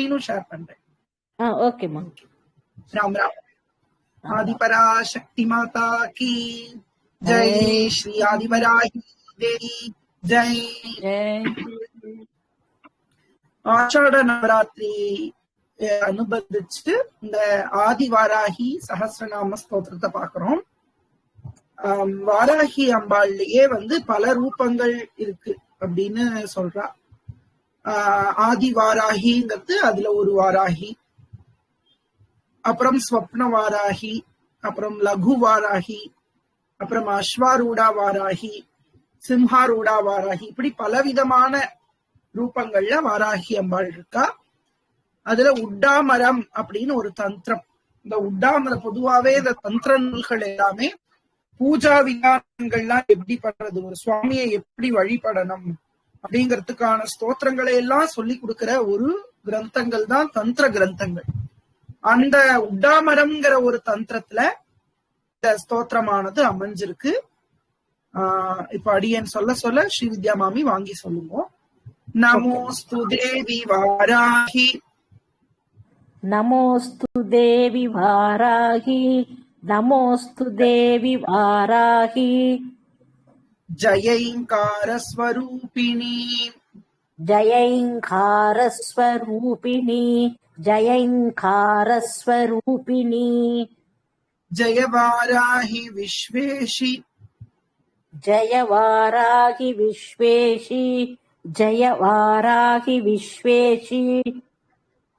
ஸ்கிரீனும் share பண்றேன். ஓகேம்மா. ராம் ராம். ஆதிபராசக்தி மாதா கி ஜெய். ஸ்ரீ ஆதிபராகி தேவி ஜெய். ஆஷாட நவராத்திரி அனுபந்திச்சு இந்த ஆதிவாராகி சஹஸ்ரநாம ஸ்தோத்திரத்தை பாக்குறோம். வாராகி அம்பாள்லயே பல ரூபங்கள் இருக்கு அப்படின்னு சொல்றா. ஆதி வாராகிங்கிறது அதுல ஒரு வாராகி, அப்புறம் ஸ்வப்ன வாராகி, அப்புறம் லகு வாராகி, அப்புறம் அஸ்வாரூடா வாராகி, சிம்ஹாரூடா வாராகி, இப்படி பலவிதமான ரூபங்கள்ல வாராகி அம்பாள் இருக்கா. அதுல உட்டாமரம் அப்படின்னு ஒரு தந்திரம். இந்த உட்டாமரம் பொதுவாவே இந்த தந்திர நூல்கள் எல்லாமே பூஜா விதானங்கள்லாம் எப்படி பண்றது, ஒரு சுவாமியை எப்படி வழிபடணும் அப்படிங்கறதுக்கான ஸ்தோத்திரங்களை எல்லாம் சொல்லி கொடுக்கிற ஒரு கிரந்தங்கள் தான் தந்திர கிரந்தங்கள். அந்த உட்டாமரம்ங்கிற ஒரு தந்திரத்துல இந்த ஸ்தோத்திரமானது அமைஞ்சிருக்கு. இப்ப அடியன் சொல்ல சொல்ல ஸ்ரீவித்யா மாமி வாங்கி சொல்லுவோம். நமோஸ்து தேவி வாராகி, நமோஸ்து தேவி வாராகி, நமோஸ்து தேவி வாராகி. ஜயைங்கார ஸ்வரூபிணி, ஜயைங்கார ஸ்வரூபிணி, ஜயைங்கார ஸ்வரூபிணி. ஜய வாராகி விஸ்வேஷி, ஜய வாராகி விஸ்வேஷி, ஜய வாராகி விஸ்வேஷி.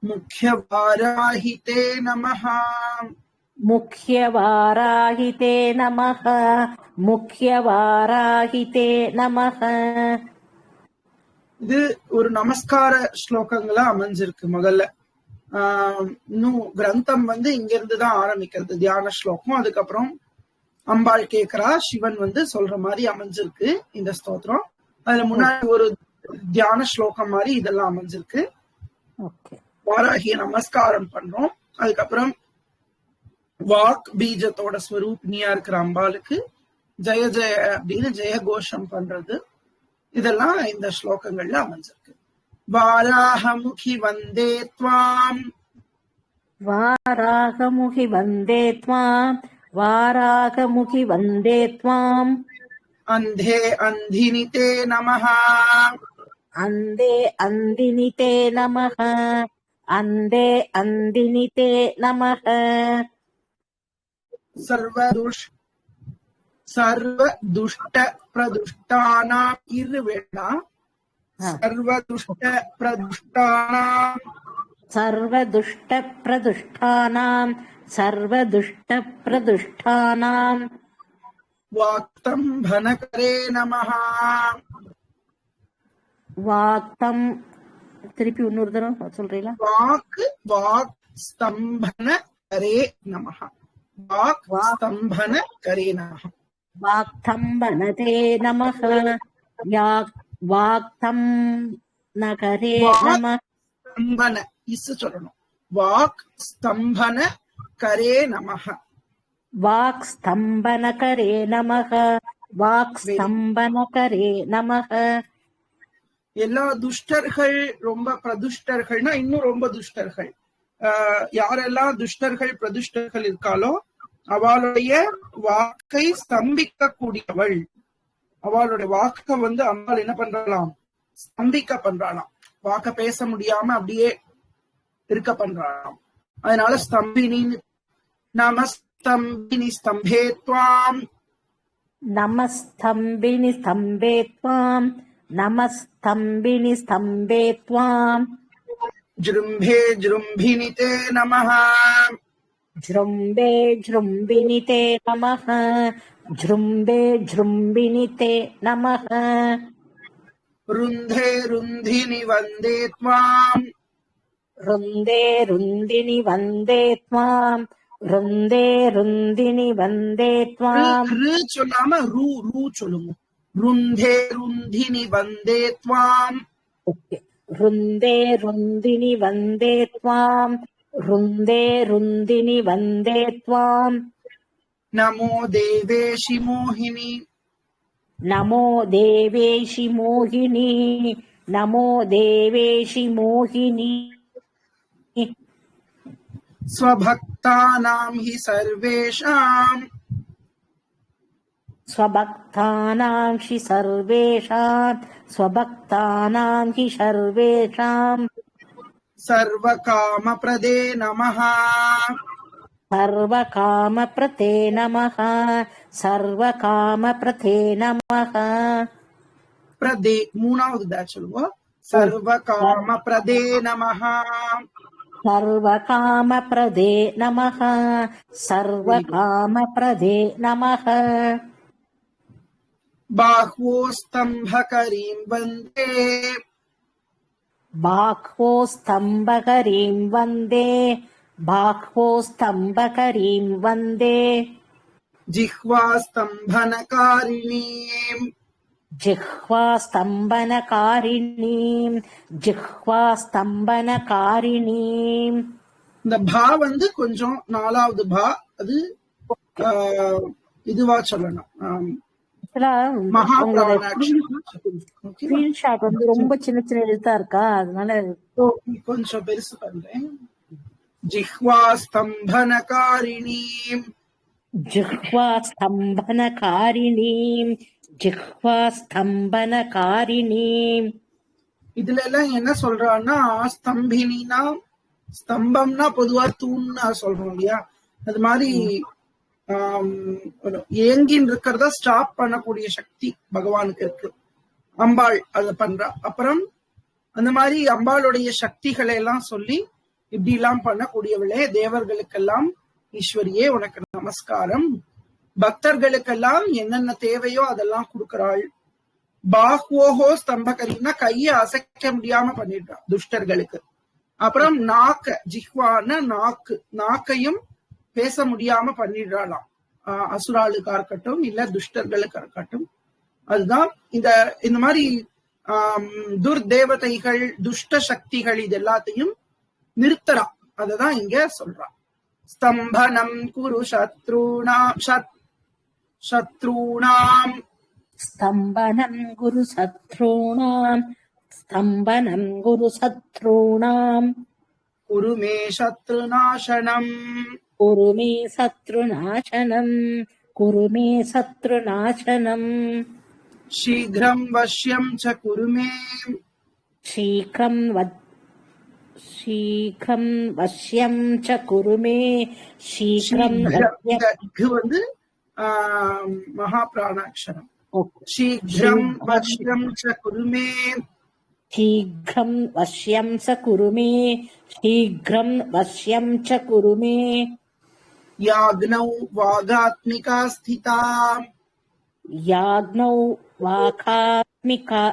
முக்கிய வாராகி தே நமஹ, முக்கிய வாராகி தே நமஹ, முக்கிய வாராகி தே நமஹ. இது ஒரு நமஸ்கார ஸ்லோகங்களா அமைஞ்சிருக்கு. முதல்ல இன்னும் கிரந்தம் இங்க இருந்துதான் ஆரம்பிக்கிறது, தியான ஸ்லோகம். அதுக்கப்புறம் அம்பாள் கேக்குறா, சிவன் சொல்ற மாதிரி அமைஞ்சிருக்கு இந்த ஸ்தோத்திரம். அதுல முன்னாடி ஒரு தியான ஸ்லோகம் மாதிரி இதெல்லாம் அமைஞ்சிருக்கு. வாராகிய நமஸ்காரம் பண்றோம். அதுக்கப்புறம் வாக் பீஜத்தோட ஸ்வரூபிணியா இருக்கிற அம்பாளுக்கு ஜெய ஜெய அப்படின்னு ஜெய கோஷம் பண்றது, இதெல்லாம் இந்த ஸ்லோகங்கள்ல அமைஞ்சிருக்கு. வாராகமுகி வந்தே த்வாம், வாராகமுகி வந்தே த்வாம், வாராகமுகி வந்தே த்வாம். அந்தே அந்தினி தே நமஹ, அந்தே அந்தினி தே நமஹ, அந்தே அந்தினி தே நமஹ. சர்வதுஷ்ட பிரதுஷ்டானாம் இருவேடா, சர்வதுஷ்ட பிரதுஷ்டானாம், சர்வதுஷ்ட பிரதுஷ்டானாம், சர்வதுஷ்ட பிரதுஷ்டானாம். வாக்தம்பனகரே நமஹ, வாக்தம், திருப்பி இன்னொரு தடவை சொல்றீங்களா? வாக் ஸ்தம்பனகரே நமஹ, வாக் ஸ்தம்பனகரே நமஹ. வாக்தம்பனதே நமஹ, வாக்தம் நகரே நமஹ. ஸ்தம்பன இஸ் சொல்லணும். வாக் ஸ்தம்பன கரே நமஹ, வாக் ஸ்தம்பனகரே நமஹ, வாக் ஸ்தம்பனகரே நமஹ. எல்லா துஷ்டர்கள் ரொம்ப பிரதுஷ்டர்கள்னா இன்னும் ரொம்ப துஷ்டர்கள், யாரெல்லாம் துஷ்டர்கள் பிரதுஷ்டர்கள் இருக்காளோ அவளுடைய வாக்கை ஸ்தம்பிக்க கூடியவள். அவளுடைய வாக்க அம்பாள் என்ன பண்றாளாம், ஸ்தம்பிக்க பண்றாளாம். வாக்க பேச முடியாம அப்படியே இருக்க பண்றாளாம். அதனால ஸ்தம்பினி, நமஸ்தம்பினி ஸ்தம்பே த்வாம், நமஸ்தம்பினி ஸ்தம்பே த்வாம், நமஸ்தம்பினி ஸ்தம்பே த்வாம். ஜ்ரும்பே ஜ்ரும்பினி தே நமஹ, ஜ்ரும்பே ஜ்ரும்பினி தே நமஹ, ஜ்ரும்பே ஜ்ரும்பினி தே நமஹ. ருந்தே ருந்தினி வந்தே த்வாம், ருந்தே ருந்தினி வந்தே த்வாம், ருந்தே ருந்தினி வந்தே த்வாம். ரு சொல்லாம ரூ ரூ சொல்லுங்க. ருந்தே ருந்தினி வந்தே த்வாம். ருந்தே ருந்தினி வந்தே த்வாம், ருந்தே ருந்தினி வந்தே த்வாம். நமோ தேவேஷி மோகினி, நமோ தேவேஷி மோகினி, நமோ தேவேஷி மோகினி. ஸ்வபக்தானாம் ஹி சர்வேஷாம் ஸ்வபக்தானாம் ஹி சர்வேஷாம் ஸ்வபக்தானாம் ஹி சர்வேஷாம் சர்வகாமப்ரதே நமஹ சர்வகாமப்ரதே நமஹ சர்வகாமப்ரதே நமஹ. பிரதே மூணாவது பேட்ச் சொல்லுவோம். சர்வகாமப்ரதே நமஹ சர்வகாமப்ரதே நமஹ சர்வகாமப்ரதே நமஹ. பாஹ்வோ ஸ்தம்பகரீம் வந்தே பாஹ்வோ ஸ்தம்பகரீம் வந்தே பாஹ்வோ ஸ்தம்பகரீம் வந்தே ஜிஹ்வா ஸ்தம்பனகாரிணீம் ஜிஹ்வா ஸ்தம்பனகாரிணீம் ஜிஹ்வா ஸ்தம்பனகாரிணீம். இந்த பா வந்து கொஞ்சம் நாலாவது பா, அது இதுவா சொல்லணும். ஸ்கிரீன்ஷாட் வந்து ரொம்ப சின்ன சின்ன எழுத்தா இருக்கா, அதனால கொஞ்சம் பெருசு பண்றேன். ஜிஹ்வா ஸ்தம்பனகாரிணீம் ஜிஹ்வா ஸ்தம்பனகாரிணீம் ஜிஹ்வா ஸ்தம்பனகாரிணீம். இதுல எல்லாம் என்ன சொல்றான்னா, ஸ்தம்பினா ஸ்தம்பம்னா பொதுவா தூண்னா சொல்றோம் இல்லையா, அது மாதிரி ஏங்கின்னு இருக்கிறத ஸ்டாப் பண்ணக்கூடிய சக்தி பகவானுக்கு இருக்கு. அம்பாள் அத பண்றா. அப்புறம் அந்த மாதிரி அம்பாளுடைய சக்திகளை எல்லாம் சொல்லி இப்படி எல்லாம் பண்ணக்கூடியவளே, தேவர்களுக்கெல்லாம் ஈஸ்வரியே உனக்கு நமஸ்காரம், பக்தர்களுக்கெல்லாம் என்னென்ன தேவையோ அதெல்லாம் கொடுக்கறாள். பாஹ்வோஹோ ஸ்தம்பகரின்னா கைய அசைக்க முடியாம பண்ணிடுறா துஷ்டர்களுக்கு. அப்புறம் நாக்க ஜிஹ்வான நாக்கு, நாக்கையும் பேச முடியாம பண்ணிடுறாளாம் அசுராளுக்கா இருக்கட்டும் இல்ல துஷ்டர்களுக்கா இருக்கட்டும். அதுதான் இந்த மாதிரி துர்தேவதைகள் துஷ்ட சக்திகள் இது எல்லாத்தையும் நிறுத்தறா. அததான் இங்க சொல்றா. ஸ்தம்பனம் குரு சத்ருணாம் சத்ருணாம் ஸ்தம்பனம் குரு சத்ருணாம் ஸ்தம்பனம் குரு சத்ருணாம் குரு மே சத்ருநாசனம் குரு மே சத்ருநாசனம் குரு மே சத்ருநாசனம். சீக்ரம் வஷ்யம் ச குரு மே சீக்ரம் வஷ்யம் ச குரு மே சீக்ரம் வந்து மகா பிராணாட்சரம். சீக்ரம் வஷ்யம் ச குரு மே சீக்ரம் வஷ்யம் ச குரு மே சீக்ரம் வஷ்யம் ச குரு மே. யாக்னௌ வாகாத்மிகா ஸ்திதா யாக்னௌ வாகாத்மிகா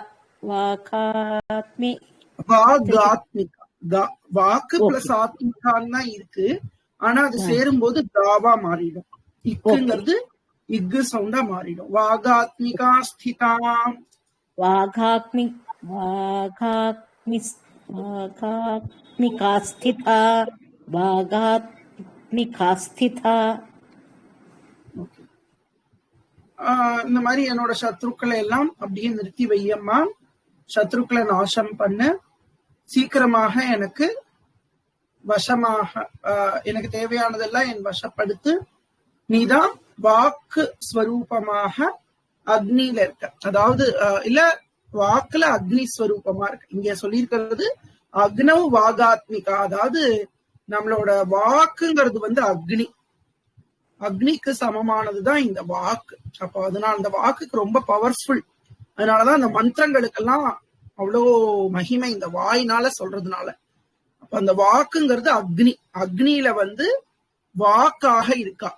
வாக்கு பிளஸ் ஆத்மிகான்னு இருக்கு. ஆனா அது சேரும் போது தாவா மாறிடும். இக்குங்கிறது இக்கு சவுண்டா மாறிடும். வாகாத்மிகா ஸ்திதா வாகாத்மிகா ஸ்திதா வாகாத்மிகா ஸ்திதா. இந்த மாதிரி என்னோட சத்ருக்களை எல்லாம் அப்படியே நிறுத்தி வையம்மா, சத்ருக்களை நாசம் பண்ண, சீக்கிரமாக எனக்கு வசமாக எனக்கு தேவையானதெல்லாம் என் வசப்படுத்து. நீதான் வாக்கு ஸ்வரூபமாக அக்னியில இருக்க. அதாவது இல்ல வாக்குல அக்னி ஸ்வரூபமா இருக்கு. இங்க சொல்லியிருக்கிறது அக்னவ் வாகாத்மிகா, அதாவது நம்மளோட வாக்குங்கிறது வந்து அக்னி, அக்னிக்கு சமமானதுதான் இந்த வாக்கு. அப்போ அதனால அந்த வாக்குக்கு ரொம்ப பவர்ஃபுல். அதனாலதான் அந்த மந்திரங்களுக்கெல்லாம் அவ்வளோ மகிமை இந்த வாயினால சொல்றதுனால. அப்ப அந்த வாக்குங்கிறது அக்னி, அக்னியில வந்து வாக்காக இருக்கா.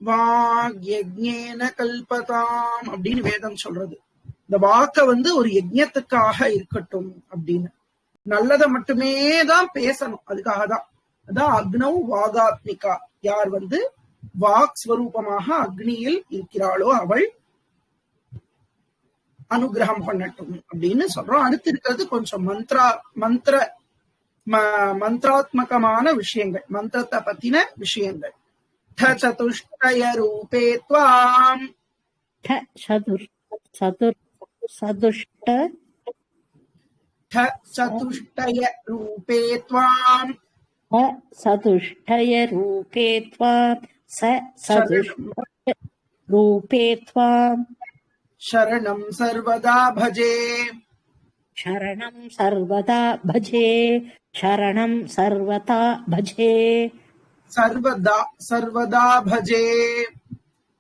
வாக் யஜ்ஞேன கல்பதாம் அப்படின்னு வேதம் சொல்றது. இந்த வாக்க வந்து ஒரு யஜ்ஞத்துக்காக இருக்கட்டும் அப்படின்னு, நல்லதை மட்டுமே தான் பேசணும். அதுக்காக தான் அதான் அக்னௌ வாகாத்மிகா. யார் வந்து வாக் ஸ்வரூபமாக அக்னியில் இருக்கிறாளோ அவள் அனுகிரகம் பண்ணட்டும் அப்படின்னு சொல்றோம். அடுத்து இருக்கிறது கொஞ்சம் மந்திராத்மகமான விஷயங்கள், மந்திரத்தை பத்தின விஷயங்கள். சதுஷ்டய ரூபே த்வாம் சதுஷ்டய ரூபே த்வாம் सतुष्टय रूपे त्वाम् शरणं सतुष्टय रूपे त्वाम् शरणं सर्वदा भजे शरणं सर्वदा भजे शरणं सर्वदा भजे सर्वदा सर्वदा भजे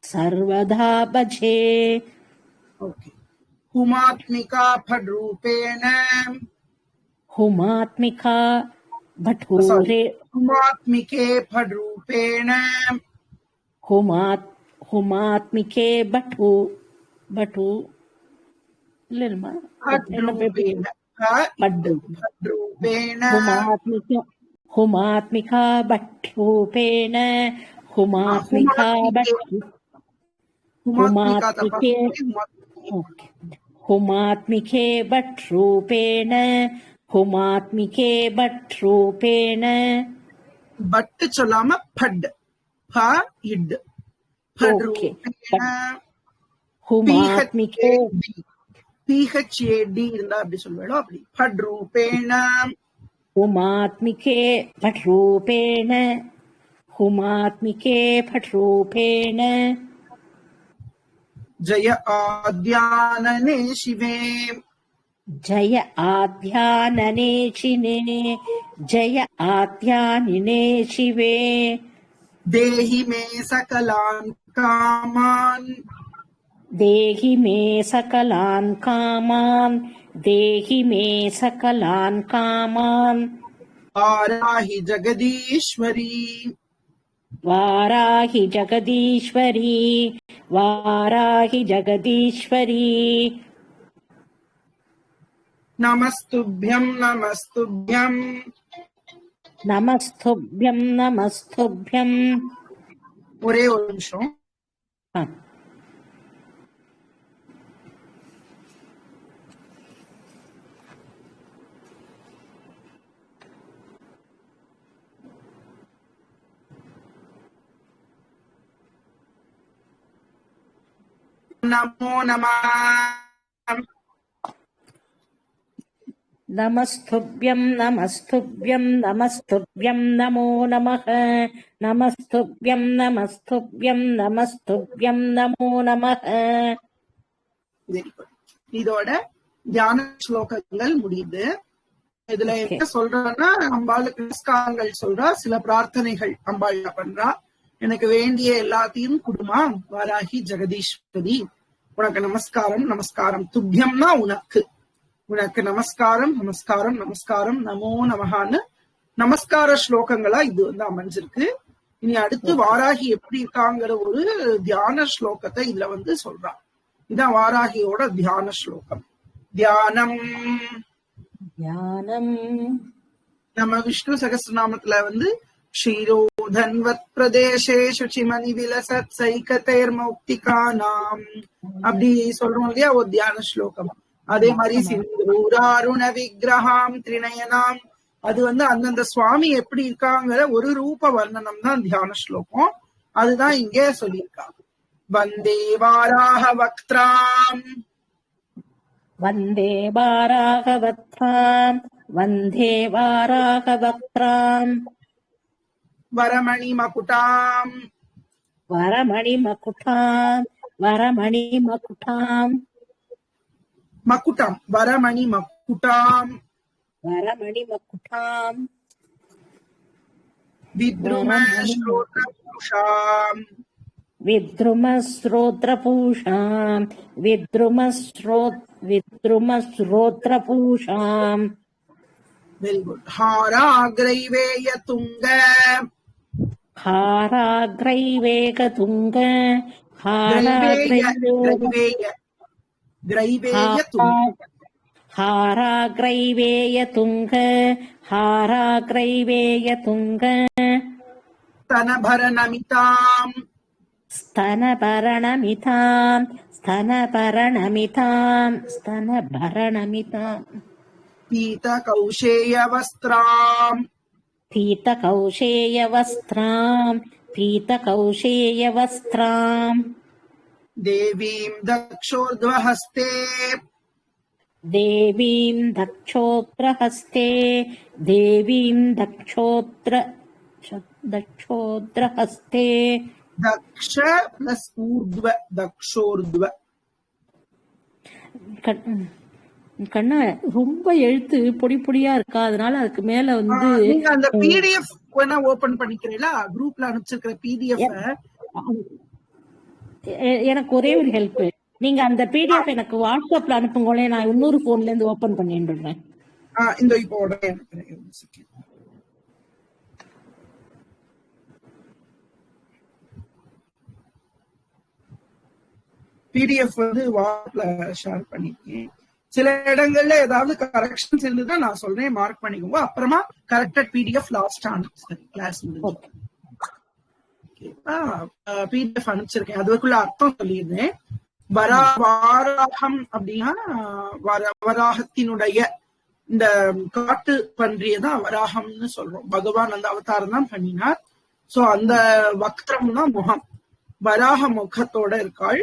सर्वदा भजे ओके हुमात्मिका फड्रूपेण हुमात्मिका सॉरी भटूरे हुमात्मिके फड्रूपेण हुमात्मिके भटू இல்லைம்மா फड्रूपेण பட்டு फड्रूपेण हुमात्मिका भट्रूपेण हुमात्मिका हुमात्मिके हुमात्मिके भट्रूपेण हुमात्मिके भट्रूपेण பட்டு சொல்லாம ஃபட் ஃப இட் ஃபட்ரூபேண हुमात्मिके PHAD இருந்தா அப்படி சொல்லுவேளோ அப்படி ஃபட்ரூபேண हुमात्मिके भट्रूपेण हुमात्मिके भट्रूपेण जय आद्यानने शिवे जय आद्यानने शिवे जय आद्यानिने शिवे देहि मे सकलान् कामान् देहि मे सकलान् कामान् देहि मे सकलान् कामान् वाराहि जगदीश्वरी वाराहि जगदीश्वरी वाराहि जगदीश्वरी नमस्तुभ्यं नमस्तुभ्यं नमस्तुभ्यं नमस्तुभ्यं ஒரே ஒரு நிமிஷம் नमो नमः नमस्तुभ्यं नमस्तुभ्यं नमस्तुभ्यं नमो नमः नमस्तुभ्यं नमस्तुभ्यं नमस्तुभ्यं नमो नमः இதோட தியான ஸ்லோகங்கள் முடியுது. இதுல என்ன சொல்றான்னா, அம்பாளுக்கு நமஸ்காரங்கள் சொல்றா, சில பிரார்த்தனைகள் அம்பாள் பண்றா. எனக்கு வேண்டிய எல்லாத்தையும் குடுமா வாராகி ஜெகதீஸ்வரி, உனக்கு நமஸ்காரம் நமஸ்காரம், துப்பியம்னா உனக்கு, உனக்கு நமஸ்காரம் நமஸ்காரம் நமஸ்காரம், நமோ நமஹான்னு நமஸ்கார ஸ்லோகங்களா இது அமைஞ்சிருக்கு. இனி அடுத்து வாராகி எப்படி இருக்காங்கிற ஒரு தியான ஸ்லோகத்தை இதுல சொல்றா. இதான் வாராகியோட தியான ஸ்லோகம். தியானம் தியானம் நம்ம விஷ்ணு சகஸ்ரநாமத்துல ஷீரோதன்வத் பிரதேசே சுச்சிமணி விலசத் சைகதேர் மௌக்திகானாம் அப்படி சொல்றோம் இல்லையா, ஒரு தியான ஸ்லோகம். அதே மாதிரி சிந்தூராருண விக்கிரகாம் திரிநயனாம், அது அந்தந்த சுவாமி எப்படி இருக்காங்கிற ஒரு ரூப வர்ணனம் தான் தியான ஸ்லோகம். அதுதான் இங்கே சொல்லியிருக்காங்க. வந்தே வாராக வக்த்ராம் வந்தே வாராக வக்த்ராம் வந்தே வாராக வக்த்ராம் வரமணி மகுடாம் வரமணி மகுடாம் வரமணி மகுடாம் மகுடாம் வரமணி மகுடாம் வரமணி மகுடாம் வித்ரும ஸ்ரோத்ரபூஷாம் विद्रुमस्रोत्रपूषाम् विद्रुमस्रोत्रपूषाम् वेरी गुड. हाराग्रैवेयतुङ्ग हाराग्रैवेगतुङ्ग हाराग्रैवेयतुङ्ग हाराग्रैवेयतुङ्ग स्तनभरनमिताम् स्तनभरणमिताम् स्तनभरणमिताम् स्तनभरणमिताम् पीतकौशेयवस्त्राम् पीतकौशेयवस्त्राम् पीतकौशेयवस्त्राम् देवीम् दक्षोर्ध्वहस्ते தேவீம் தக்ஷோத்ரஹஸ்தே தேவீம் தக்ஷோத்ரஹஸ்தே தக்ஷ பிளஸ் ஊர்த்வ தக்ஷோர்த்வ. கண்ணா ரொம்ப எழுத்து பொடி பொடியா இருக்கா, அதனால அதுக்கு மேல வந்து நீங்க அந்த பிடிஎஃப் வேணா ஓபன் பண்ணிக்கிறீங்களா? குரூப்ல அனுப்பிச்சிருக்கிற பிடிஎஃப். எனக்கு ஒரே ஒரு ஹெல்ப், நீங்க அந்த பிடிஎஃப் எனக்கு வாட்ஸ்அப்ல அனுப்புங்களே, நான் இன்னொரு போன்ல இருந்து ஓபன் பண்ணிடுறேன். இந்த இப்போ உடனே அனுப்புறேன். பிடிஎஃப் வந்து வாட்ஸ்அப்ல ஷேர் பண்ணிருக்கேன். சில இடங்கள்ல ஏதாவது கரெக்ஷன்ஸ் இருந்ததுன்னா நான் சொல்றேன், மார்க் பண்ணிக்கோங்க. அப்புறமா corrected PDF last class PDF அனுப்பிச்சிருக்கேன். அதுக்குள்ள அர்த்தம் சொல்லியிருந்தேன். வாராகம் அப்படின்னா வராகத்தினுடைய இந்த காட்டு பன்றியதான் வராகம்னு சொல்றோம். பகவான் அந்த அவதாரம் தான் பண்ணினார். சோ அந்த வக்திரம் தான் முகம். வராக முகத்தோட இருக்காள்.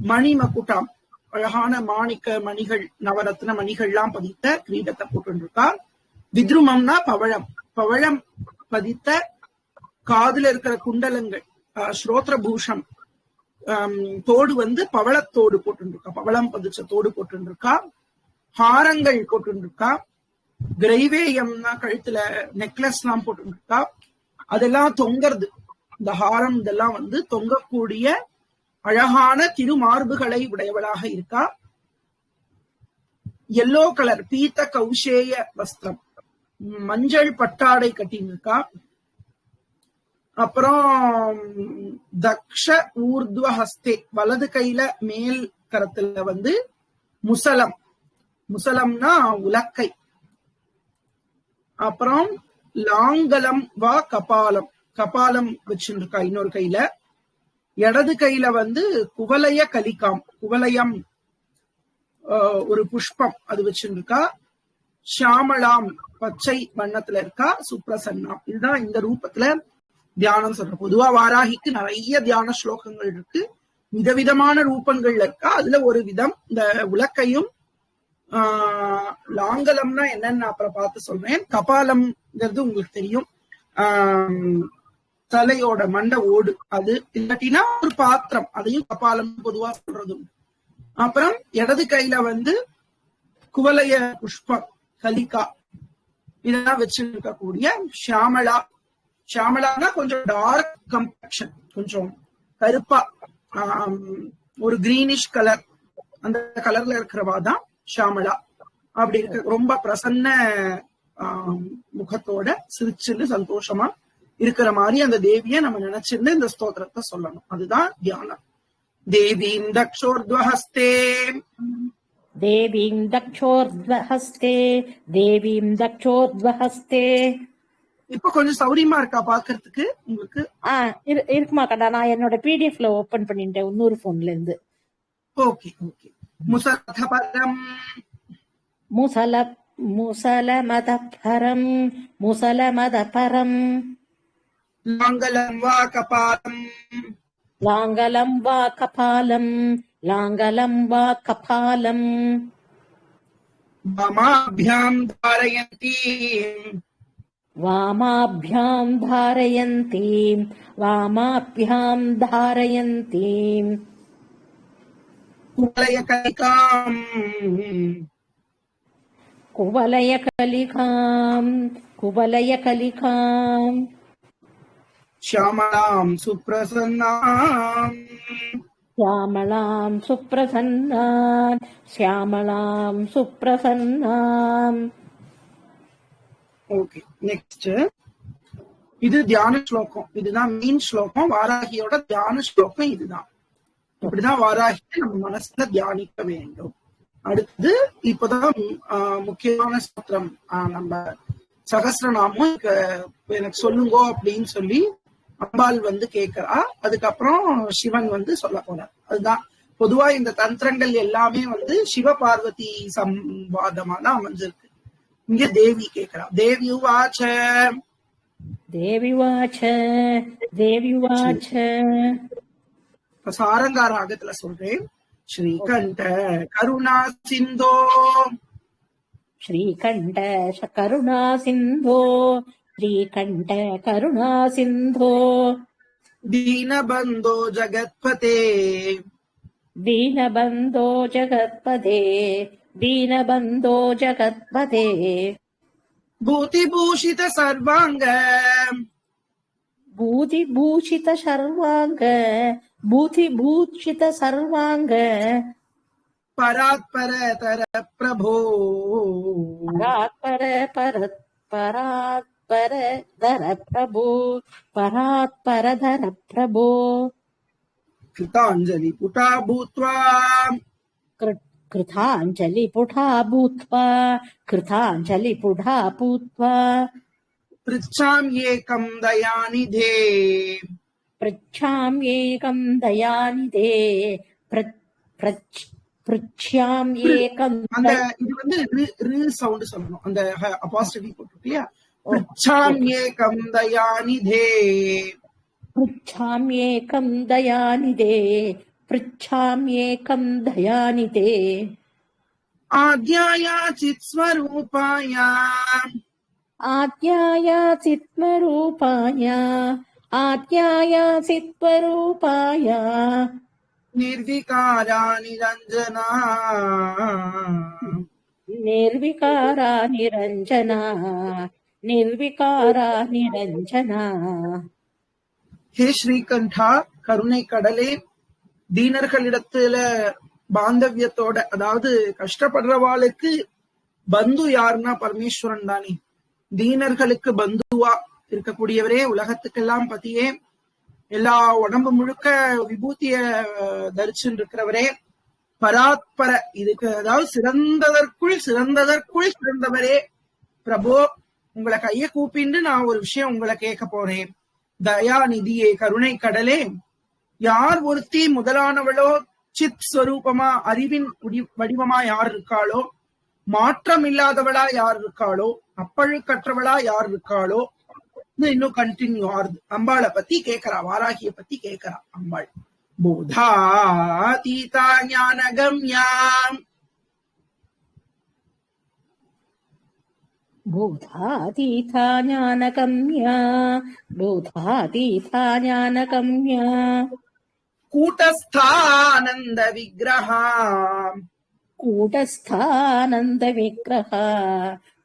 மணிமகுட்டாம், அழகான மாணிக்க மணிகள், நவரத்ன மணிகள்லாம் பதித்த கிரீடத்தை போட்டுருக்கா. வித்ருமம்னா பவழம், பவழம் பதித்த காதுல இருக்கிற குண்டலங்கள், ஸ்ரோத்ர பூஷம், தோடு வந்து பவளத்தோடு போட்டுருக்கா, பவளம் பதிச்ச தோடு போட்டுருக்கா. ஹாரங்கள் போட்டுருக்கா. கிரைவேயம்னா கழுத்துல நெக்லஸ் எல்லாம் போட்டுருக்கா. அதெல்லாம் தொங்கறது. இந்த ஹாரம் இதெல்லாம் வந்து தொங்கக்கூடிய அழகான திருமார்புகளை உடையவளாக இருக்கா. எல்லோ கலர் பீத்த கௌஷேய வஸ்திரம், மஞ்சள் பட்டாடை கட்டியிருக்கா. அப்புறம் தக்ஷ ஊர்த்வ ஹஸ்தே, வலது கையில மேல் கரத்துல வந்து முசலம், முசலம்னா உலக்கை. அப்புறம் லாங்கலம் வா கபாலம், கபாலம் வச்சுருக்கா இன்னொரு கையில. இடது கையில வந்து குவலய கலிகாம், குவலயம் ஒரு புஷ்பம் அது வச்சிருக்கா. ஷியாமலாம் பச்சை வண்ணத்துல இருக்கா. சுப்ரசன்னா. இதுதான் இந்த ரூபத்துல தியானம் சொல்ற. பொதுவா வாராகிக்கு நிறைய தியான ஸ்லோகங்கள் இருக்கு, விதவிதமான ரூபங்கள்ல இருக்கா. அதுல ஒரு விதம் இந்த உலக்கையும். லாங்கலம்னா என்னன்னு அப்புறம் பார்த்து சொல்றேன். கபாலம்ங்கிறது உங்களுக்கு தெரியும், தலையோட மண்ட ஓடு. அது இல்லாட்டினா ஒரு பாத்திரம், அதையும் கபாலம் பொதுவா சொல்றது. அப்புறம் இடது கையில வந்து குவலய புஷ்பம், கலிகா, இதெல்லாம் வச்சிருக்கக்கூடிய ஷியாமலா. ஷியாமலானா கொஞ்சம் டார்க் கம்ப்ளெக்ஷன், கொஞ்சம் கருப்பா, ஒரு கிரீனிஷ் கலர், அந்த கலர்ல இருக்கிறவாதான் ஷியாமலா. அப்படி இருக்க ரொம்ப பிரசன்ன முகத்தோட சிரிச்சுன்னு சந்தோஷமா இருக்கிற மாதிரி அந்த தேவிய நம்ம நினைச்சிருந்து இந்த ஸ்தோத்திரத்தை சொல்லணும். அதுதான் தியானம். தேவீம் தக்ஷோர்த்வஹஸ்தே தேவீம் தக்ஷோர்த்வஹஸ்தே தேவீம் தக்ஷோர்த்வஹஸ்தே. இப்ப கொஞ்சம் சௌரியமா இருக்கா பாக்குறதுக்கு உங்களுக்கு? இருக்குமா கடா? நான் என்னோட பிடிஎஃப்ல ஓபன் பண்ணிட்டேன் இன்னொரு போன்ல இருந்து. Okay okay. முசலமதபரம் முசலமதபரம் முசலமதபரம். லாங்கலம் வா கபாலம் லாங்கலம் வா கபாலம் லாங்கலம் வா கபாலம். வாமாபியாம் தாரயந்தி வாமாபியாம் தாரயந்தி வாமாபியாம் தாரயந்தி. குவலய கலிகாம் குவலய கலிகாம் குவலய கலிகாம். ஷியாமலாம் சுப்ரசன்னாம் ஷியாமலாம் சுப்ரசன்னாம் ஷியாமலாம் சுப்ரசன்னாம். Okay, next. இது தியான ஸ்லோகம். இதுதான் மெயின் ஸ்லோகம். வாராகியோட தியான ஸ்லோகம் இதுதான். இப்படிதான் வாராகியை நம்ம மனசுல தியானிக்க வேண்டும். அடுத்து இப்பதான் முக்கியமான ஸ்தோத்திரம். நம்ம சகஸ்ரநாமம் எனக்கு சொல்லுங்கோ அப்படின்னு சொல்லி அம்பாள் வந்து கேட்கிறா. அதுக்கப்புறம் சிவன் வந்து சொல்ல போறார். அதுதான் பொதுவா இந்த தந்திரங்கள் எல்லாமே வந்து சிவ பார்வதி சம்வாதமா தான் அமைஞ்சிருக்கு. இங்க தேவி கேட்கிறா. தேவி உவாச்ச தேவி வாச்ச தேவி வாச்ச. சாரங்கா ராகத்துல சொல்றேன். ஸ்ரீகண்ட கருணா சிந்தோ ஸ்ரீகண்ட கருணா சிந்தோ ஸ்ரீகண்ட கருணா சிந்தோ दीनबन्धो जगत्पते दीनबन्धो जगत्पते दीनबन्धो जगत्पते भूतिभूषित सर्वांग भूतिभूषित सर्वांग भूतिभूषित सर्वांग परात्परतर प्रभो परात्परधर प्रभो परात्परधर प्रभो कृताञ्जलि पुटा भूत्वा कृताञ्जलि पुटा भूत्वा कृताञ्जलि पुटा भूत्वा पृच्छाम्येकं दयानिधे पृच्छाम्येकं दयानिधे पृच्छाम्येकं அந்த இது வந்து ரு சவுண்ட் சொல்லணும் அந்த அபாஸ்ட்ரஃபி போட்டுட்டியா पृच्छाम्येकं दयानिधे पृच्छाम्येकं दयानिधे पृच्छाम्येकं दयानिधे आद्याया चित्स्वरूपाय आद्याया चित्स्वरूपाय आद्याया चित्स्वरूपाय निर्विकारा निरञ्जना निर्विकारा निरञ्जना निर्विकारा निरञ्जना हे ஸ்ரீகண்டா கருணை கடலே, தீனர்களிடத்துல பாந்தவியத்தோட, அதாவது கஷ்டப்படுறவாளுக்கு பந்து யாருன்னா பரமேஸ்வரன் தானே. தீனர்களுக்கு பந்துவா இருக்கக்கூடியவரே, உலகத்துக்கெல்லாம் பத்தியே, எல்லா உடம்பு முழுக்க விபூதிய தரிச்சுன்னு இருக்கிறவரே, பராத்பர, இதுக்கு அதாவது சிறந்ததற்குள் சிறந்தவரே பிரபோ, உங்களை கைய கூப்பிண்டு நான் ஒரு விஷயம் உங்களை கேட்க போறேன். தயாநிதியே, கருணை கடலே, யார் ஒருத்தி முதலானவளோ சித் ஸ்வரூபமா அறிவின் வடிவமா யார் இருக்காளோ, மாற்றம் இல்லாதவளா யார் இருக்காளோ, அப்பழுக்கற்றவளா யார் இருக்காளோ, இன்னும் கண்டினியூ ஆறுது. அம்பாளை பத்தி கேட்கிறா, வாராகிய பத்தி கேட்கிறா அம்பாள். போதாதீதா ஞானகம்யாம் बोधातीता ज्ञानगम्या बोधातीता ज्ञानगम्या कूटस्थानंद विग्रह कूटस्थानंद विग्रह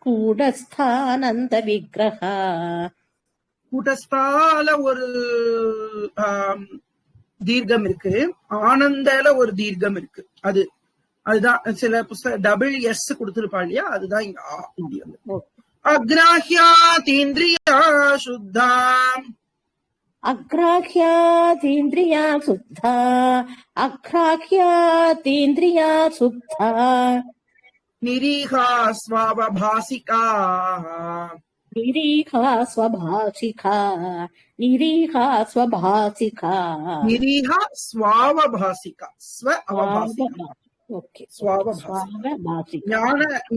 कूटस्थानंद विग्रह கூட்டஸ்தால ஒரு தீர்க்கம் இருக்கு, ஆனந்தால ஒரு தீர்க்கம் இருக்கு. அதுதான் சில புஸ்தக டபுள் எஸ் கொடுத்திருப்பா இல்லையா, அதுதான் இங்க அக்ராஹ்யாதீந்திரியா சுத்தா அக்ராஹ்யாதீந்திரியா சுத்தா அக்ராஹ்யாதீந்திரியா சுத்தா நிரீஹா ஸ்வாவபாசிகா நிரீஹா ஸ்வபாசிகா நிரீஹா ஸ்வபாசிகா நிரீஹா ஸ்வாவபாசிகா ஸ்வ அவபாசிகா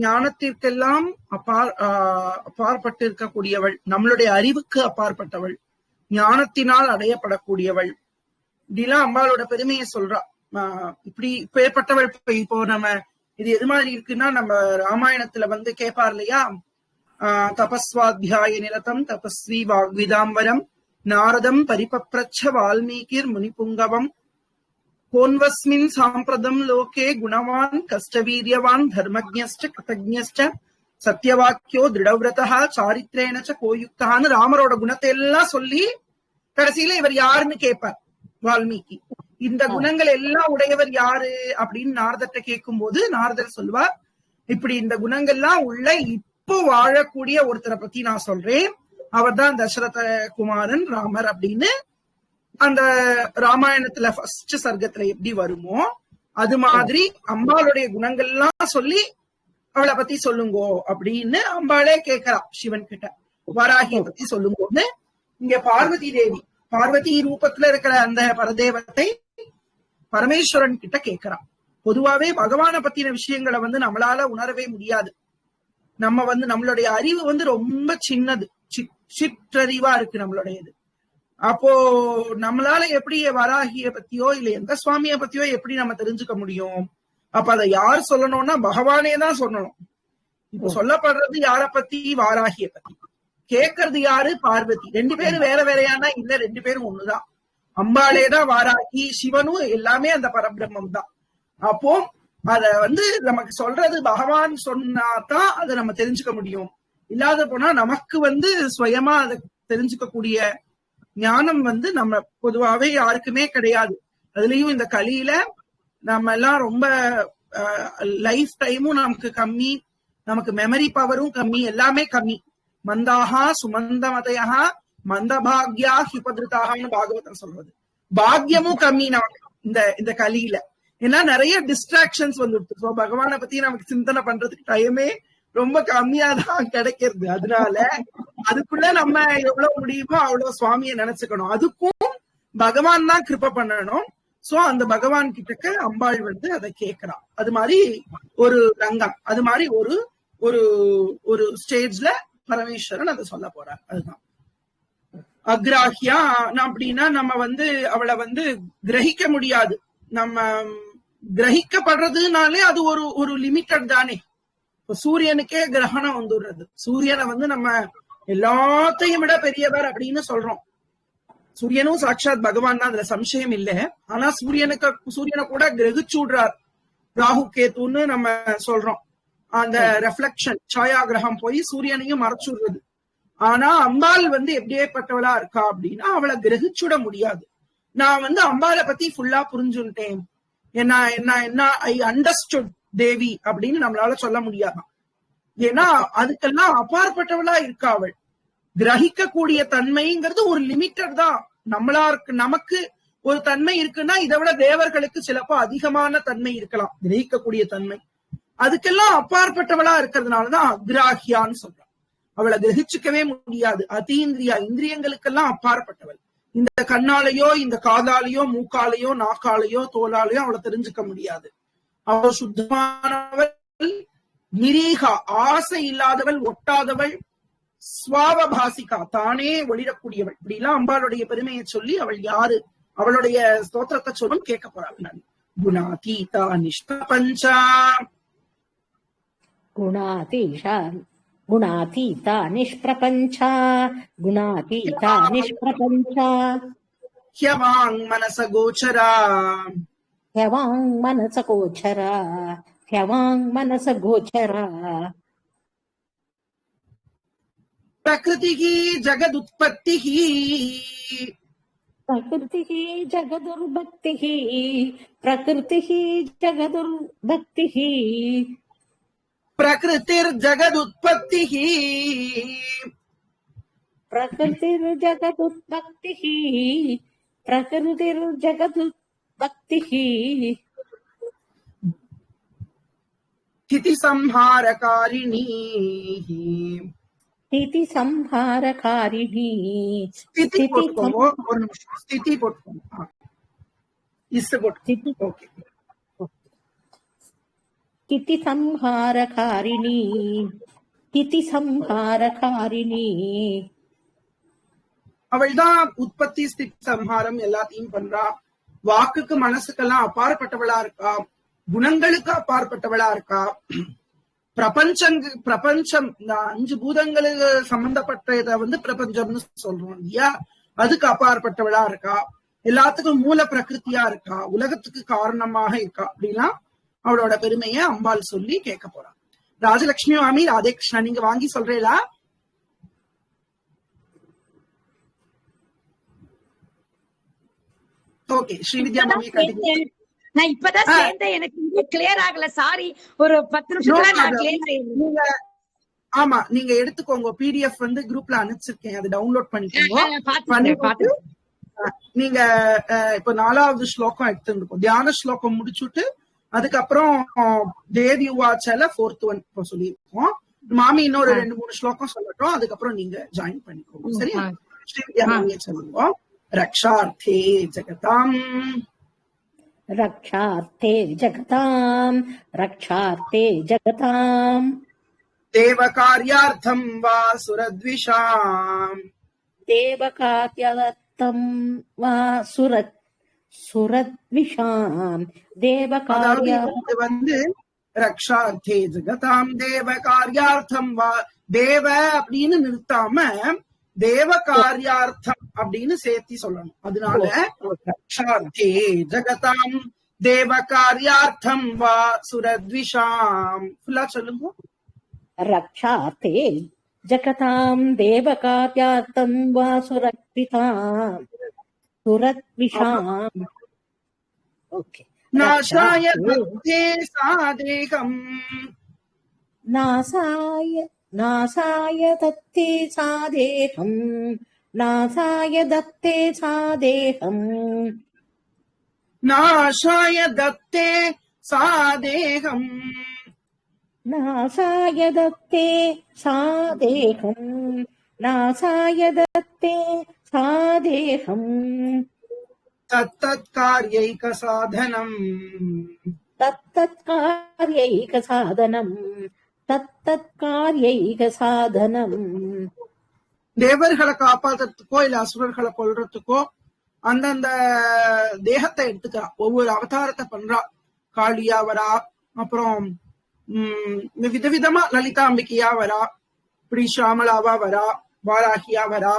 ஞானத்திற்கெல்லாம் அப்பாற்பட்டிருக்கக்கூடியவள், நம்மளுடைய அறிவுக்கு அப்பாற்பட்டவள், ஞானத்தினால் அடையப்படக்கூடியவள். இப்படிலாம் அம்பாளோட பெருமையை சொல்றா. இப்படி பேர்பட்டவள். இப்போ நம்ம இது எது மாதிரி இருக்குன்னா, நம்ம ராமாயணத்துல கேட்பார் இல்லையா, தபஸ்வாத்தியாய நிரதம் தபஸ்வி வாக்விதாம்பரம் நாரதம் பரிபப்ரச்ச வால்மீகிர் முனிபுங்கவம் கோன்வஸ்மின் சாம்பிரதம் லோகே குணவான் கஷ்டவீரியவான் தர்மஜ்ஞஸ்ச கிருதஜ்ஞஸ்ச சத்யவாக்கியோ திருடவ்ரதா சாரித்ரேனச்ச கோயுக்தான்னு ராமரோட குணத்தை எல்லாம் சொல்லி கடைசியில இவர் யாருன்னு கேட்பார் வால்மீகி. இந்த குணங்கள் எல்லாம் உடையவர் யாரு அப்படின்னு நாரதர்கிட்ட கேட்கும் போது நாரதர் சொல்வார், இப்படி இந்த குணங்கள்லாம் உள்ள இப்போ வாழக்கூடிய ஒருத்தரை பத்தி நான் சொல்றேன், அவர் தான் தசரத குமாரன் ராமர் அப்படின்னு. அந்த ராமாயணத்துல ஃபர்ஸ்ட் சர்க்கத்துல எப்படி வருமோ அது மாதிரி அம்பாளுடைய குணங்கள்லாம் சொல்லி அவளை பத்தி சொல்லுங்கோ அப்படின்னு அம்பாளே கேட்கிறா சிவன் கிட்ட, வாராகிய பத்தி சொல்லுங்கோன்னு. இங்க பார்வதி தேவி, பார்வதி ரூபத்துல இருக்கிற அந்த பரதேவத்தை பரமேஸ்வரன் கிட்ட கேட்கிறா. பொதுவாவே பகவான பத்தின விஷயங்களை நம்மளால உணரவே முடியாது. நம்ம நம்மளுடைய அறிவு ரொம்ப சின்னது, சிற்றறிவா இருக்கு நம்மளுடையது. அப்போ நம்மளால எப்படி வராகிய பத்தியோ இல்ல எந்த சுவாமிய பத்தியோ எப்படி நம்ம தெரிஞ்சுக்க முடியும்? அப்ப அதை யார் சொல்லணும்னா பகவானே தான் சொல்லணும். இப்ப சொல்லப்படுறது யார பத்தி? வாராகிய பத்தி. கேட்கறது யாரு? பார்வதி. ரெண்டு பேரும் வேற வேறையானா இல்ல, ரெண்டு பேரும் ஒண்ணுதான். அம்பாளேதான் வாராகி, சிவனும் எல்லாமே அந்த பரபிரம்மம் தான். அப்போ அத நமக்கு சொல்றது பகவான் சொன்னாதான் அதை நம்ம தெரிஞ்சுக்க முடியும். இல்லாத போனா நமக்கு சுயமா அதை தெரிஞ்சுக்க கூடிய ஞானம் நம்ம பொதுவாவே யாருக்குமே கிடையாது. அதுலயும் இந்த கலியில நம்ம எல்லாம் ரொம்ப லைஃப் டைமும் நமக்கு கம்மி, நமக்கு மெமரி பவரும் கம்மி, எல்லாமே கம்மி. மந்தாகா சுமந்தமதையா மந்தபாக்யா ஹிபதிருத்தாகனு பாகவதம் சொல்றது. பாக்யமும் கம்மி நமக்கு இந்த கலியில. ஏன்னா நிறைய டிஸ்ட்ராக்ஷன்ஸ் வந்துடுது. சோ பகவானை பத்தி நமக்கு சிந்தனை பண்றதுக்கு டைமே ரொம்ப கம்மியா தான் கிடைக்கிறது. அதனால அதுக்குள்ள நம்ம எவ்வளவு முடியுமோ அவ்வளவு சுவாமியை நினைச்சுக்கணும். அதுக்கும் பகவான் தான் கிருப பண்ணணும். சோ அந்த பகவான் கிட்டக்க அம்பாள் அதை கேட்கிறான். அது மாதிரி ஒரு ரங்கம், அது மாதிரி ஒரு ஒரு ஒரு ஸ்டேஜ்ல பரமேஸ்வரன் அதை சொல்ல போறார். அதுதான் அக்ராஹியா. அப்படின்னா நம்ம அவளை கிரகிக்க முடியாது. நம்ம கிரகிக்கப்படுறதுனாலே அது ஒரு ஒரு லிமிட்டட் தானே. இப்ப சூரியனுக்கே கிரகணம் வந்துடுறது. சூரியனை நம்ம எல்லாத்தையும் விட பெரியவர் அப்படின்னு சொல்றோம். சூரியனும் சாட்சாத் பகவான் தான், அதுல சம்சயம் இல்லை. ஆனா சூரியனை கூட கிரகிச்சு விடுறார் ராகு கேத்துன்னு நம்ம சொல்றோம். அந்த ரெஃப்ளெக்ஷன் சாயா கிரகம் போய் சூரியனையும் மறைச்சு விடுறது. ஆனா அம்பாள் எப்படியேப்பட்டவளா இருக்கா அப்படின்னா அவளை கிரகிச்சுட முடியாது. நான் அம்பாளை பத்தி ஃபுல்லா புரிஞ்சுட்டேன், என்ன ஐ அண்டர்ஸ்டுட் தேவி அப்படின்னு நம்மளால சொல்ல முடியாதான். ஏன்னா அதுக்கெல்லாம் அப்பாற்பட்டவளா இருக்கா அவள். கிரகிக்க கூடிய தன்மைங்கிறது ஒரு லிமிட்டட் தான். நமக்கு ஒரு தன்மை இருக்குன்னா இதை விட தேவர்களுக்கு சிலப்போ அதிகமான தன்மை இருக்கலாம், கிரகிக்கக்கூடிய தன்மை. அதுக்கெல்லாம் அப்பாற்பட்டவளா இருக்கிறதுனாலதான் அக்ராஹியான்னு சொல்றான். அவளை கிரகிச்சுக்கவே முடியாது. அதீந்திரியா, இந்திரியங்களுக்கெல்லாம் அப்பாற்பட்டவள். இந்த கண்ணாலேயோ இந்த காதாலேயோ மூக்காலேயோ நாக்காலேயோ தோலாலேயோ அவளை தெரிஞ்சுக்க முடியாது. அவள் சுத்தமானவள், நிரீகா, ஆசை இல்லாதவள், ஒட்டாதவள், ஸ்வாவபாசிகா, தானே ஒளிரக்கூடியவள். இப்படி எல்லாம் அம்பாளுடைய பெருமையை சொல்லி அவள் யாரு, அவளுடைய ஸ்தோத்திரத்தை சொல்லும் கேட்க போறாள். குணாதீதா நிஷ்பிரபஞ்சா, குணாதீஷா குணாதீதா நிஷ்பிரபஞ்சா, குணாதீதா நிஷ்பிரபஞ்சா, ஹ்யவாங் மனச கோச்சரா, ஹ்யவாங் மனச கோச்சரா, ஹ்யவாங் மனச கோச்சரா, பிரகிருதிஹி ஜகதுத்பத்திஹி, பிரகிருதிஹி ஜகதுர்பக்திஹி, பிரகிருதிஹி ஜகதுர்பக்திஹி, பிரகிருதிர் ஜகதுத்பத்திஹி, பிரகிருதிர் ஜகதுத்பக்திஹி, பிரகிருதிர் ஜகதுத்பக்திஹி, ஸ்திதி சம்ஹாரகாரிணி, ஸ்திதி சம்ஹாரகாரிணி, ஸ்திதி போட்டுக்கோங்க, ஒரு நிமிஷம் ஸ்திதி போட்டுக்கோங்க, ஓகே. ஸ்திதி சம்ஹாரகாரிணி, ஸ்திதி சம்ஹாரகாரிணி. அவள்தான் உற்பத்தி ஸ்திதி சம்ஹாரம் எல்லாத்தையும் பண்றா. வாக்குக்கு மனசுக்கெல்லாம் அப்பாற்பட்டவளா இருக்கா, குணங்களுக்கு அப்பாற்பட்டவளா இருக்கா. பிரபஞ்சம் இந்த 5 பூதங்களுக்கு சம்பந்தப்பட்டத பிரபஞ்சம்னு சொல்றோம் இல்லையா, அதுக்கு அப்பாற்பட்டவளா இருக்கா. எல்லாத்துக்கும் மூல பிரகிருத்தியா இருக்கா, உலகத்துக்கு காரணமாக இருக்கா. அப்படிலாம் அவளோட பெருமையை அம்பாள் சொல்லி கேட்க போறான். ராஜலட்சுமி மாமி, ராதே கிருஷ்ணா, நீங்க வாங்கி சொல்றீங்களா? ஓகே, ஸ்ரீவித்யா மாமி கண்டிப்பா. நான் இப்பதான் சேர்ந்தேன், எனக்கு கிளியர் ஆகல, சாரி. ஒரு 10 நிமிஷத்துல நான் கிளியர் ஆயிடுறேன். ஆமா, நீங்க எடுத்துக்கோங்க, PDF குரூப்ல அனுப்பிச்சிருக்கேன், அதை டவுன்லோட் பண்ணிக்கோங்க. நீங்க இப்ப 4வது ஸ்லோகம் எடுத்துருக்கோம், தியான ஸ்லோகம் முடிச்சுட்டு அதுக்கப்புறம் தேவி உவாச்சல 4th one இப்ப சொல்லியிருக்கோம். மாமி இன்னொரு 2-3 ஸ்லோகம் சொல்லட்டும், அதுக்கப்புறம் நீங்க ஜாயின் பண்ணிக்கோங்க. சரியா? ஸ்ரீவித்யா மாமியை சொல்லுவோம். ரக்ஷார்த்தே ஜகதாம், ரக்ஷார்த்தே ஜகதாம், ரக்ஷார்த்தே ஜகதாம், தேவகார்யார்த்தம் வா சுரத்விஷாம், வா சுரத்விஷாம் தேவகார்யா. இது வந்து ரக்ஷார்த்தே ஜகதாம் தேவ காரியார்த்தம் வா, தேவ அப்படின்னு நிறுத்தாம தேவ காரியார்த்தம் அப்படின்னு சேர்த்தி சொல்லணும். அதனால ரக்ஷார்த்தே ஜகதாம் தேவ காரியார்த்தம் வா சுரத்விஷாம். ஃபுல்லா சொல்லுங்க. ரக்ஷார்த்தே ஜகதாம் தேவ கார்யார்த்தம் வா சுரத்விஷாம். ஓகே. நாசாய தத்தே சாதேகம், நாசாய தத்தே சாதேகம், நாசாய தத்தே சாதேகம், நாசாய தத்தே சாதேகம், நாசாய தத்தே சாதேகம், நாசாய தத்தே சாதேகம், தத்தத் கார்யைக சாதனம், தத்தத் கார்யைக சாதனம், தத்தத் கார்யைக சாதனம். தேவர்களை காப்பாத்துறதுக்கோ இல்ல அசுரர்களை கொல்றதுக்கோ அந்தந்த தேகத்தை எடுத்துக்கிறா. ஒவ்வொரு அவதாரத்தை பண்றா. காளியா வரா, அப்புறம் விதவிதமா லலிதாம்பிகையா வரா, இப்படி ஷாமலாவா வரா, வாராகியா வரா,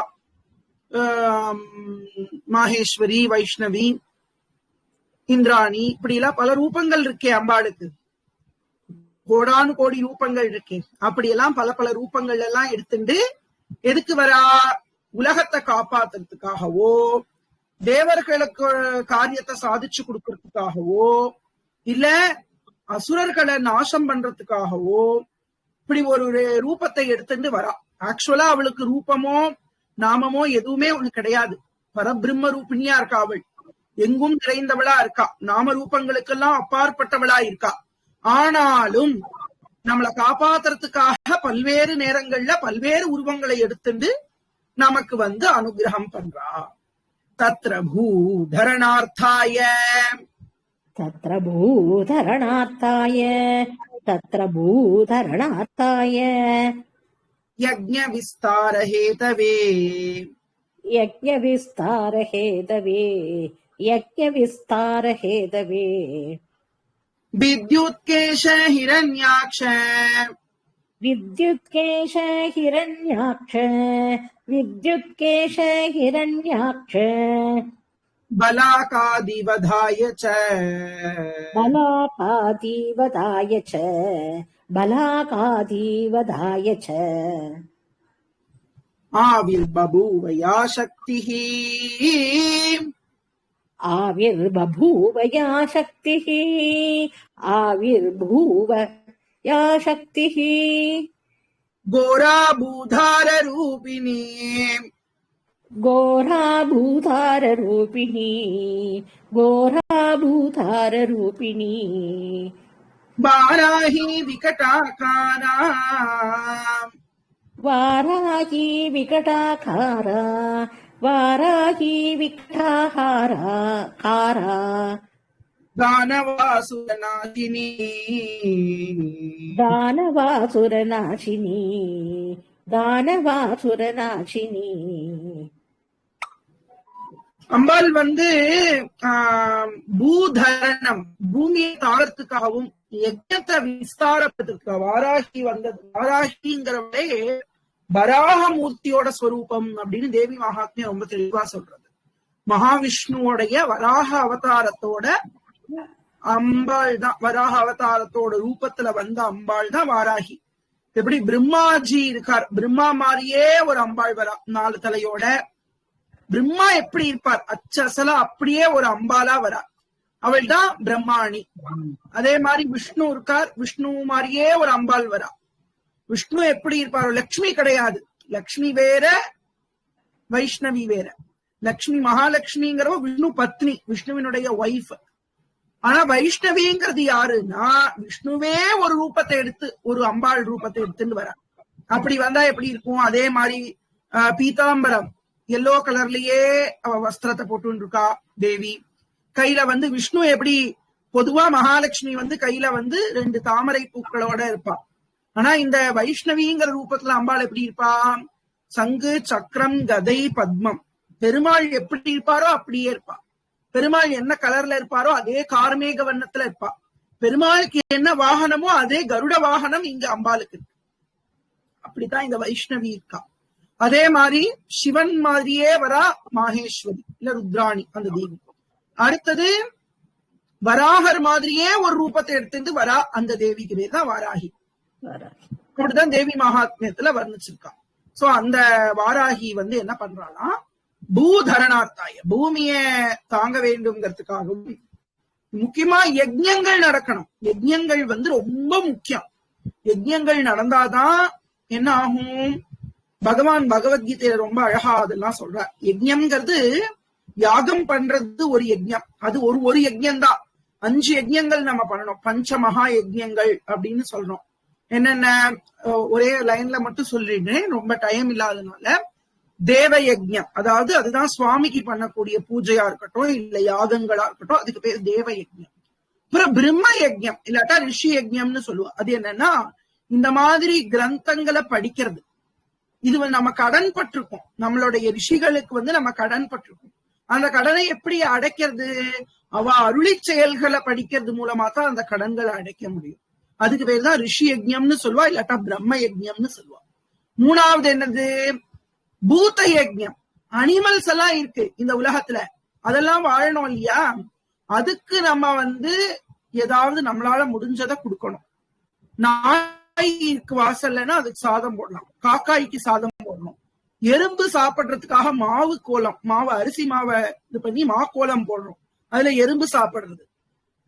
மாஹேஸ்வரி, வைஷ்ணவி, இந்திராணி, இப்படி எல்லாம் பல ரூபங்கள் இருக்கே அம்பாளுக்கு. கோடானு கோடி ரூபங்கள் இருக்கே. அப்படியெல்லாம் பல பல ரூபங்கள் எல்லாம் எடுத்துட்டு எதுக்கு வரா? உலகத்தை காப்பாத்துறதுக்காகவோ தேவர்களுக்கு காரியத்தை சாதிச்சு கொடுக்கறதுக்காகவோ இல்ல அசுரர்களை நாசம் பண்றதுக்காகவோ இப்படி ஒரு ரூபத்தை எடுத்துட்டு வரா. ஆக்சுவலா அவளுக்கு ரூபமோ நாமமோ எதுவுமே ஒண்ணு கிடையாது. பரபிரம்ம ரூபிணியா இருக்கா. அவள் எங்கும் நிறைந்தவளா இருக்கா. நாம ரூபங்களுக்கெல்லாம் அப்பாற்பட்டவளா இருக்கா. ஆனாலும் நம்மளை காப்பாத்துறதுக்காக பல்வேறு நேரங்கள்ல பல்வேறு உருவங்களை எடுத்துட்டு நமக்கு வந்து அனுகிரகம் பண்றா. தத்ர பூதரணார்த்தாய, தத்ர பூதரணார்த்தாய, தத்ர பூதரணார்த்தாய, யஜ்ஞ விஸ்தார ஹேதவே, யஜ்ஞ விஸ்தார ஹேதவே, யஜ்ஞ விஸ்தார ஹேதவே, வித்யுத்கேஷ ஹிரண்யாக்ஷ, வித்யுத்கேஷ ஹிரண்யாக்ஷ, வித்யுத்கேஷ ஹிரண்யாக்ஷ, பலாகாதிவதாய ச, பலாகாதிவதாய ச, பலாகாதிவதாய ச, ஆவிர்பபூவ யா சக்திஹ, ஆவிர்பபூவ யா சக்திஹ, ஆவிர்பூவ யா சக்திஹ, கோராபூதார ரூபிணி, கோராபூதார ரூபிணி, கோராபூதார ரூபிணி, வாராஹி விகடாகாரா, வாராஹி விகடாகாரா, வாராஹி விகடாகாரா, காரா, தானவாசுரநாசினி, தானவாசுரநாசினி, தானவாசுரநாசினி. அம்பாள் வந்து பூதரணம், பூமியை தாழத்துக்காகவும் யஜ்ஞத்தை விஸ்தாரத்துக்காக வாராகி வந்தது. வாராகிங்கிறவளே வராகமூர்த்தியோட ஸ்வரூபம் அப்படின்னு தேவி மகாத்மியம் ரொம்ப தெளிவா சொல்றது. மகாவிஷ்ணுவோடைய வராக அவதாரத்தோட அம்பாள் தான், வராக அவதாரத்தோட ரூபத்துல வந்த அம்பாள் தான் வாராகி. எப்படி பிரம்மாஜி இருக்கார், பிரம்மா மாதிரியே ஒரு அம்பாள் வரா 4 தலையோட. பிரம்மா எப்படி இருப்பார், அச்சசலா அப்படியே ஒரு அம்பாலா வரா. அவள் தான் பிரம்மாணி. அதே மாதிரி விஷ்ணு இருக்கார், விஷ்ணு மாதிரியே ஒரு அம்பாள் வரா. விஷ்ணு எப்படி இருப்பார், லட்சுமி கிடையாது. லட்சுமி வேற, வைஷ்ணவி வேற. லட்சுமி மகாலட்சுமிங்கிறவ விஷ்ணு பத்னி, விஷ்ணுவினுடைய ஒய்ஃப். ஆனா வைஷ்ணவிங்கிறது யாருன்னா விஷ்ணுவே ஒரு ரூபத்தை எடுத்து, ஒரு அம்பாள் ரூபத்தை எடுத்துன்னு வர. அப்படி வந்தா எப்படி இருக்கும்? அதே மாதிரி பீதாம்பரம் எல்லோ கலர்லயே வஸ்திரத்தை போட்டு இருக்கா தேவி. கையில வந்து விஷ்ணு எப்படி பொதுவா மகாலட்சுமி வந்து கையில வந்து 2 தாமரை பூக்களோட இருப்பா. ஆனா இந்த வைஷ்ணவிங்கிற ரூபத்துல அம்பாள் எப்படி இருப்பா? சங்கு, சக்கரம், கதை, பத்மம் பெருமாள் எப்படி இருப்பாரோ அப்படியே இருப்பா. பெருமாள் என்ன கலர்ல இருப்பாரோ அதே கார்மேக வண்ணத்துல இருப்பா. பெருமாளுக்கு என்ன வாகனமோ அதே கருட வாகனம் இங்க அம்பாளுக்கு இருக்கு. அப்படித்தான் இந்த வைஷ்ணவி இருக்கா. அதே மாதிரி சிவன் மாதிரியே வரா மாகேஸ்வரி இல்ல ருத்ராணி அந்த தேவி. அடுத்தது வராகர் மாதிரியே ஒரு ரூபத்தை எடுத்துட்டு வரா அந்த தேவிக்கு பேர் தான் வாராகி. அப்படிதான் தேவி மகாத்மியத்துல வர்ணிச்சிருக்கா. சோ அந்த வாராகி என்ன பண்றாளா, பூதரணார்த்தாய பூமிய தாங்க வேண்டும்ங்கிறதுக்காகவும் முக்கியமா யஜ்ஞங்கள் நடக்கணும். யஜ்ஞங்கள் ரொம்ப முக்கியம். யஜ்ஞங்கள் நடந்தாதான் என்ன ஆகும், பகவான் பகவத்கீதையில ரொம்ப அழகா அதெல்லாம் சொல்றார். யஜ்ஞம்ங்கிறது யாகம் பண்றது ஒரு யஜ்ஞம். அது ஒரு யஜ்ஞம் தான். 5 யஜ்ஞங்கள் நம்ம பண்ணணும். பஞ்ச மகா யஜ்ஞங்கள் அப்படின்னு சொல்றோம். என்னென்ன ஒரே லைன்ல மட்டும் சொல்லிடுறேன், ரொம்ப டைம் இல்லாதனால. தேவ யஜ்ஞம், அதாவது அதுதான் சுவாமிக்கு பண்ணக்கூடிய பூஜையா இருக்கட்டும் இல்ல யாகங்களா இருக்கட்டும், அதுக்கு பேர் தேவ யஜ்ஞம். அப்புறம் பிரம்ம யஜ்ஞம் இல்லாட்டா ரிஷி யஜ்ஞம்னு சொல்லுவோம். அது என்னன்னா இந்த மாதிரி கிரந்தங்களை படிக்கிறது. இது நம்ம கடன் பட்டிருக்கோம். நம்மளுடைய ரிஷிகளுக்கு நம்ம கடன் பட்டிருக்கோம். அந்த கடனை எப்படி அடைக்கிறது, அவ அருளி செயல்களை படிக்கிறது மூலமா தான் அந்த கடன்களை அடைக்க முடியும். அதுக்கு பேர் தான் ரிஷி யஜ்ஞம்னு சொல்லுவா, இல்லாட்டா பிரம்ம யஜ்ஞம்னு சொல்லுவா. மூணாவது என்னது, பூத யஜ்ஞம். அனிமல்ஸ் எல்லாம் இருக்கு இந்த உலகத்துல, அதெல்லாம் வாழணும் இல்லையா, அதுக்கு நம்ம ஏதாவது நம்மளால முடிஞ்சதை கொடுக்கணும். நாய்க்கு வாசல்லன்னா அதுக்கு சாதம் போடலாம், காக்காய்க்கு சாதம் போடணும். எறும்பு சாப்பிடுறதுக்காக மாவு கோலம், அரிசி மாவை இது பண்ணி கோலம் போடுறோம், அதுல எறும்பு சாப்பிடுறது.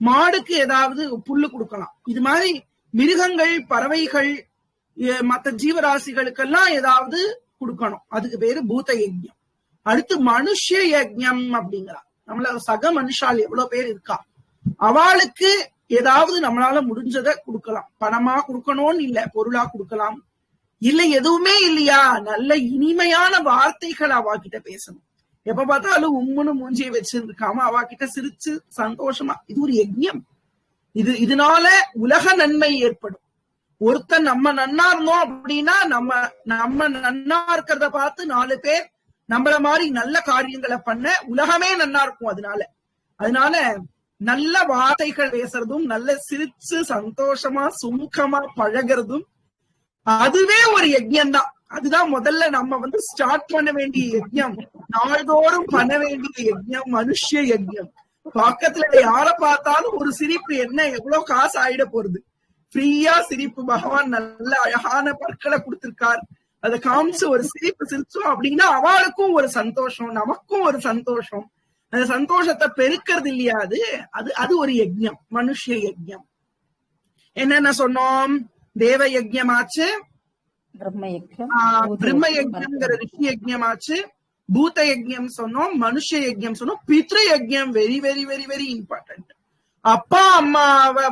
மாடுக்கு ஏதாவது புல்லு கொடுக்கலாம். இது மாதிரி மிருகங்கள், பறவைகள், மற்ற ஜீவராசிகளுக்கெல்லாம் ஏதாவது கொடுக்கணும். அதுக்கு பேரு பூத யஜ்ஞம். அடுத்து மனுஷ யஜ்ஞம் அப்படிங்கிறா. நம்மள சக மனுஷால் எவ்வளவு பேர் இருக்கா, அவளுக்கு ஏதாவது நம்மளால முடிஞ்சதை கொடுக்கலாம். பணமா கொடுக்கணும்னு இல்ல, பொருளா கொடுக்கலாம். இல்ல எதுவுமே இல்லையா, நல்ல இனிமையான வார்த்தைகள் அவாகிட்ட பேசணும். எப்ப பார்த்தாலும் உம்முன்னு மூஞ்சியை வச்சிருக்காம அவாகிட்ட சிரிச்சு சந்தோஷமா, இது ஒரு யஜ்ஞம். இதனால உலக நன்மை ஏற்படும். ஒருத்தன் நம்ம நன்னா இருந்தோம் அப்படின்னா நம்ம நன்னா இருக்கிறத பார்த்து 4 பேர் நம்மள மாதிரி நல்ல காரியங்களை பண்ண உலகமே நன்னா இருக்கும். அதனால நல்ல வார்த்தைகள் பேசுறதும், நல்ல சிரிச்சு சந்தோஷமா சுமுகமா பழகிறதும் அதுவே ஒரு யஜ்ஞம் தான். அதுதான் முதல்ல நம்ம ஸ்டார்ட் பண்ண வேண்டிய யஜ்ஞம். நாள்தோறும் பண்ண வேண்டிய யஜ்ஞம் மனுஷ யஜ்ஞம். பக்கத்துல யார பார்த்தாலும் ஒரு சிரிப்பு, என்ன எவ்வளவு காசு ஆயிட போறது, ஃப்ரீயா சிரிப்பு. பகவான் நல்ல அழகான பற்களை கொடுத்திருக்கார், அதை காமிச்சு ஒரு சிரிப்பு சிரிச்சோம் அப்படின்னா அவளுக்கும் ஒரு சந்தோஷம், நமக்கும் ஒரு சந்தோஷம். அந்த சந்தோஷத்தை பெருக்கிறது இல்லையா, அது ஒரு யஜ்ஞம், மனுஷ யஜ்ஞம். என்னென்ன சொன்னோம், தேவ யஜ்ஞமாச்சு, பிரம்ம யஜ்ஞம்ங்கிற ரிஷி யஜ்ஞமாச்சு, பூத யஜ்ஞம் சொன்னோம், மனுஷ யஜ்ஞம் சொன்னோம். பித்ரு யஜ்ஞம் very very very very important. அப்பா அம்மாவை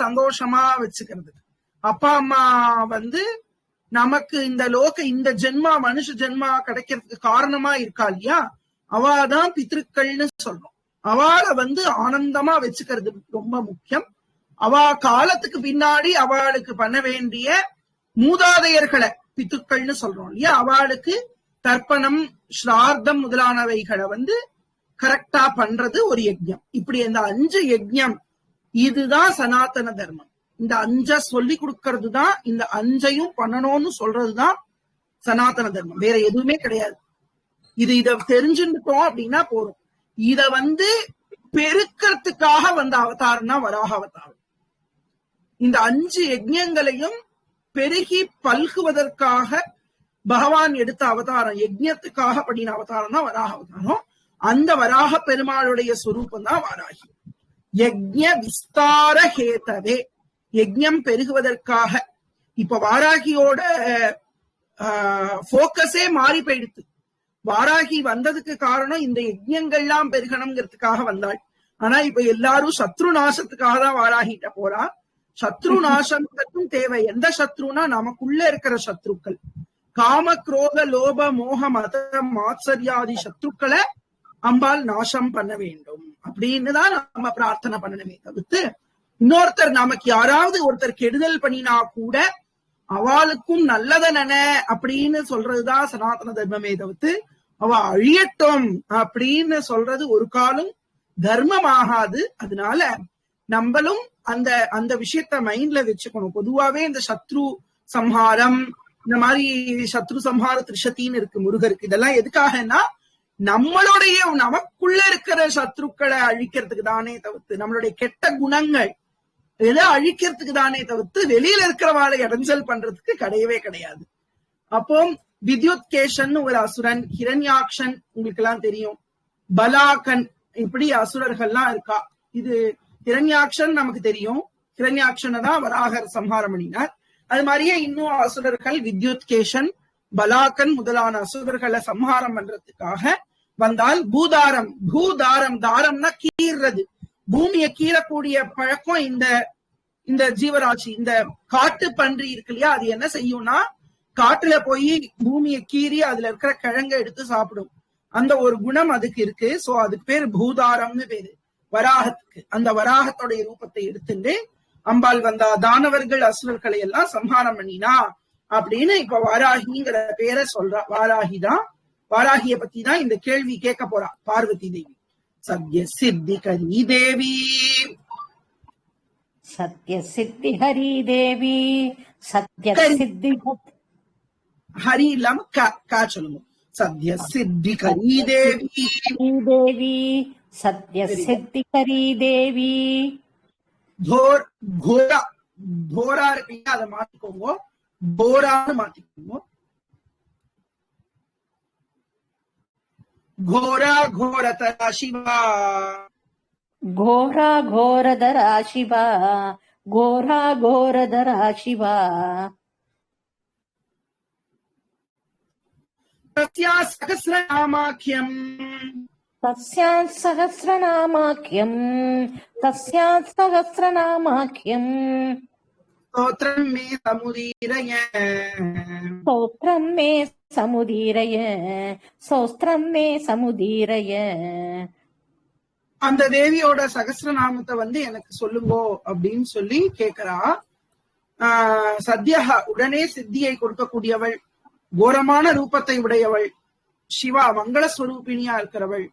சந்தோஷமா வச்சுக்கிறது. அப்பா அம்மா நமக்கு இந்த ஜென்மா மனுஷ ஜென்மா கிடைக்கிறதுக்கு காரணமா இருக்கா இல்லையா, அவாதான் பித்ருக்கள்னு சொல்றோம். அவளை ஆனந்தமா வச்சுக்கிறது ரொம்ப முக்கியம். அவ காலத்துக்கு பின்னாடி அவளுக்கு பண்ண வேண்டிய மூதாதையர்களை பித்துக்கள்னு சொல்றோம் இல்லையா, அவளுக்கு தர்ப்பணம், ஸ்ரார்த்தம் முதலானவைகளை கரெக்டா பண்றது ஒரு யஜ்ஞம். இப்படி இந்த 5 யஜ்ஞம், இதுதான் சனாதன தர்மம். இந்த 5 சொல்லி கொடுக்கறது தான், இந்த 5ஐயும் பண்ணணும்னு சொல்றதுதான் சனாதன தர்மம். வேற எதுவுமே கிடையாது. இத தெரிஞ்சுட்டோம் அப்படின்னா போறோம். இத பெருக்கிறதுக்காக அவதாரம்னா வராக அவதாரம். இந்த 5 யஜ்ஞங்களையும் பெருகி பல்குவதற்காக பகவான் எடுத்த அவதாரம், யஜ்ஞத்துக்காக பண்ணின அவதாரம் தான் வராக அவதாரம். அந்த வராக பெருமாளுடைய சுரூபம் தான் வாராகி. யஜ்ஞ விஸ்தார ஹேதவே, யஜ்ஞம் பெருகுவதற்காக. இப்ப வாராகியோட போக்கஸே மாறி போயிடுத்து. வாராகி வந்ததுக்கு காரணம் இந்த யஜ்ஞங்கள்லாம் பெருகணுங்கிறதுக்காக வந்தாள். ஆனா இப்ப எல்லாரும் சத்ரு நாசத்துக்காக தான் வாராகிட்ட போறா. சத்ரு நாசத்துக்கும் தேவை. எந்த சத்ருனா நமக்குள்ள இருக்கிற சத்ருக்கள், காம குரோத லோப மோக மத மாத்சரியாதி சத்ருக்களை அம்பாள் நாசம் பண்ண வேண்டும் அப்படின்னுதான் நம்ம பிரார்த்தனை பண்ணணுமே தவிர்த்து, இன்னொருத்தர் நமக்கு யாராவது ஒருத்தர் கெடுதல் பண்ணினா கூட அவளுக்கும் நல்லத நன அப்படின்னு சொல்றதுதான் சனாதன தர்மமே தவிர்த்து அவ அழியட்டும் அப்படின்னு சொல்றது ஒரு காலம் தர்மமாகாது. அதனால நம்மளும் அந்த அந்த விஷயத்த மைண்ட்ல வச்சுக்கணும். பொதுவாவே இந்த சத்ரு சம்ஹாரம், இந்த மாதிரி சத்ரு சம்ஹார திரிஷத்தின்னு இருக்கு முருகருக்கு. இதெல்லாம் எதுக்காகனா நம்மளுடைய நமக்குள்ள இருக்கிற சத்ருக்களை அழிக்கிறதுக்கு தானே தவிர்த்து, நம்மளுடைய கெட்ட குணங்கள் எதை அழிக்கிறதுக்கு தானே தவிர்த்து வெளியில இருக்கிறவாளை இடைஞ்சல் பண்றதுக்கு கிடையவே கிடையாது. அப்போ வித்யுத்கேஷன் ஒரு அசுரன், ஹிரண்யாக்ஷன் உங்களுக்கு எல்லாம் தெரியும், பலாகன், இப்படி அசுரர்கள்லாம் இருக்கா. இது ஹிரண்யாக்ஷன் நமக்கு தெரியும், ஹிரண்யாக்ஷனை தான் வராகர் சம்ஹாரம் பண்ணினார். அது மாதிரியே இன்னும் அசுரர்கள் வித்யுத்கேஷன், பலாகன் முதலான அசுரர்களை சம்ஹாரம் பண்றதுக்காக வந்தால் பூதாரம், பூதாரம் தாரம்னா கீறது, பூமியை கீறக்கூடிய பழக்கம் இந்த இந்த ஜீவராசி, இந்த காட்டு பன்றி இருக்கு இல்லையா, அது என்ன செய்யும்னா காட்டுல போய் பூமியை கீறி அதுல இருக்கிற கிழங்கை எடுத்து சாப்பிடும். அந்த ஒரு குணம் அதுக்கு இருக்கு. சோ அதுக்கு பேரு பூதாரம்னு பேரு வராகத்துக்கு. அந்த வராகத்தோடைய ரூபத்தை எடுத்துட்டு அம்பாள் வந்தா, தானவர்கள் அசுரர்களை எல்லாம் சம்ஹாரம் பண்ணினா அப்படின்னு இப்ப வாராகிங்கிற பேரை சொல்றா. வாராகிதான், வாராகிய பத்தி தான் இந்த கேள்வி கேட்க போறா பார்வதி தேவி. சத்ய சித்தி கரி தேவி, சத்ய சித்தி ஹரி தேவி, சத்ய சித்தி ஹரி இல்லாம கா சொல்லுங்க. சத்ய சித்தி கரி தேவி தேவி, சத்ய சித்தி ஹரி தேவி. கோரா, கோரா இருக்கு, அதை மாத்திக்கோங்க, கோரான்னு மாத்திக்கோங்க. घोरा घोरतरा शिवा, घोरा घोरधरा शिवा, घोरा घोरधरा शिवा. तस्या सहस्रनामाख्यम्, तस्या सहस्रनामाख्यम्, तस्या सहस्रनामाख्यम्. स्तोत्रम् मे समुदीरय, स्तोत्रम् मे சமுதீரய, சோஸ்திரம் மே சமுதீரய. அந்த தேவியோட சகஸ்ரநாமத்தை எனக்கு சொல்லுங்கோ அப்படின்னு சொல்லி கேக்குறா. சத்யா உடனே சித்தியை கொடுக்கக்கூடியவள், கோரமான ரூபத்தை உடையவள், சிவா மங்களஸ்வரூபிணியா இருக்கிறவள்,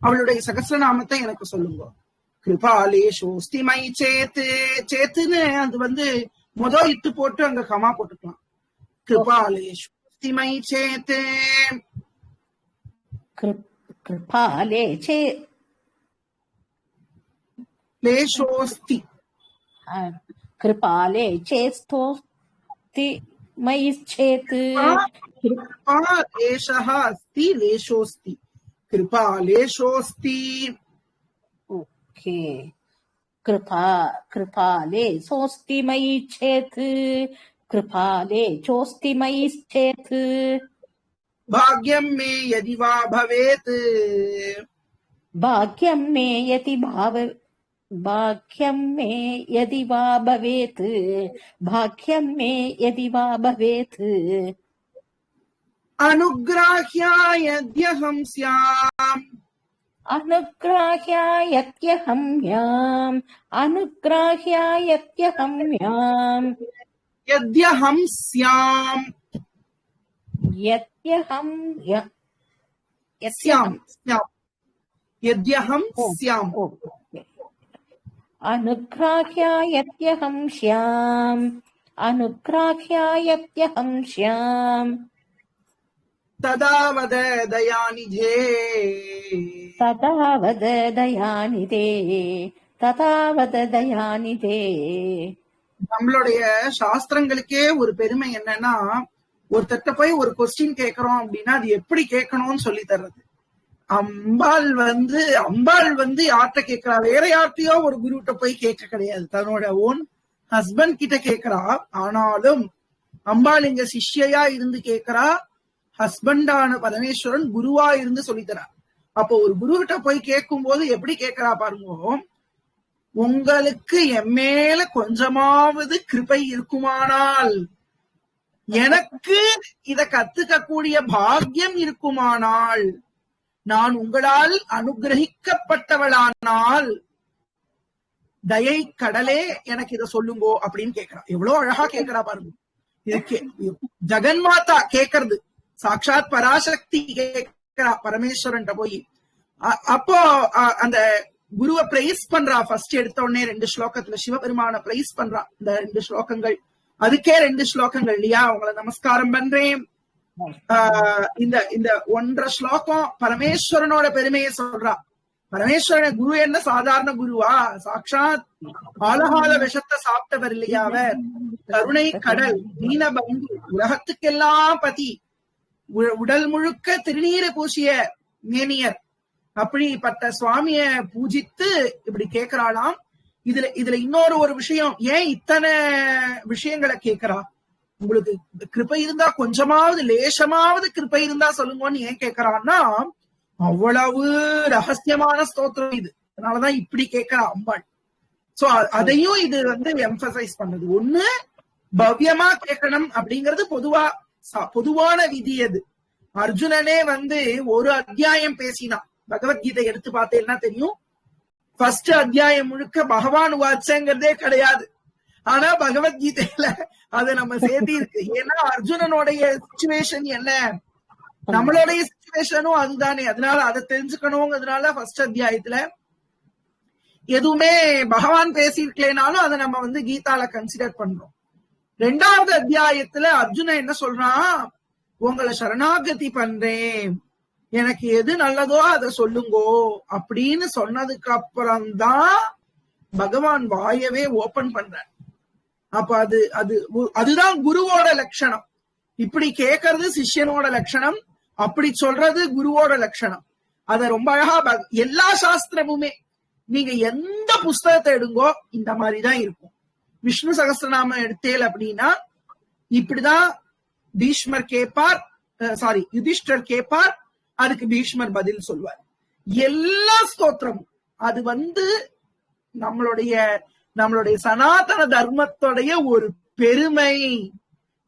அவளுடைய சகஸ்ரநாமத்தை எனக்கு சொல்லுங்கோ. கிருபாலேஷோஸ்தி மை சேத்து, சேத்துன்னு அது முதல் இட்டு போட்டு அங்க கமா போட்டுக்கலாம். கிருபாலேஷு மை சேத், கிருபாலே சே லேஷோஸ்தி, கிருபாலே சேஸ்தோஸ்தி மை சேத். கிருபாலேஷः अस्ति लेशोस्ति, कृपालेशोस्ति. ओके, कृपाले सोस्ति मयि चेत्, कृपाले चोस्ति मयि चेत्. भाग्यं मे यदि वा भवेत्, भाग्यं मे यदि भाग्यं मे यदि वा भवेत्, भाग्यं मे यदि वा भवेत्. अनुग्राह्या यद्यहं स्याम्, अनुग्राह्या यत्यहं याम्, अनुग्राह्या यत्यहं याम्. यद्यहं स्याम्, यत्यहं स्याम्, स्याम्, यद्यहं स्याम्. अनुग्राह्या यत्यहं स्याम्, अनुग्राह्या यत्यहं स्याम्. तदा वद दयानिधे, तदा वद दयानिधे, तदा वद दयानिधे. நம்மளுடைய சாஸ்திரங்களுக்கே ஒரு பெருமை என்னன்னா, ஒருத்தட்ட போய் ஒரு கொஸ்டின் கேட்கிறோம் அப்படின்னா அது எப்படி கேட்கணும்னு சொல்லி தர்றது. அம்பாள் யார்கிட்ட கேட்கிறா, வேற யார்கிட்டயோ ஒரு குருகிட்ட போய் கேட்க கிடையாது, தன்னோட ஓன் ஹஸ்பண்ட் கிட்ட கேட்கிறா. ஆனாலும் அம்பாள் இங்க சிஷ்யா இருந்து கேட்கிறா, ஹஸ்பண்டான பரமேஸ்வரன் குருவா இருந்து சொல்லித்தரா. அப்போ ஒரு குரு கிட்ட போய் கேட்கும் போது எப்படி கேட்கிறா பாருங்க, உங்களுக்கு என் மேல கொஞ்சமாவது கிருபை இருக்குமானால், எனக்கு இத கத்துக்க கூடிய பாக்கியம் இருக்குமானால், நான் உங்களால் அனுகிரகிக்கப்பட்டவளானால் தயை கடலே எனக்கு இத சொல்லுங்கோ அப்படின்னு கேட்கிறா. எவ்வளவு அழகா கேட்கிறா பாருங்க. இதுக்கு ஜெகன்மாதா கேட்கறது, சாட்சாத் பராசக்தி கேட்கிறா பரமேஸ்வரன் போய். அப்போ அந்த குருவை பிரைஸ் பண்றா. ஃபர்ஸ்ட் எடுத்த உடனே 2 ஸ்லோகத்துல சிவபெருமான பிரைஸ் பண்றா. இந்த 2 ஸ்லோகங்கள், அதுக்கே 2 ஸ்லோகங்கள் இல்லையா? உங்களை நமஸ்காரம் பண்றேன். இந்த 1.5 ஸ்லோகம் பரமேஸ்வரனோட பெருமையை சொல்றா. பரமேஸ்வரன் குரு என்ன சாதாரண குருவா? சாட்சாத் ஆலகால விஷத்தை சாப்பிட்டவர் இல்லையா அவர்? கருணை கடல், தீனபந்து, உலகத்துக்கெல்லாம் பதி, உடல் முழுக்க திருநீரை பூசிய மேனியர். அப்படிப்பட்ட சுவாமிய பூஜித்து இப்படி கேட்கிறாளாம். இதுல இன்னொரு விஷயம், ஏன் இத்தனை விஷயங்களை கேட்கிறா? உங்களுக்கு கிருபை இருந்தா, கொஞ்சமாவது லேசமாவது கிருபை இருந்தா சொல்லுங்கன்னு ஏன் கேட்கிறான்னா, அவ்வளவு ரகசியமான ஸ்தோத்திரம் இது. அதனாலதான் இப்படி கேட்கிறா அம்பாள். சோ அதையும் இது எம்பசைஸ் பண்ணுது. ஒண்ணு, பவ்யமா கேட்கணும் அப்படிங்கிறது பொதுவான விதி. அது அர்ஜுனனே ஒரு அத்தியாயம் பேசினான். பகவத்கீதை எடுத்து பார்த்தேன்னா தெரியும், ஃபர்ஸ்ட் அத்தியாயம் முழுக்க பகவான் வாட்சங்கிறதே கிடையாது. ஆனா பகவத்கீதையில அதை நம்ம சேர்த்தி இருக்கு. ஏன்னா அர்ஜுனனுடைய சிச்சுவேஷன் என்ன, நம்மளுடைய சிச்சுவேஷனும் அதுதானே. அதனால அதை தெரிஞ்சுக்கணுங்கிறதுனால ஃபர்ஸ்ட் அத்தியாயத்துல எதுவுமே பகவான் பேசிருக்கலேனாலும் அதை நம்ம கீதால கன்சிடர் பண்றோம். 2வது அத்தியாயத்துல அர்ஜுனன் என்ன சொல்றான், உங்களை சரணாகதி பண்றேன், எனக்கு எது நல்லதோ அதை சொல்லுங்கோ அப்படின்னு சொன்னதுக்கு அப்புறம்தான் பகவான் வாயவே ஓபன் பண்ற. அப்ப அதுதான் குருவோட லட்சணம். இப்படி கேட்கறது சிஷ்யனோட லட்சணம், அப்படி சொல்றது குருவோட லட்சணம். அத ரொம்ப அழகா எல்லா சாஸ்திரமுமே நீங்க எந்த புஸ்தகத்தை எடுங்கோ இந்த மாதிரிதான் இருக்கும். விஷ்ணு சகஸ்ரநாமம் எடுத்தேல் அப்படின்னா இப்படிதான் பீஷ்மர் கேட்பார், யுதிஷ்டர் கேட்பார், அதுக்கு பீஷ்மர் பதில் சொல்வார். எல்லா ஸ்தோத்திரமும் அது நம்மளுடைய சனாதன தர்மத்தோடைய ஒரு பெருமை.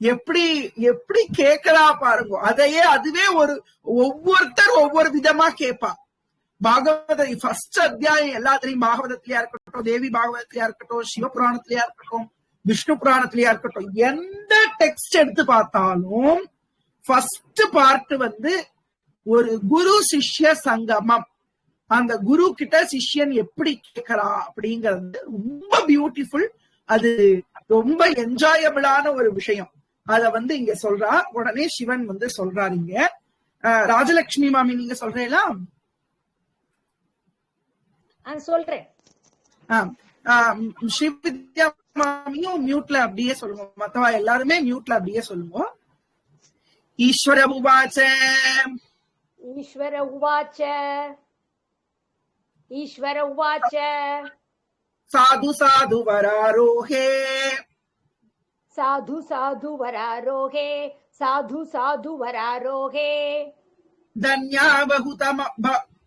எப்படி கேட்கலா பாருங்க. அதுவே ஒவ்வொருத்தர் ஒவ்வொரு விதமா கேட்பா. பாகவத ஃபர்ஸ்ட் அத்தியாயம் எல்லாத்திலையும், பாகவதத்திலயா இருக்கட்டும், தேவி பாகவதத்திலயா இருக்கட்டும், சிவபுராணத்திலயா இருக்கட்டும், விஷ்ணு புராணத்திலயா இருக்கட்டும், எந்த டெக்ஸ்ட் எடுத்து பார்த்தாலும் ஃபர்ஸ்ட் பார்ட் ஒரு குரு சிஷ்ய சங்கமம். அந்த குரு கிட்ட சிஷ்யன் எப்படி கேட்கிறா அப்படிங்கிறது ரொம்ப பியூட்டிஃபுல். அது ரொம்ப என்ஜாயபிளான ஒரு விஷயம். அத இங்க சொல்றா. உடனே சிவன் சொல்றாரு இங்க. ராஜலட்சுமி மாமி நீங்க சொல்றீங்களா? சொல்றேன். ஸ்ரீவித்யா மாமியும் மியூட்ல அப்படியே சொல்லுங்க, மத்தவா எல்லாருமே மியூட்ல அப்படியே சொல்லுங்க. ஈஸ்வர உவாச்ச ஈஸ்வர உவாச்ச ஈஸ்வர உவாச்ச சாது சாது வராரோஹே சாது சாது வராரோஹே சாது சாது வராரோஹே தன்யா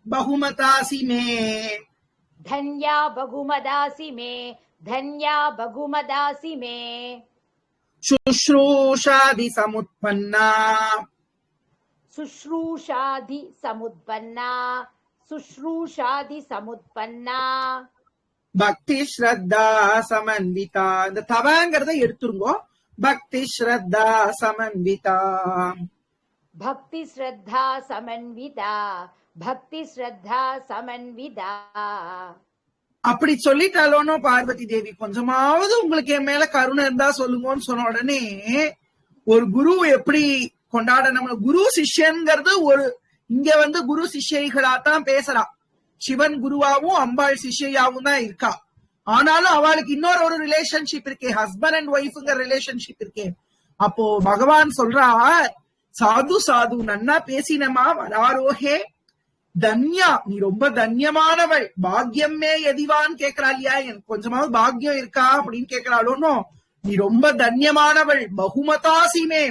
பகுமதாசி மே धन्या बहुमदासि मे धन्या बहुमदासि मे शुश्रूषादि समुत्पन्ना शुश्रूषादि समुत्पन्ना शुश्रूषादि समुत्पन्ना பக்தி ஸ்ரத்தா சமன்விதா. இந்த தவங்கிறத எடுத்துருங்கோ. பக்தி ஸ்ரத்தா சமன்விதா பக்தி ஸ்ரத்தா சமன்விதா பக்தி ஸ்ரத்தா சமன்விதா. அப்படி சொல்லிட்டாலோனோ பார்வதி தேவி, கொஞ்சமாவது உங்களுக்கு என் மேல கருணை இருந்தா சொல்லுங்கன்னு சொன்ன உடனே ஒரு குரு எப்படி கொண்டாடணும். குரு சிஷ்யன்கிறது இங்க குரு சிஷ்யைகளாத்தான் பேசலாம். சிவன் குருவாவும் அம்பாள் சிஷ்யாவும் தான் இருக்கா. ஆனாலும் அவளுக்கு இன்னொரு ரிலேஷன்ஷிப் இருக்கே, ஹஸ்பண்ட் அண்ட் ஒய்ஃப்ங்கிற ரிலேஷன்ஷிப் இருக்கே. அப்போ பகவான் சொல்றா, சாது சாது நன்னா பேசினமா வராரோஹே தன்யா, நீ ரொம்ப தன்யமானவள், பாக்யமே எதிவான்னு கேக்குறா இல்லையா, எனக்கு கொஞ்சமாவது பாக்யம் இருக்கா அப்படின்னு கேக்குறாளோன்னு. நீ ரொம்ப தன்யமானவள், பகுமதாசிமே,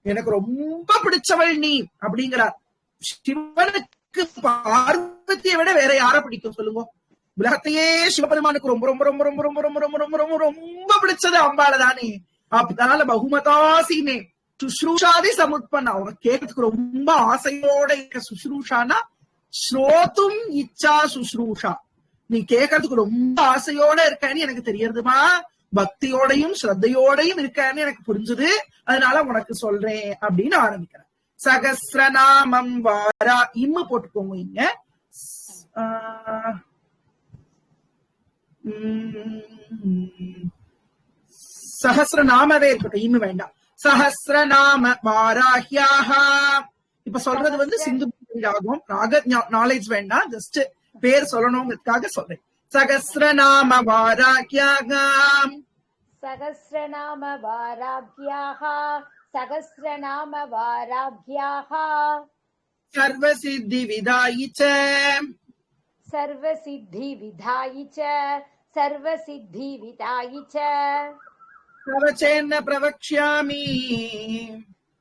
எனக்கு ரொம்ப பிடிச்சவள் நீ அப்படிங்கிறார். சிவனுக்கு பார்வதியை விட வேற யார பிடிக்கும் சொல்லுங்க? உலகத்தையே சிவபெருமானுக்கு ரொம்ப ரொம்ப ரொம்ப ரொம்ப ரொம்ப ரொம்ப ரொம்ப ரொம்ப ரொம்ப ரொம்ப பிடிச்சது அம்பாளதானே. அதனால பகுமதாசிமே சுஷ்ரூஷாதி சமுத்பன்னா, அவங்க கேட்கறதுக்கு ரொம்ப ஆசையோட இருக்க. சுஷ்ரூஷானா ஸ்ரோத்தும் இச்சா சுஷ்ரூஷா, நீ கேட்கறதுக்கு ரொம்ப ஆசையோட இருக்கன்னு எனக்கு தெரியறதுமா, பக்தியோடையும் ஸ்ரத்தையோடையும் இருக்கன்னு எனக்கு புரிஞ்சுது, அதனால உனக்கு சொல்றேன் அப்படின்னு ஆரம்பிக்கிறேன். சகஸ்ரநாமம் வாரா இம்மு போட்டுக்கோங்க இங்க. சஹஸ்ரநாமவே இருக்கட்டும், இம்மு வேண்டாம். சஹஸ்ரநாம வாராஹ்யாக. இப்ப சொல்றது வந்து சிந்து ஆகும், ராக நாலேஜ் வேண்டாம், ஜஸ்ட் பேர் சொல்லணுங்கிறதுக்காக சொல்றேன். சகஸ்ரநாம வாராஹ்யாக சகஸ்ரநாம வாராக்யாஹ சகஸ்ரநாம வாராக்யாஹ சர்வசித்தி விதாயி ச சர்வசித்தி விதாயி ச சர்வசித்தி விதாயி ச கவச்சேன பிரவக்ஷ்யாமி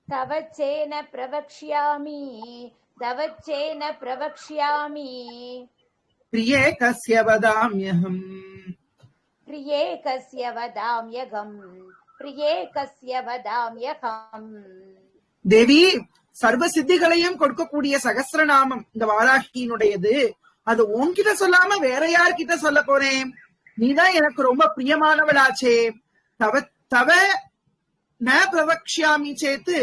தவச்சேன பிரவக்ஷ்யாமி தவச்சேன பிரவக்ஷ்யாமி பிரியே கஸ்ய வதாம்யஹம் பிரியே கஸ்ய வதாம்யகம் பிரியே கஸ்ய வதாம்யகம். தேவி, சர்வ சித்திகளையும் கொடுக்கக்கூடிய சகஸ்ரநாமம் இந்த வாராகியினுடையது. அது உன்கிட்ட சொல்லாம வேற யார்கிட்ட சொல்ல போறேன்? நீதான் எனக்கு ரொம்ப பிரியமானவளாச்சே. தவ தவ ந பிரவக்ஷ்யாமி சேத்து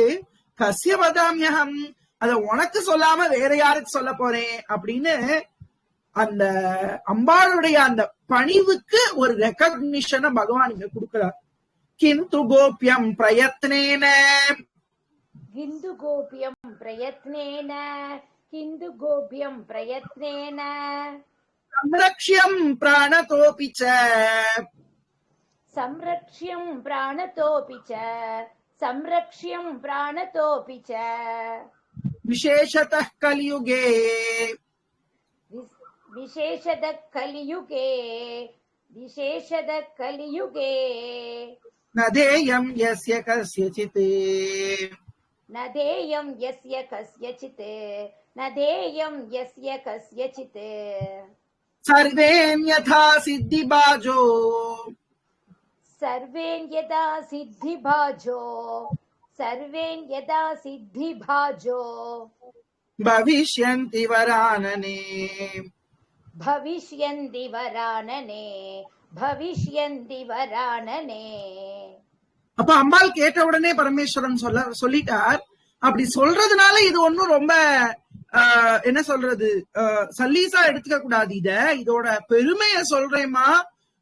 கஸ்ய வதாம்யஹம். அத உனக்கு சொல்லாம வேற யாருக்கு சொல்ல போறேன் அப்படின்னு அந்த அம்பாளுடைய அந்த பணிவுக்கு ஒரு ரெகக்னிஷனை பகவான் இங்க கொடுக்கிறார். கிந்து கோபியம் பிரயத்னேன கிந்து கோபியம் பிரயத்னேன கிந்து கோபியம் பிரயத்னேன சம்ரக்ஷ்யம் பிராணதோபி ச சம்ரக்ஷ்யம் பிராணதோபி ச சம்ரக்ஷ்யம் பிராணதோபி ச விசேஷதः கலியுகே விசேஷத கலியுகே விசேஷத கலியுகே நதேயம் யஸ்ய கஸ்யசித் நதேயம் யஸ்ய கஸ்யசித் நதேயம் யஸ்ய கஸ்யசித் சர்வேன் யதா சித்திபாஜோ சர்வேன் யதா சித்திபாஜோ சர்வேன் யதா சித்திபாஜோ பவிஷ்யந்தி வரானனே பவிஷ்யந்தி வரானனே பவிஷ்யந்தி வரானனே. அப்ப அம்பாள் கேட்ட உடனே பரமேஸ்வரன் சொல்லிட்டார். அப்படி சொல்றதுனால இது ஒன்னும் ரொம்ப என்ன சொல்றது, சல்லீசா எடுத்துக்க கூடாது. இதோட பெருமைய சொல்றேமா.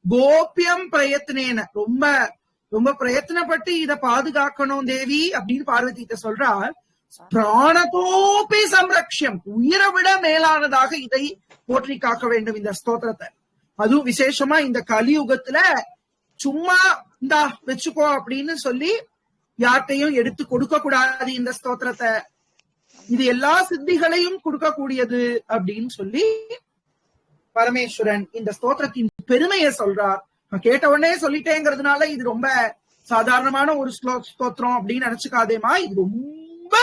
கோபியம் பிரயத்னேன, ரொம்ப ரொம்ப பிரயத்னப்பட்டு இத பாதுகாக்கணும் தேவி அப்படின்னு பார்வதி கிட்ட சொல்றார். பிராணதோபி சம்ரக்ஷம், உயிரை விட மேலானதாக இதை போற்றி காக்க வேண்டும் இந்த ஸ்தோத்திரத்தை. அதுவும் விசேஷமா இந்த கலியுகத்துல சும்மா இந்தா வச்சுக்கோ அப்படின்னு சொல்லி யார்ட்டையும் எடுத்து கொடுக்க கூடாது இந்த ஸ்தோத்திரத்தை. இது எல்லா சித்திகளையும் கொடுக்கக்கூடியது அப்படின்னு சொல்லி பரமேஸ்வரன் இந்த ஸ்தோத்திரத்தின் பெருமையை சொல்றார். கேட்ட உடனே சொல்லிட்டேங்கிறதுனால இது ரொம்ப சாதாரணமான ஒரு ஸ்தோத்திரம் அப்படின்னு நினைச்சுக்காதேமா. இது ரொம்ப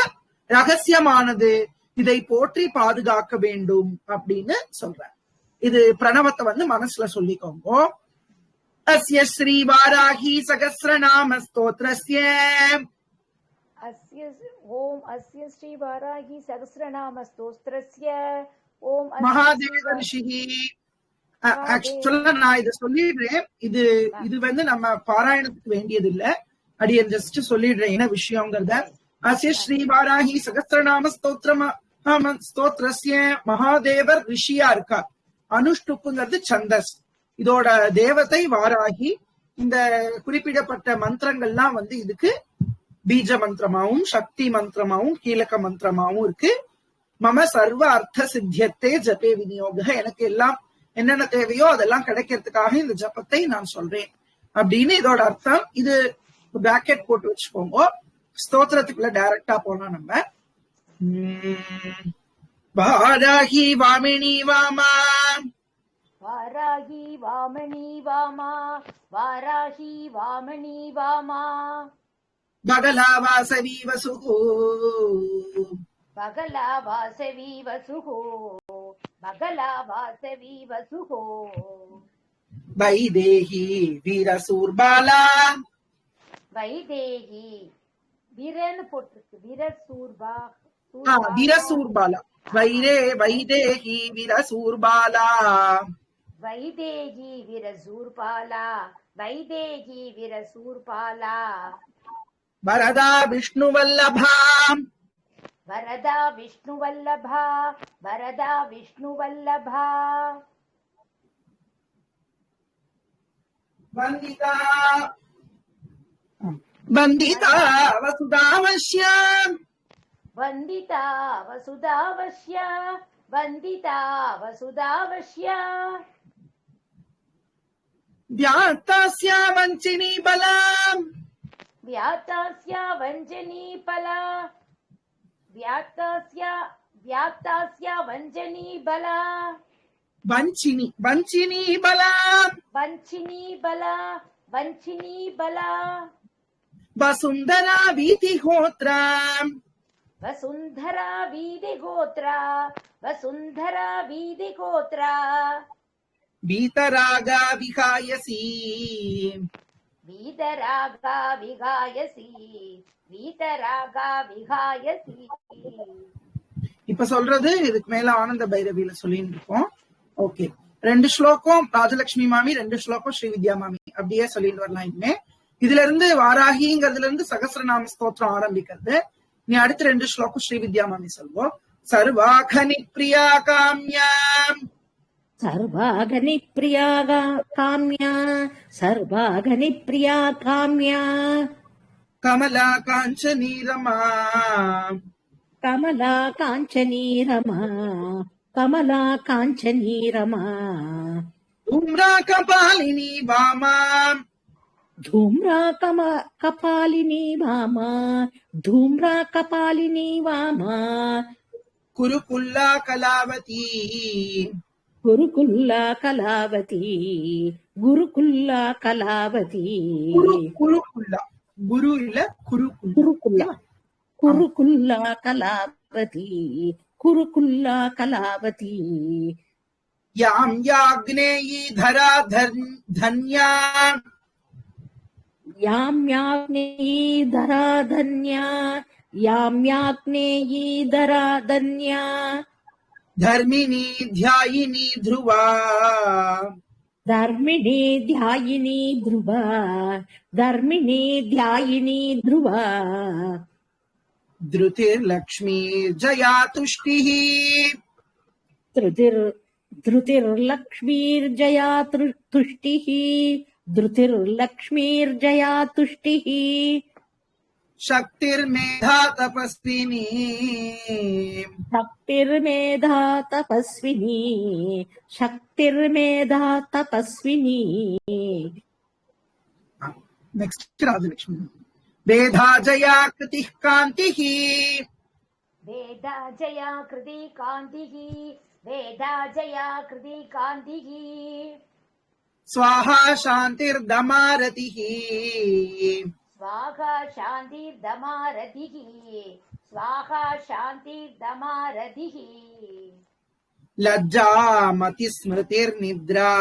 ரகசியமானது, இதை போற்றி பாதுகாக்க வேண்டும் அப்படின்னு சொல்றார். இது பிரணவத்தை வந்து மனசுல சொல்லிக்கோங்க. அஸ்ய ஸ்ரீ வாராஹி சகஸ்ரநாம ஸ்தோத்ரஸ்ய ஓம் அஸ்ய ஸ்ரீ வாராஹி சகஸ்ரநாம ஸ்தோத்ரஸ்ய ஓம் மகாதேவ ரிஷிஹி. ஆக்சுவலா நான் இதை சொல்லிடுறேன். இது வந்து நம்ம பாராயணத்துக்கு வேண்டியது இல்ல, அடியன் ஜஸ்ட் சொல்லிடுறேன் என்ன விஷயங்கிறத. அஸ்ய ஸ்ரீ வாராஹி சகஸ்ரநாம ஸ்தோத்ரஸ்ய மகாதேவர் ரிஷியா இருக்கார். அனுஷ்டுப்புங்கிறது சந்தஸ், இதோட தேவதை வாராகி. இந்த குறிப்பிடப்பட்ட மந்திரங்கள்லாம் வந்து இதுக்கு பீஜ மந்திரமாவும் சக்தி மந்திரமாவும் கீழக்க மந்திரமாவும் இருக்கு. மம சர்வ அர்த்த சித்தியத்தே ஜபே விநியோக, எனக்கு எல்லாம் என்னென்ன தேவையோ அதெல்லாம் கிடைக்கிறதுக்காக இந்த ஜபத்தை நான் சொல்றேன் அப்படின்னு இதோட அர்த்தம். இது பிராக்கெட் போட்டு வச்சுக்கோங்க. ஸ்தோத்திரத்துக்குள்ள டைரக்டா போனா நம்ம வாராகி வாமினி வாமா வாராகி வாமணி வாமா வாராகி வாமணி வாமா பகலா வாசவி வசுகோ பகலா வாசவி வசுகோ பகலா வாசவி வசுகோ வைதேகி வீரசூர்பாலா வைதேகி வீரன்னு போட்டிருக்கு, வீரசூர்பா வீரசூர்பாலா வைதேகி வீரசூர்பாலா வைதேகி வீரசூர்பாலா வைதேகி வீரசூர்பாலா வரதா விஷ்ணுவல்லபாம் वरदा विष्णुवल्लभा वरदा विष्णुवल्लभा वन्दिता वन्दिता वसुधावश्य वन्दिता वसुधावश्य वन्दिता वसुधावश्य व्यात्तास्या वञ्चिनी बला व्यात्तास्या वञ्जनी फला व्यात्तास्या वञ्जनी बला वञ्चिनी वञ्चिनी बला वञ्चिनी बला वञ्चिनी बला वसुन्धरा वीतिहोत्रा वसुन्धरा वीदिगोत्रा वसुन्धरा वीदिगोत्रा वीतरागा विहायसी वीतरागा विहायसी वीतरागा विहायसी இப்ப சொல்றது இதுக்கு மேல ஆனந்த பைரவியில சொல்லிட்டு இருக்கோம். ஓகே, 2 ஸ்லோகம் ராஜலட்சுமி மாமி, 2 ஸ்லோகம் ஸ்ரீ வித்யா மாமி, அப்படியே சொல்லிட்டு வரலாம். இனிமே இதுல இருந்து வாராகிங்கிறதுல இருந்து சகஸ்ரநாம ஸ்தோத்திரம் ஆரம்பிக்கிறது. நீ அடுத்த 2 ஸ்லோகம் ஸ்ரீ வித்யா மாமி சொல்வோம். சர்வாகனி பிரியா காம்யா सर्वागनि प्रिया काम्या सर्वागनि प्रिया काम्या कमला काञ्चनी रमा कमला काञ्चनी रमा कमला काञ्चनी रमा धूम्रा कपालिनी वामा धूम्रा कपालिनी वामा धूम्रा कपालिनी वामा कुरुकुल्ला कलावती गुरुकुल्ला कलावती गुरुकुल्ला कलावती कुरुकुल्ला गुरु இல்ல गुरुकुल्ला गुरुकुल्ला कलावती गुरुकुल्ला कलावती यां याग्नेयी धरा धन्या याम्याग्नेयी धरा धन्या याम्याग्नेयी धरा धन्या धर्मिणी ध्यायिनी ध्रुवा धर्मिणी ध्यायिनी ध्रुवा धर्मिणी ध्यायिनी ध्रुवा धृतिर्लक्ष्मी जया तुष्टिः धृतिर्लक्ष्मीर्जया तुष्टिः धृतिर्लक्ष्मीर्जया तुष्टिः शक्तिर्मेधा तपस्विनी शक्तिर्मेधा तपस्विनी शक्तिर्मेधा तपस्विनी नेक्स्ट राजलक्ष्मी वेदा जया कृतिः कान्तिः वेदा जया कृति कान्तिः वेदा जया कृति कान्तिः स्वाहा शान्तिर्दमारतिः स्वाहा शान्तिर्दमारतिः स्वाहा शान्तिर्दमारतिः लज्जा मतिस्मृतिर्निद्रा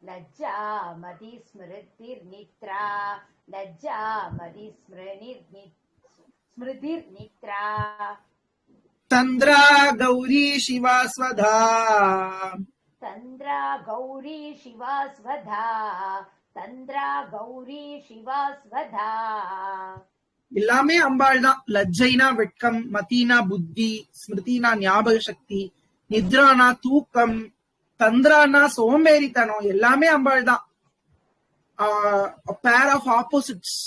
लज्जा मतिस्मृतिर्निद्रा लज्जा मतिस्मृतिर्निद्रा तन्द्रा गौरी शिवा स्वधा तन्द्रा गौरी शिवा स्वधा तन्द्रा गौरी शिवा स्वधा எல்லாமே அம்பாள் தான். லஜ்ஜைனா வெட்கம், மதினா புத்தி, ஸ்மிருதினா ஞாபக சக்தி, நித்ரானா தூக்கம், தந்திரானா சோம்பேறித்தனம், எல்லாமே அம்பாள் தான். பேர் ஆஃப் ஆப்போசிட்ஸ்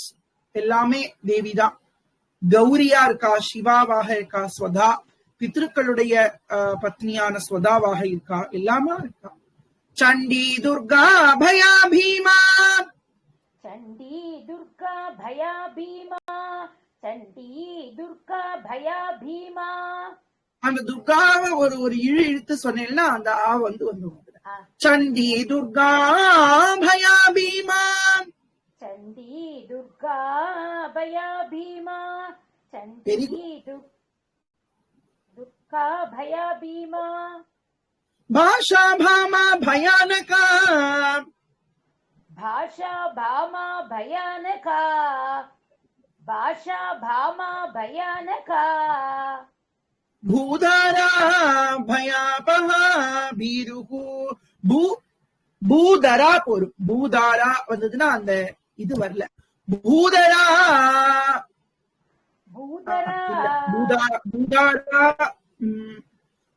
எல்லாமே தேவி தான். கௌரியா இருக்கா, சிவாவாக இருக்கா, ஸ்வதா பித்ருக்களுடைய பத்னியான ஸ்வதாவாக இருக்கா, எல்லாமே இருக்கா. சண்டி துர்கா பயா பீமா चंडी दुर्गा भया भीमा चंडी दुर्गा भया भीमा அந்த துர்காவை ஒரு இழு இழுத்து சொன்னேன்னா அந்த ஆ வந்து சண்டி துர்கா பயா பீமா चंडी दुर्गा भया भीमा चंडी दुर्गा भया भीमा भाषा भामा भयानका भाषा भामा भयानका भाषा भामा भयानका भूधारा भयापहा भीरुहु பூதரா போரும். பூதாரா வந்ததுன்னா அந்த இது வரல. பூதரா பூதரா பூதாரா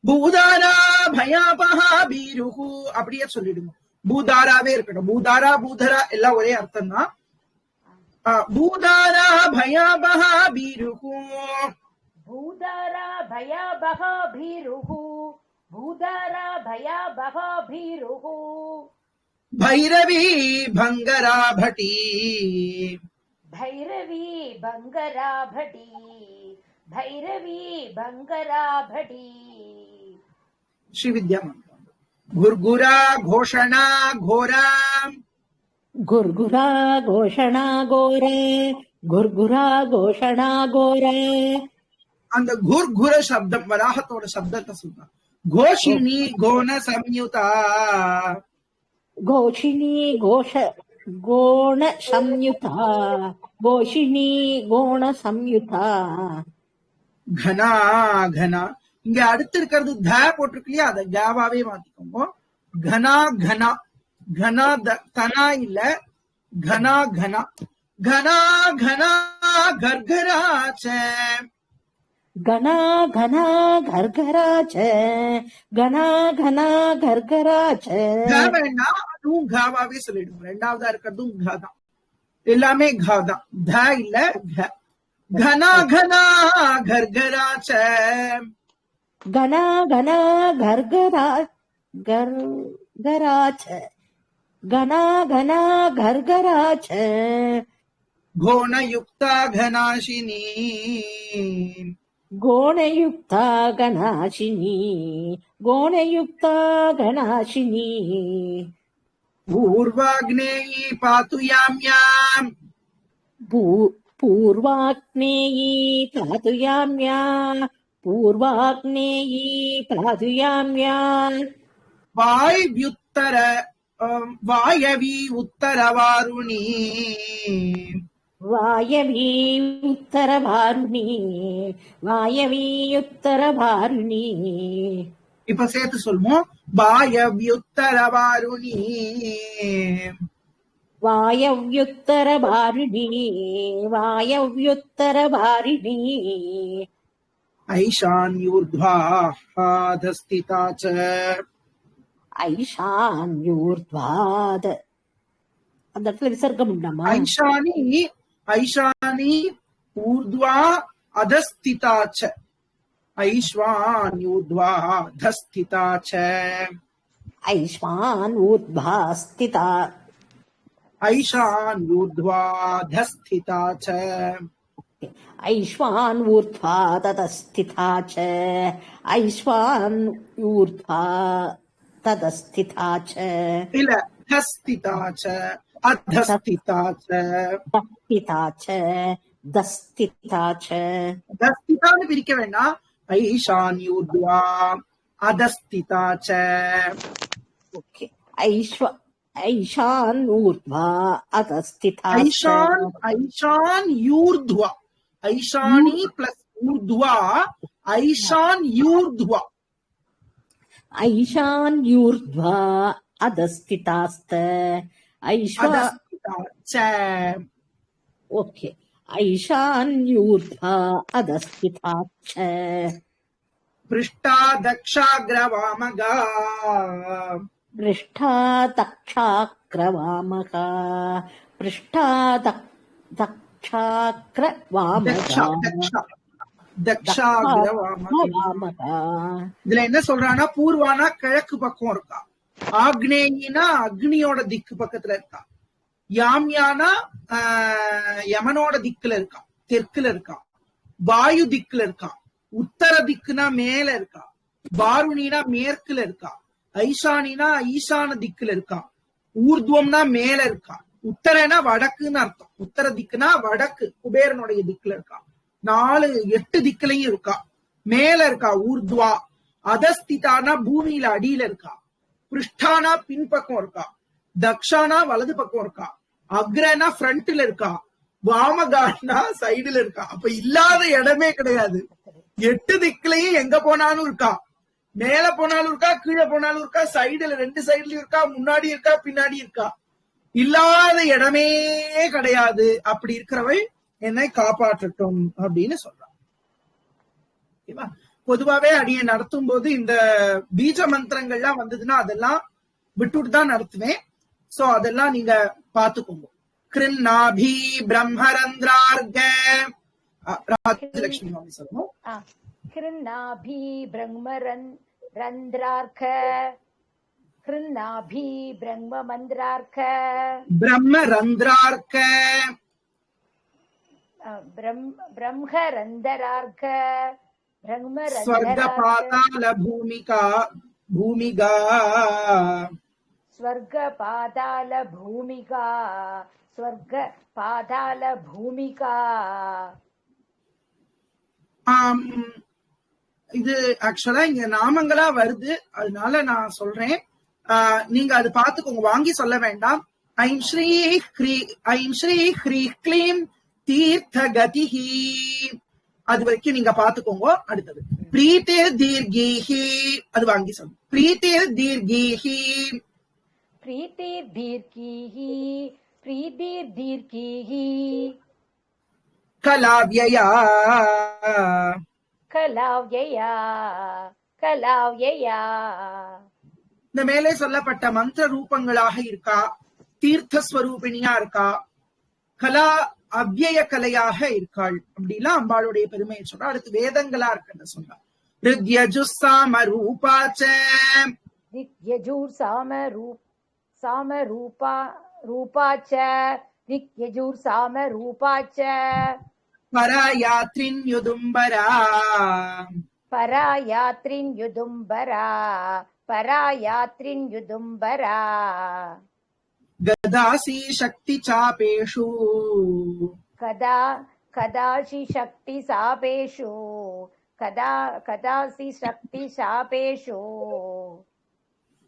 பூதாரா பயாபஹா பீருஹு அப்படியே சொல்லிடுங்க. பூதாராவே இருக்கட்டும். பூதாரா பூதரா எல்லாம் ஒரே அர்த்தம் தான். பூதாரா பயாபஹா பீருஹு பூதரா பயாபஹா பீருஹு பூதரா பயாபஹா பீருஹு பைரவி பங்கரா பட்டி भैरवी बंगराभटी भैरवी बंगराभटी श्रीविद्या गुर्गुरा घोषणा घोरा गुर्गुरा घोषणा गोरे गुर्गुरा घोषणा गोरे அந்த குர்குர சப்தம் வராகத்தோட சப்தத்தை சொல்றா. கோஷினி கோண சம்யுதா घोषिणी घोष गोण संयुता घोषिणी गोण संयुता கனா கனா. இங்க அடுத்து இருக்கிறது த போட்டிருக்கு இல்லையா, அதை காவாவே மாத்திக்கோங்க. கனா கனா கனா தனா இல்ல கனா கனா கனா கனா கர்கராச்ச घना घना घर्घरा च घना घना घर्घरा च வேணா அதுவும் காவாவே சொல்லிடுங்க. ரெண்டாவதா இருக்கிறதும் கா தான், எல்லாமே கா தான், த இல்ல க. கனா கனா கர்கராச்ச घना घना घर्घरा घर्घरा च घना घना घर्घरा च घोणयुक्ता घनाशिनी गोणयुक्ता घनाशिनी गोणयुक्ता घनाशिनी पूर्वाग्नेयी पातु याम्याम् पूर्वाग्नेयी पातुयाम्या पूर्वाग्नेयी पातुयाम्या वायव्युत्तर वायवी उत्तरवारुणी वायवी उत्तरभारुणी वायवी उत्तरभारुणी இப்ப சேர்த்து சொல்லுவோம். வாயவ்யுத்தரவாருணி वायव्युत्तरभारुणी वायव्युत्तरभारुणी ऐशान्यूर्ध्वाधस्थिता च ஐஷான்யூர்த்வாத. அந்த இடத்துல விசர்க்கம் உண்டாமா? ஐஷானி ஐஷானி ஊர்த்வா அதஸ்திதா ச ஐஷ்வான்யூர்த்வாதஸ்திதா ச ஐஷ்வான்யூர்த்வாஸ்திதா ஐஷான்யூர்த்வாதஸ்திதா ச ஐஷ்வான்யூர்த்வாதஸ்திதா ச ஐஷ்வான்யூர்த்வாதஸ்திதா ச இல்ல தஸ்திதா ச அதஸ்திதா ச தஸ்திதா ச தஸ்திதா ச. தஸ்திதான்னு பிரிக்க வேண்டாம். ஐஷான்யூர்த்வா அதஸ்திதா ச. ஓகே. ஐஷான்யூர்த்வா அதஸ்திதா ச. ஐஷான்யூர்த்வா ஐஷானி பிளஸ் ஊர்த்வா ஐஷான்யூர்த்வா ஐஷான்யூர்த்வா அதஸ்திதாஸ்த அதஸ்திதா ச. ஓகே. ஐஷான்யூர்த்வா அதஸ்திதா ச. பிருஷ்டா தக்ஷாக்ரவாமகா पृष्ठा दक्षाक्रवामका पृष्ठा दक्षाक्रवामका தக்ஷாக்ரவாமகா. இதுல என்ன சொல்றான்னா, பூர்வானா கிழக்கு பக்கம் இருக்கா, ஆக்னேயினா அக்னியோட திக்கு பக்கத்துல இருக்கா, யாம்யானா யமனோட திக்குல இருக்கா, தெற்குல இருக்கா, வாயு திக்குல இருக்கா, உத்தர திக்குனா மேல இருக்கா, வாருணினா மேற்குல இருக்கா, ஐஷானினா ஈசான திக்குல இருக்கா, ஊர்துவம்னா மேல இருக்கா, உத்தரனா வடக்குன்னு அர்த்தம். உத்தர திக்குனா வடக்கு, குபேரனுடைய திக்குல இருக்கா. 8 திக்குலையும் இருக்கா, மேல இருக்கா ஊர்துவா. அதஸ்திதானா பூமியில அடியில இருக்கா, பிருஷ்டானா பின்பக்கம் இருக்கா, தக்ஷானா வலது பக்கம் இருக்கா, அக்ரனா ஃப்ரண்ட்ல இருக்கா, வாமகானா சைடுல இருக்கா. அப்ப இல்லாத இடமே கிடையாது. 8 திக்குலையும் எங்க போனாலும் இருக்கா, மேல போனாலும் இருக்கா, கீழே போனாலும் இருக்கா, சைடுல 2 சைடுலயும் இருக்கா, முன்னாடி இருக்கா, பின்னாடி இருக்கா. இல்லாத இடமே கிடையாது. அப்படி இருக்கிறவள் என்னை காப்பாற்றட்டும் அப்படின்னு சொல்றான். ஓகேவா? பொதுவாவே அடியை நடத்தும் போது இந்த பீஜ மந்திரங்கள்லாம் வந்ததுன்னா அதெல்லாம் விட்டுட்டு தான் நடத்துவேன். சோ அதெல்லாம் நீங்க பாத்துக்கோங்க. கிருநாபி பிரம்மரந்திரார்க ராஜலட்சுமி மாமி சொல்லணும். கிருநாபி பிரம்மரந்திரார்க கிருநாபி பிரம்மமந்திரார்க பிரம்மரந்திரார்க பிரம்மரந்தரார்க ஸ்வர்க பாதாள பூமிகா பூமிகா ஸ்வர்க பாதாள பூமிகா ஸ்வர்க பாதாள பூமிகா. இது ஆக்சுவலா இங்க நாமங்களா வருது, அதனால நான் சொல்றேன். நீங்க அது பாத்துக்கோங்க, வாங்கி சொல்ல வேண்டாம். ஐம் ஸ்ரீ ஹ்ரீ க்ளீம் தீர்த்த கதிஹி, அது வரைக்கும் நீங்க பாத்துக்கோங்க. அடுத்தது பிரீதிர் தீர்கீஹி, அது வாங்கி சொல்லணும். பிரீதிர் தீர்கீஹி பிரீதிர் தீர்கீஹி பிரீதிர் தீர்கீஹி கலாவ்யயா கலாவ்யயா கலாவ்யயா. இந்த மேலே சொல்லப்பட்ட மந்திர ரூபங்களாக இருக்கா, தீர்த்த ஸ்வரூபிணியா இருக்கா, கலா அவ்யய கலையாக இருக்காள் அப்படிலாம் அம்பாளுடைய பெருமையை சொல்றா. அடுத்து வேதங்களா இருக்குன்னு சொல்றா. ரித்யஜுர் சாம ரூபாச்ச ரித்யஜுர் சாம ரூபாச்ச ரித்யஜுர் சாம ரூபாச்ச பராயாத்ரின் யுதும்பரா பராயாத்ரின் யுதும்பரா பராயாத்ரின் யுதும்பரா கதாசி சக்தி சாபேஷு கதாசி சக்தி சாபேஷு கதாசி சக்தி சாபேஷு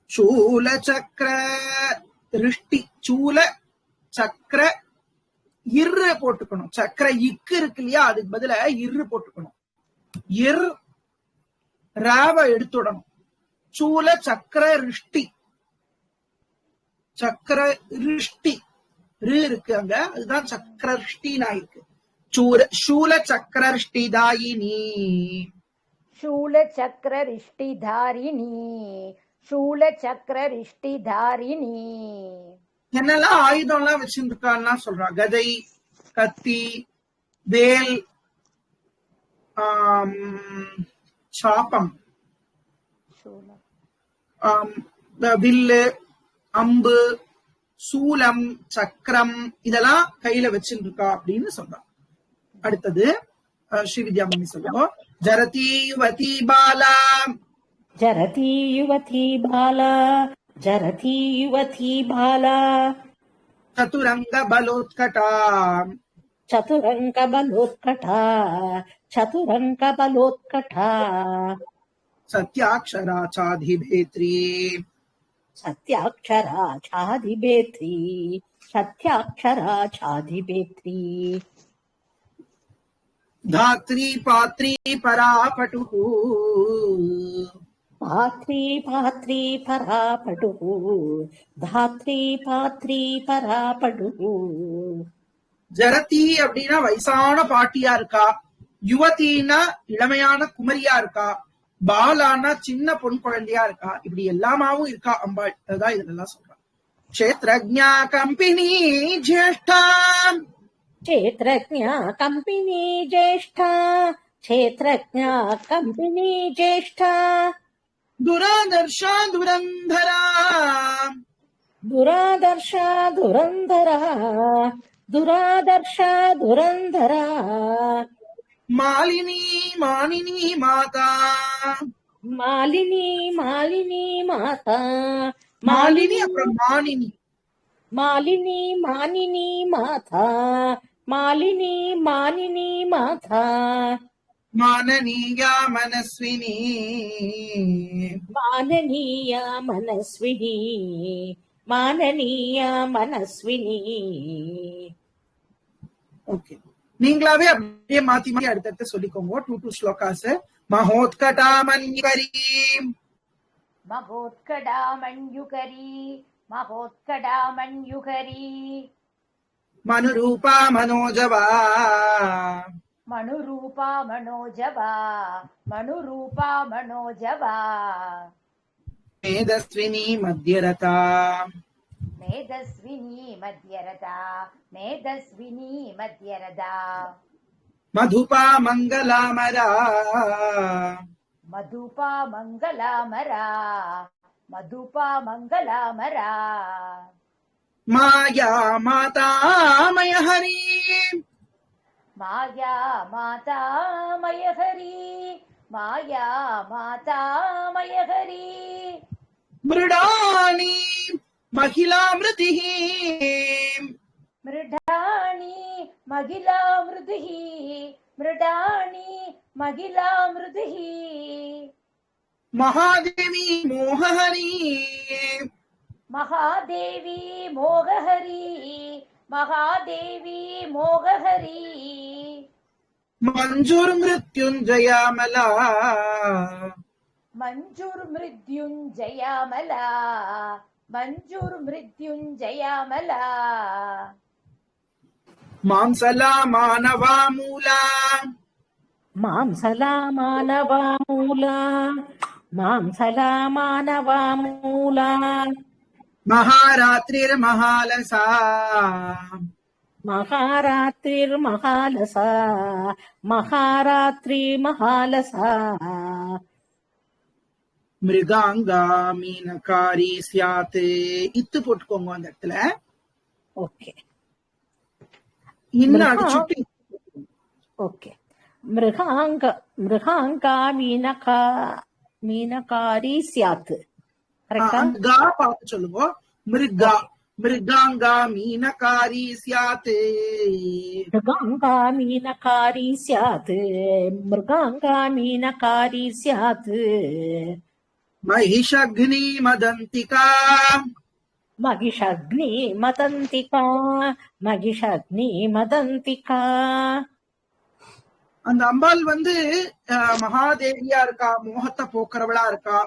சூல சக்கர ரிஷ்டி சூல சக்கர இரு போட்டுக்கணும். சக்கர இக்கு இருக்கு இல்லையா, அதுக்கு பதில இரு போட்டுக்கணும். இர் ராவ எடுத்துடணும். சூல சக்கர ரிஷ்டி சக்கர ரிஷ்டி இருக்கு அங்க, அதுதான் சக்கர ரிஷ்டினா இருக்கு. சூல சக்கர ரிஷ்டி தாயினி சூல சக்கர ரிஷ்டி தாரிணி சூல சக்கர ரிஷ்டி தாரிணி. என்னெல்லாம் ஆயுதம் எல்லாம் வச்சிருக்கான்னா சொல்றா. கதை, கத்தி, வேல், சாப்பம், வில்லு, அம்பு, சூலம், சக்கரம் இதெல்லாம் கையில வச்சிருக்கா அப்படின்னு சொல்றான். அடுத்தது ஸ்ரீவித்யா மணி சொல்லுவோம். ஜரதி யுவதி பாலா ஜரதி யுவதி பாலா ஜரதி யுவதி பாலா சதுரங்க பலோத்கடா சதுரங்க பலோத்கடா சதுரங்க பலோத்கடா சத்யாக்ஷரா சாதிபேத்ரி சத்யாக்ஷரா சாதிபேத்ரி சத்யாக்ஷரா சாதிபேத்ரி धात्री पात्री परापटुः पात्री पात्री परापटुः धात्री पात्री परापटुः. ஜரதி அப்படின்னா வயசான பாட்டியா இருக்கா, யுவதினா இளமையான குமரியா இருக்கா, பாலானா சின்ன பொன் குழந்தையா இருக்கா, இப்படி எல்லாமாவும் இருக்கா அம்பாள். அதுதான் இதெல்லாம் சொல்றா. க்ஷேத்ரஜ்ஞா கம்பினி ஜேஷ்டா क्षेत्रज्ञा कंपिनी ज्येष्ठा क्षेत्रज्ञा कंपिनी ज्येष्ठा दुरादर्शा दुरंधरा दुरादर्शा दुरंधरा दुरादर्शा दुरंधरा मालिनी मानिनी माता मालिनी मालिनी माता मालिनी அப்புறம் மானினி मालिनी मानिनी माता मालिनी मानिनी माता माननीया मनस्विनी माननीया मनस्विनी माननीया मनस्विनी. ஓகே, நீங்களாவே அப்படியே மாத்தி மாத்தி அடுத்தடுத்து சொல்லிக்கோங்க. 2 ஸ்லோகாஸ். மகோத்கடா மன்யுகரி மகோத்கடா மன்யுகரி மகோத்கடா மன்யுகரி மனுரூபா மனோஜவா மனுரூபா மனோஜவா மனுரூபா மனோஜவா மேதஸ்வினி மத்யரதா மேதஸ்வினி மத்யரதா மேதஸ்வினி மத்யரதா மதுபா மங்களாமரா மதுபா மங்களாமரா மதுபா மங்களாமரா மாயா மாதாமயஹரி மாயா மாதாமயஹரி மாயா மாதாமயஹரி மிருடாணி மகிழாமிருதிः மிருடாணி மகிழாமிருதிः மிருடாணி மகிழாமிருதிः மகாதேவி மோகஹரி மகாதேவி மோகஹரி மகாதேவி மோகஹரி மஞ்சுர் மிருத்யுஞ்சயாமலா மஞ்சுர் மிருத்யுஞ்சயாமலா மஞ்சுர் மிருத்யுஞ்சயாமலா மாம்சலா மானவா மூலா மாம்சலா மானவா மூலா மாம்சலா மானவா மூலா மகாராத்ரிர் மகாலசா மகாராத்ரிர் மகாலசா மகாராத்ரி மகாலசா மிருகாங்கா மீனகாரி சியாத்து இத்து போட்டுக்கோங்க அந்த இடத்துல. ஓகே இன்னும் அடிச்சுட்டு ஓகே. மிருகாங்கா மீனகாரி சியாத்து. கரெக்டா? கா பார்த்து சொல்லுங்க. மிருகாங்கா மீனகாரி சியாத்து மிருகாங்கா மீனகாரி சியாத்து மிருகாங்கா மீனகாரி சியாத்து மகிஷக்னி மதந்திகா மகிஷக்னி மதந்திகா மகிஷக்னி மதந்திகா. அந்த அம்பாள் மகாதேவியா இருக்கா, மோகத்தை போக்குறவளா இருக்கா,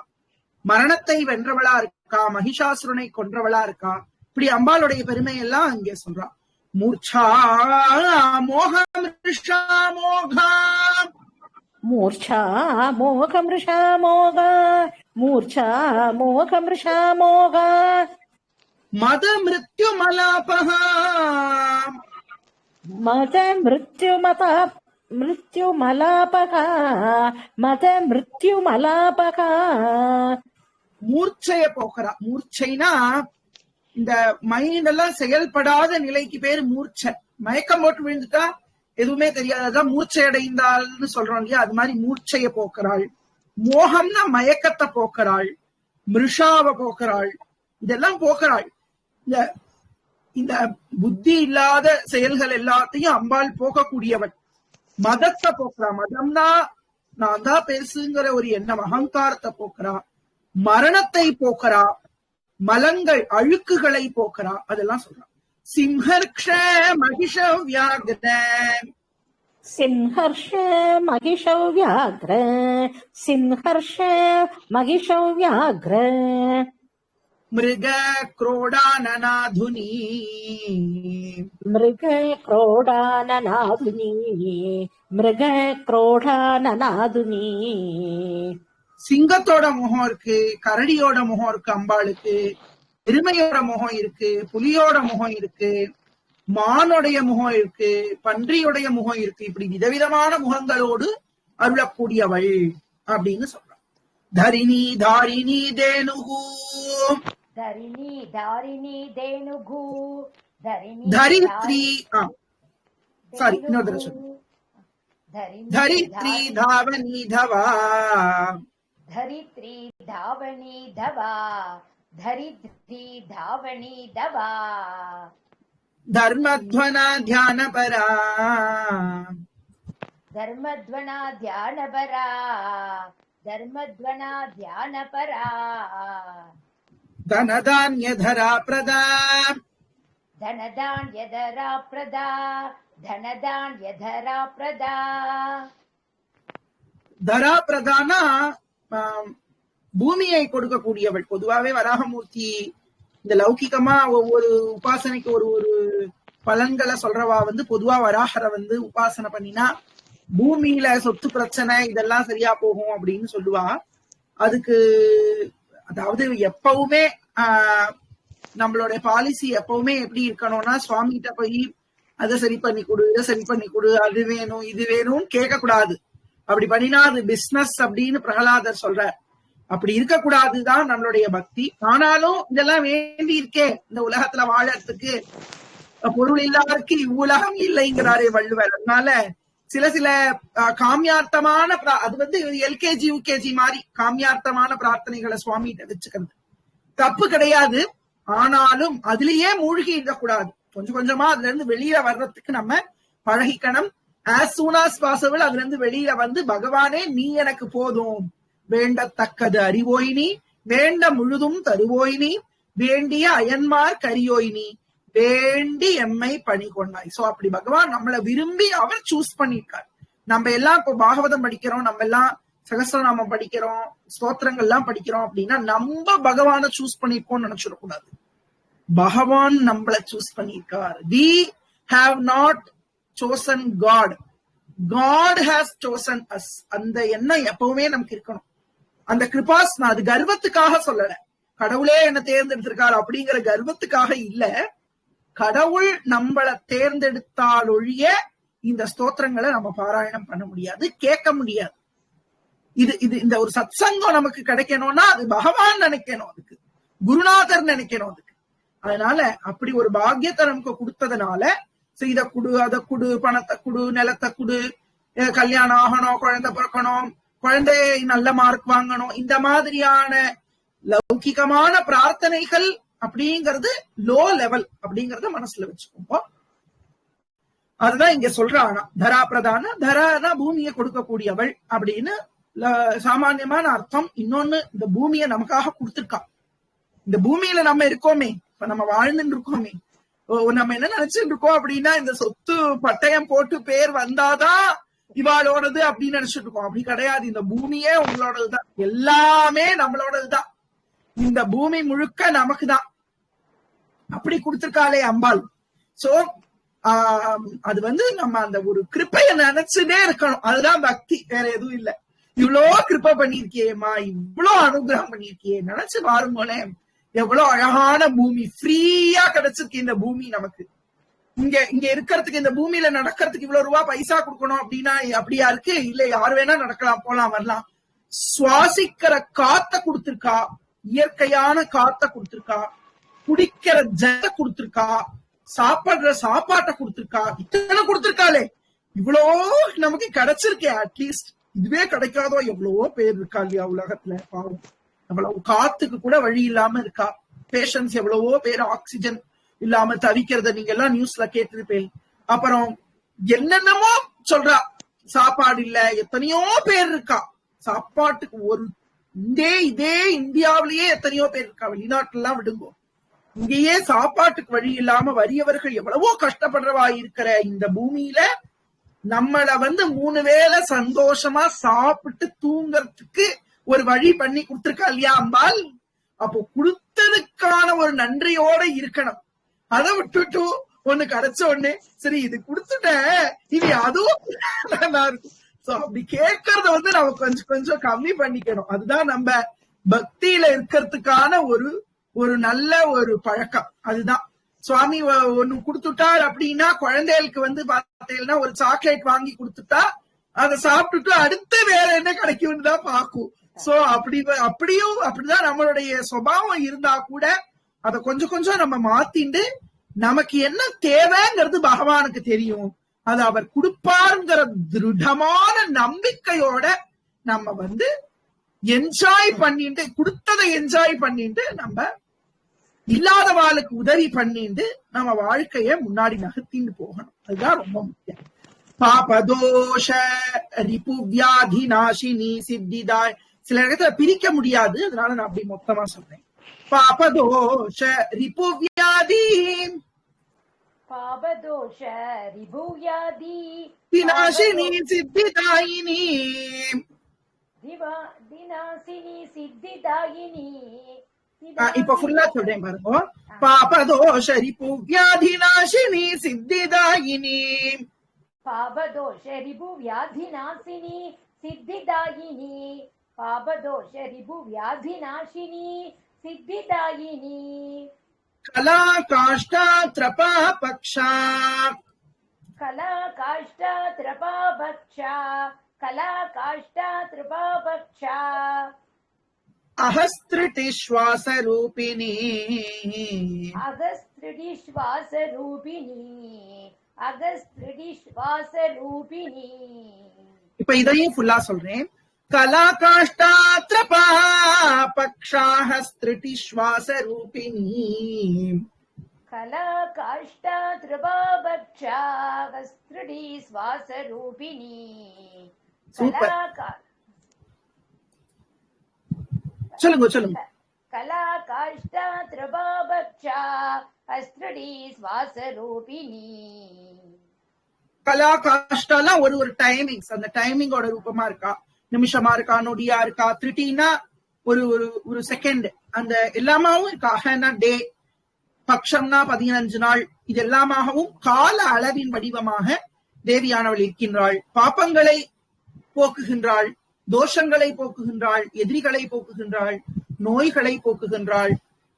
மரணத்தை வென்றவளா இருக்கா, மகிஷாசுரனை கொன்றவளா இருக்கா. இப்படி அம்பாளுடைய பெருமை எல்லாம் அங்கே சொல்றா. மூர்ச்சா மோகமிருஷா மோகா மூர்ச்சா மோகமிருஷா மோகா மூர்ச்சா மோகமிருஷா மோகா மத மிருத்யு மலாபஹா மத மிருத்யு மலாபகா மத மிருத்யு மலாபகா. மூர்ச்சைய போக்குறா. மூர்ச்சைனா இந்த மைண்ட் எல்லாம் செயல்படாத நிலைக்கு பேரு மூர்ச்சை. மயக்கம் போட்டு விழுந்துட்டா எதுவுமே தெரியாதான் மூர்ச்சை அடைந்தாள்னு சொல்றோம் இல்லையா, அது மாதிரி மூர்ச்சைய போக்குறாள். மோகம்னா மயக்கத்தை போக்குறாள், மிருஷாவை போக்குறாள், இதெல்லாம் போக்குறாள். இந்த புத்தி இல்லாத செயல்கள் எல்லாத்தையும் அம்பாள் போக்கக்கூடியவள். மதத்தை போக்குறா. மதம்னா நான் தான் பெருசுங்கிற ஒரு எண்ணம், அகங்காரத்தை போக்குறா. மரணத்தை போக்குறா. மலங்கள் அழுக்குகளை போக்குறா. அதெல்லாம் சொல்றான். சிம்ஹர்ஷ மகிஷவ் வியாக்ர சிம்ஹர்ஷ மகிஷவ் வியாக்ர சிம்ஹர்ஷ மகிஷவ் வியாக்ர மிருக குரோடானநாதுனி மிருக குரோடானநாதுனி மிருக குரோடானநாதுனி. சிங்கத்தோட முகம் இருக்கு, கரடியோட முகம் இருக்கு அம்பாளுக்கு, எருமையோட முகம் இருக்கு, புலியோட முகம் இருக்கு, மானுடைய முகம் இருக்கு, பன்றியுடைய முகம் இருக்கு. இப்படி விதவிதமான முகங்களோடு அருளக்கூடியவள் அப்படின்னு சொல்றான். தரிணி தாரிணி தேனுகு தரிணி தாரிணி தேனுகு தரித்ரி சாரி இன்னொரு சொல்லு. தரித்ரி தாவணி தவா धरित्री धावनी धवा धरित्री धावनी धवा धर्मध्वना ध्यान परा धर्मध्वना ध्यान परा धर्मध्वना ध्यान परा धनधान्यधरा प्रदा धनधान्यधरा प्रदा धनधान्यधरा प्रदा. தரா பிரதானா பூமியை கொடுக்கக்கூடியவள். பொதுவாவே வராகமூர்த்தி இந்த லௌகிகமா ஒவ்வொரு உபாசனைக்கு ஒரு ஒரு பலன்களை சொல்றவா பொதுவா வராகரை உபாசனை பண்ணினா பூமியில சொத்து பிரச்சனை இதெல்லாம் சரியா போகும் அப்படின்னு சொல்லுவா. அதுக்கு அதாவது எப்பவுமே நம்மளுடைய பாலிசி எப்பவுமே எப்படி இருக்கணும்னா, சுவாமி கிட்ட போய் அதை சரி பண்ணி கொடு, இதை சரி பண்ணி கொடு, அது வேணும் இது வேணும்னு கேட்க கூடாது. அப்படி பண்ணினா அது பிசினஸ் அப்படின்னு பிரகலாதர் சொல்றார். அப்படி இருக்கக்கூடாதுதான் நம்மளுடைய பக்தி. ஆனாலும் இதெல்லாம் வேண்டி இருக்கே இந்த உலகத்துல வாழறதுக்கு, பொருள் இல்லாதற்கு இவ்வுலகம் இல்லைங்கிறாரே வள்ளுவர். அதனால சில காமியார்த்தமான அது எல்கேஜி யூகேஜி மாதிரி காமியார்த்தமான பிரார்த்தனைகளை சுவாமி கிட்ட வச்சுக்கிறது தப்பு கிடையாது. ஆனாலும் அதுலயே மூழ்கி இருக்கக்கூடாது. கொஞ்சம் கொஞ்சமா அதுல இருந்து வெளியில வர்றதுக்கு நம்ம பழகிக்கணும். as soon as possible அதுல இருந்து வெளியில பகவானே நீ எனக்கு போதும், வேண்டத்தக்கது அறிவோயினி, வேண்ட முழுதும் தருவோயினி, வேண்டிய அயன்மார் கரியோயினி, வேண்டி எம்மை பணி கொண்டாய். சோ அப்படி பகவான் நம்மளை விரும்பி அவர் சூஸ் பண்ணிருக்கார். நம்ம எல்லாம் இப்போ பாகவதம் படிக்கிறோம், நம்ம எல்லாம் சகஸ்ரநாமம் படிக்கிறோம், ஸ்தோத்திரங்கள் எல்லாம் படிக்கிறோம் அப்படின்னா நம்ம பகவான சூஸ் பண்ணிருக்கோம்னு நினைச்சிடக்கூடாது. பகவான் நம்மளை சூஸ் பண்ணிருக்கார். we have not chosen God, God has chosen us. அந்த எண்ணம் எப்பவுமே நமக்கு இருக்கணும். அந்த கிருபாஸ் நான் அது கர்வத்துக்காக சொல்லல, கடவுளே என்ன தேர்ந்தெடுத்திருக்காரு அப்படிங்கிற கர்வத்துக்காக இல்ல. கடவுள் நம்மளை தேர்ந்தெடுத்தால் ஒழிய இந்த ஸ்தோத்திரங்களை நம்ம பாராயணம் பண்ண முடியாது, கேட்க முடியாது. இது இந்த ஒரு சத்சங்கம் நமக்கு கிடைக்கணும்னா அது பகவான் நினைக்கணும், அதுக்கு குருநாதர் நினைக்கணும் அதுக்கு. அதனால அப்படி ஒரு பாக்கியத்தை நமக்கு கொடுத்ததுனால இத குடு, அதை குடு, பணத்தை குடு, நிலத்தை குடு, கல்யாணம் ஆகணும், குழந்தை பிறக்கணும், குழந்தை நல்ல மார்க் வாங்கணும், இந்த மாதிரியான லௌகிகமான பிரார்த்தனைகள் அப்படிங்கிறது லோ லெவல் அப்படிங்கறத மனசுல வச்சுக்கோங்க. அதுதான் இங்க சொல்றானா தரா பிரதான, தரானா பூமியை கொடுக்கக்கூடியவள் அப்படின்னு சாமான்யமான அர்த்தம். இன்னொன்னு, இந்த பூமியை நமக்காக கொடுத்திருக்கா. இந்த பூமியில நம்ம இருக்கோமே, இப்ப நம்ம வாழ்ந்துட்டு இருக்கோமே, நம்ம என்ன நினைச்சுட்டு இருக்கோம் அப்படின்னா இந்த சொத்து பட்டயம் போட்டு பேர் வந்தாதான் இவாளோடது அப்படின்னு நினைச்சிட்டு இருக்கோம். அப்படி கிடையாது. இந்த பூமியே உங்களோடதுதான், எல்லாமே நம்மளோடதுதான், இந்த பூமி முழுக்க நமக்கு தான். அப்படி கொடுத்திருக்காளே அம்பாள். சோ அது நம்ம அந்த ஒரு கிருப்பைய நினைச்சுட்டே இருக்கணும். அதுதான் பக்தி, வேற எதுவும் இல்ல. இவ்வளோ கிருப்பை பண்ணிருக்கியேம்மா, இவ்வளோ அனுகிரகம் பண்ணிருக்கியே, நினைச்சு பாருங்களே எவ்வளவு அழகான பூமி, ஃப்ரீயா கிடைச்சிருக்கு இந்த பூமி நமக்கு. இங்க இருக்கிறதுக்கு, இந்த பூமியில நடக்கிறதுக்கு இவ்வளவு ரூபா பைசா கொடுக்கணும் அப்படின்னா அப்படியா இருக்கு? இல்ல, யார் வேணா நடக்கலாம், போலாம், வரலாம். சுவாசிக்கிற காத்த கொடுத்திருக்கா, இயற்கையான காத்த கொடுத்திருக்கா, குடிக்கிற ஜல கொடுத்திருக்கா, சாப்பிடுற சாப்பாட்டை கொடுத்திருக்கா, இத்தனை கொடுத்திருக்காளே. இவ்வளோ நமக்கு கிடைச்சிருக்கே. அட்லீஸ்ட் இதுவே கிடைக்காதோ எவ்வளவோ பேர் இருக்கா இல்லையா உலகத்துல. பாவம், அவ்வளவு காத்துக்கு கூட வழி இல்லாம இருக்கா. பேஷன்ஸ் எவ்வளவோ பேர் ஆக்சிஜன் இல்லாம தவிக்கிறத நீங்க எல்லாம் நியூஸ்ல கேட்டிருப்பேன். அப்புறம் என்னென்னமோ சொல்றா, சாப்பாடு இல்ல, எத்தனையோ பேர் இருக்கா சாப்பாட்டுக்கு. ஒரு இதே இந்தியாவிலேயே எத்தனையோ பேர் இருக்கா, வெளிநாட்டுல எல்லாம் விடுங்கோ. இங்கேயே சாப்பாட்டுக்கு வழி இல்லாம வறியவர்கள் எவ்வளவோ கஷ்டப்படுறவா இருக்கிற இந்த பூமியில நம்மள 3 வேளை சந்தோஷமா சாப்பிட்டு தூங்கறதுக்கு ஒரு வழி பண்ணி கொடுத்திருக்கா இல்லையா அம்பாள். அப்போ கொடுத்ததுக்கான ஒரு நன்றியோட இருக்கணும். அதை விட்டுட்டு ஒண்ணு கிடைச்ச உடனே சரி இது கொடுத்துட்ட இனி அதுவும் நல்லா இருக்கும். சோ அப்படி கேட்கறத நம்ம கொஞ்சம் கொஞ்சம் கம்மி பண்ணிக்கணும். அதுதான் நம்ம பக்தியில இருக்கிறதுக்கான ஒரு நல்ல ஒரு பழக்கம். அதுதான் சுவாமி ஒண்ணு கொடுத்துட்டார் அப்படின்னா, குழந்தைகளுக்கு பார்த்தீங்கன்னா ஒரு சாக்லேட் வாங்கி கொடுத்துட்டா அதை சாப்பிட்டுட்டு அடுத்து வேற என்ன கிடைக்கும்னு தான் பாக்கும். சோ அப்படிதான் நம்மளுடைய சுபாவம் இருந்தா கூட அதை கொஞ்சம் கொஞ்சம் நம்ம மாத்திண்டு நமக்கு என்ன தேவைங்கிறது பகவானுக்கு தெரியும், அது அவர் கொடுப்பாருங்கிற திருடமான நம்பிக்கையோட நம்ம என்ஜாய் பண்ணிட்டு, கொடுத்ததை என்ஜாய் பண்ணிட்டு, நம்ம இல்லாதவாளுக்கு உதவி பண்ணிட்டு நம்ம வாழ்க்கைய முன்னாடி நகர்த்தின்னு போகணும். அதுதான் ரொம்ப முக்கியம். பாபதோஷ ரிபுவியாதி நாசினி சித்திதாய், சில இடத்துல பிரிக்க முடியாது, அதனால நான் அப்படி மொத்தமா சொல்றேன். பாபதோஷ ரிபுவியாதி, பாபதோஷ ரிபுவியாதி விநாசினி சித்திதாயினி, தினாசினி சித்திதாயினி, இப்ப ஃபுல்லா சொல்றேன் பாருங்க. பாபதோஷரிபு வியாதிநாசினி சித்திதாயினி. பாபதோஷரிபு வியாதிநாசினி சித்திதாயினி. பாபதோஷரிபு வியாதிநாசினி சித்திதாயினி. கலா காஷ்டா த்ரபா பக்ஷா. கலா காஷ்டா த்ரபா பக்ஷா. கலா காஷ்டா த்ரபா பக்ஷா. அஹஸ்திருதி ஸ்வாச ரூபிணி. அகஸ்திருதி ஸ்வாச ரூபிணி. அகஸ்திருதி ஸ்வாச ரூபிணி. இப்ப இதையும் ஃபுல்லா சொல்றேன். கலா காஷ்டா த்ரபா பக்ஷாஹஸ்திருதி ஸ்வாச ரூபிணி. கலா காஷ்டா த்ரபா பக்ஷா அகஸ்திருதி ஸ்வாச ரூபிணி. சூப்பர். சொல்லுங்க சொல்லுங்க. கலா காஷ்டா த்ரபா பக்ஷா அஸ்திருதி ஸ்வாச ரூபிணி. கலா காஷ்டாலாம் ஒரு டைமிங்ஸ், அந்த டைமிங்கோட ரூபமா இருக்கா, நிமிஷமா இருக்கா, நொடியா இருக்கா, திருட்டினா ஒரு ஒரு செகண்ட், அந்த எல்லாமாவும் இருக்கா. ஹனா டே, பக்ஷம்னா 15 நாள், இது எல்லாமாகவும் கால அளவின் வடிவமாக தேவியானவள் இருக்கின்றாள். பாப்பங்களை போக்குகின்றாள், தோஷங்களை போக்குகின்றாள், எதிரிகளை போக்குகின்றாள், நோய்களை போக்குகின்றாள்,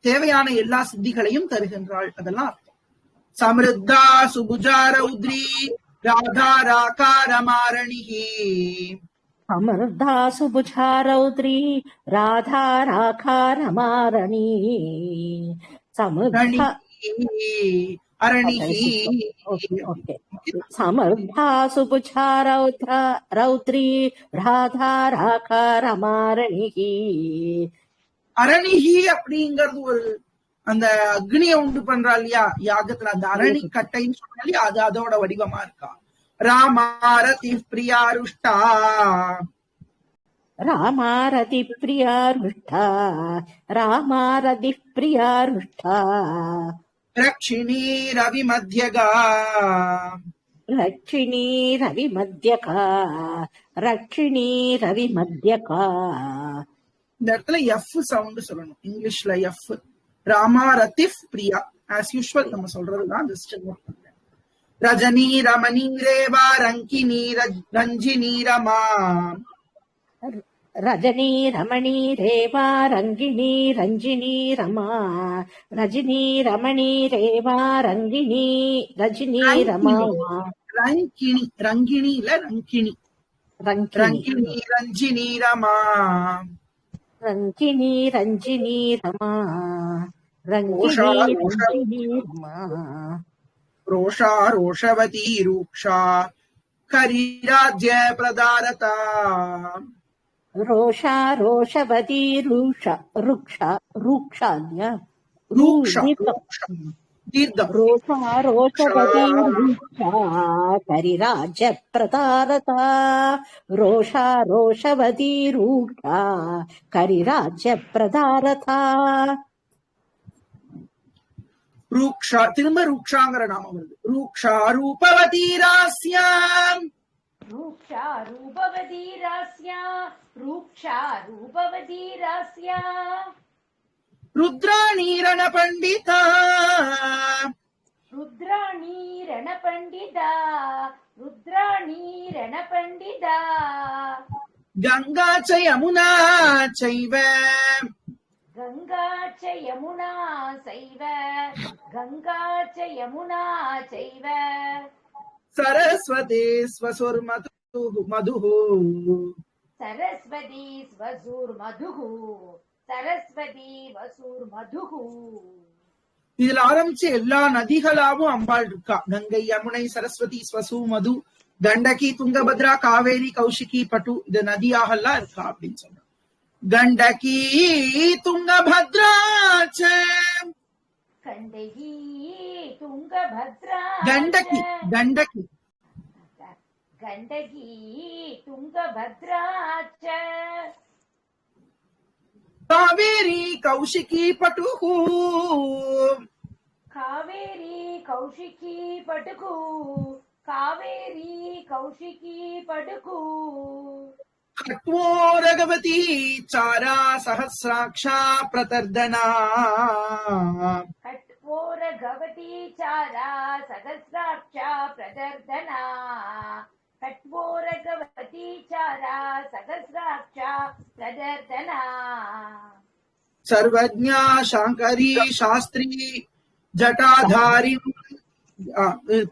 தேவையான எல்லா சித்திகளையும் தருகின்றாள். அதெல்லாம் அர்த்தம். சமிருத்தா சுபுஜா ரௌத்ரி ராதா ராகாரமாரணிஹி. சமிருத்தா சுபுஜா ரௌத்ரி ராதா ராகாரமாரணி. சமிருத்தா அரணிஹி. சமிருத்தா சுபுஜா ரௌத்ரி ராதா ராகாரமாரணிஹி. அரணிஹி அப்படிங்கிறது ஒரு அந்த அக்னியை உண்டு பண்றா இல்லையா யாகத்துல, அந்த அரணி கட்டைன்னு சொன்னாலே அது அதோட வடிவமா இருக்கா. ராமாரதி பிரியாருஷ்டா. ராமாரதி பிரியாருஷ்டா. ராமாரதி பிரியாருஷ்டா. ரக்ஷிணி ரவி மத்தியகா. ரக்ஷிணி ரவி மத்தியகா. ரக்ஷிணி ரவி மத்தியகா. இந்த இடத்துல எஃப் சவுண்ட் சொல்லணும், இங்கிலீஷ்ல எஃப். ராமாரதிஃப் பிரியா, ஆஸ் யூஷுவல் நம்ம சொல்றதுதான். ரஜினி ரமணி ரேவா ரங்கினி ரஞ்சினி ரமா. ரஜினி ரமணி ரேவா ரங்கிணி ரஞ்சினி ரமா. ரஜினி ரமணி ரேவா ரங்கிணி ரஜினி ரமா. ரங்கிணி, ரங்கிணி இல்ல ரங்கிணி. ரங்கிணி ரஞ்சினி ரமா. ரங்கிணி ரஞ்சினி ரமா. ரங்கிணி ரஞ்சினி ரமா. ரோஷா ரோஷவதி ரூக்ஷா கரிராஜ்ய பிரதாரதா. ரோஷா ரோஷவதி ரூஷா ருக்ஷா ரூக்ஷாத்யா தீர்த்தம். ரோஷா ரோஷவதி ரூக்ஷா கரிராஜ பிரதாரதா. ரோஷா ரோஷவதி ரூக்ஷா கரிராஜ பிரதாரதா. ரூக்ஷா, திரும்ப ரூக்ஷாங்கிற நாமம் வருது. ரூக்ஷா ரூபவதி ராஸ்யாம். ரூக்ஷா ரூபவதி ராஸ்யா. ரூக்ஷா ரூபவதி ராஸ்யா. ருத்ராணி ரண பண்டிதா. ருத்ராணி ரண பண்டிதா. ருத்ராணி ரண பண்டிதா. கங்கா ச யமுனா சைவ. கங்கா ச யமுனா சைவ. கங்கா ச யமுனா சைவ. சரஸ்வதி ஸ்வசுர் மதுஹு. சரஸ்வதி ஸ்வசூர் மதுஹு. சரஸ்வதி வசூர் மதுஹு. இதுல ஆரம்பிச்சு எல்லா நதிகளாவும் அம்பாள் இருக்கா. கங்கை, யமுனை, சரஸ்வதி, ஸ்வசு, மது, கண்டகி, துங்கபத்ரா, காவேரி, கௌஷிகி, பட்டு, இது நதியாக எல்லாம் இருக்கா அப்படின்னு சொல்ற. கண்டகி துங்கபத்ரா கண்டகி துங்கபத்ரா. கண்டகி கண்டகி கண்டகி துங்கபத்ரா. காவேரி கௌஷிகி பட்டுகு. காவேரி கௌஷிகி பட்டுகு. காவேரி கௌஷிகி பட்டுகு. खट्वोरगवती चारा सहस्राक्षा प्रतर्दना खट्वोरगवती चारा सहस्राक्षा प्रदर्दना खट्वोरगवती चारा सहस्राक्षा प्रदर्दना सर्वज्ञा शांकरी शास्त्री जटाधारी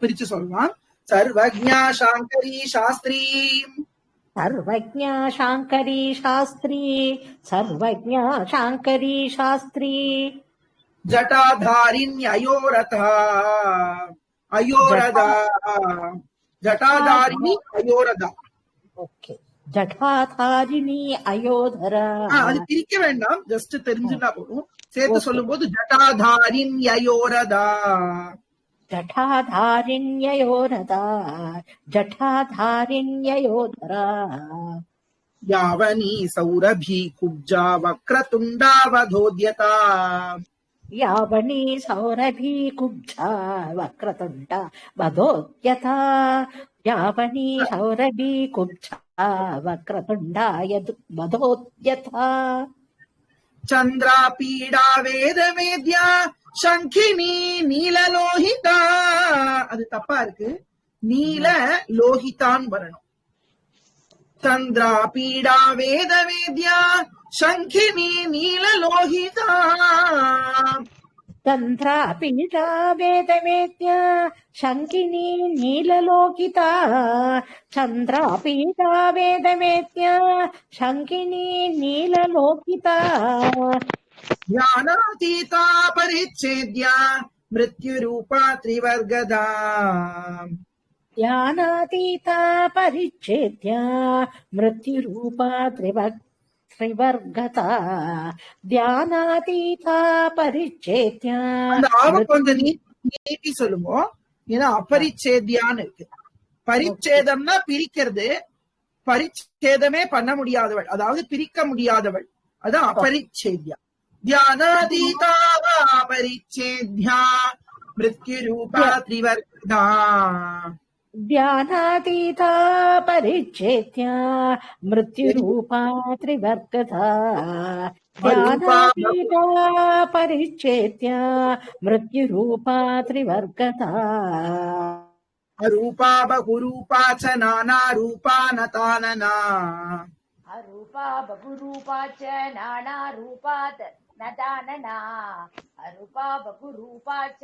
பிரிச்சு சொல்லலாம். सर्वज्ञा शांकरी शास्त्री सर्वज्ञा शांकरी शास्त्री सर्वज्ञा शांकरी शास्त्री जटाधारिण्ययोरथा अयोरदा जटाधारिणी अयोरदा. ஓகே. ஜடாதாரிணி அயோதரா. அது பிரிக்க வேண்டாம், ஜஸ்ட் தெரிஞ்சுட்டா போதும். சேர்த்து சொல்லும் போது ஜட்டாதாரிண்யயோரதா ஜடாதாரிண்யயோரதா ஜடாதாரிண்யயோதரா यावनी सौरभी कुब्जा वक्रतुण्डावधोद्यता यावनी सौरभी कुब्जा वक्रतुण्डा वधोद्यता यावनी सौरभी कुब्जा वक्रतुण्डा वधोद्यता चंद्रा पीडा वेद वेद्या शंखिनी नीललोहिता. அது தப்பா இருக்கு, நீல லோகிதான் வரணும். चंद्रा पीडा वेद वेद्या शंखिनी नीललोहिता चंद्रा पीडा वेदवेद्या शंखिनी नीललोकिता चंद्रा पीडा वेदवेद्या शंखिनी नीललोकिता ज्ञानातीता परिच्छेद्या मृत्युरूपा त्रिवर्गदा ज्ञानातीता परिच्छेद्या मृत्युरूपा त्रिवर्गता ध्यानातीता परिच्छेद्या. அந்த ஆவக்கு வந்து நீட்டி சொல்லுமோ, ஏன்னா அபரிச்சேத்யான்னு இருக்கு. பரிச்சேதம்னா பிரிக்கிறது, பரிச்சேதமே பண்ண முடியாதவள், அதாவது பிரிக்க முடியாதவள், அதான் அபரிச்சேத்யா. தியானாதீதா பரிச்சேத்யா மிருத்யுரூபா த்ரிவர்கதா. ध्यानातीता परिच्छेद्या मृत्युरूपा त्रिवर्गता ध्यानातीता परिच्छेद्या मृत्युरूपा त्रिवर्गता अरूपा बहुरूपा च नाना रूपा नतानना अरूपा बहुरूपा च नाना रूपा नदानना अरूपा बहुरूपा च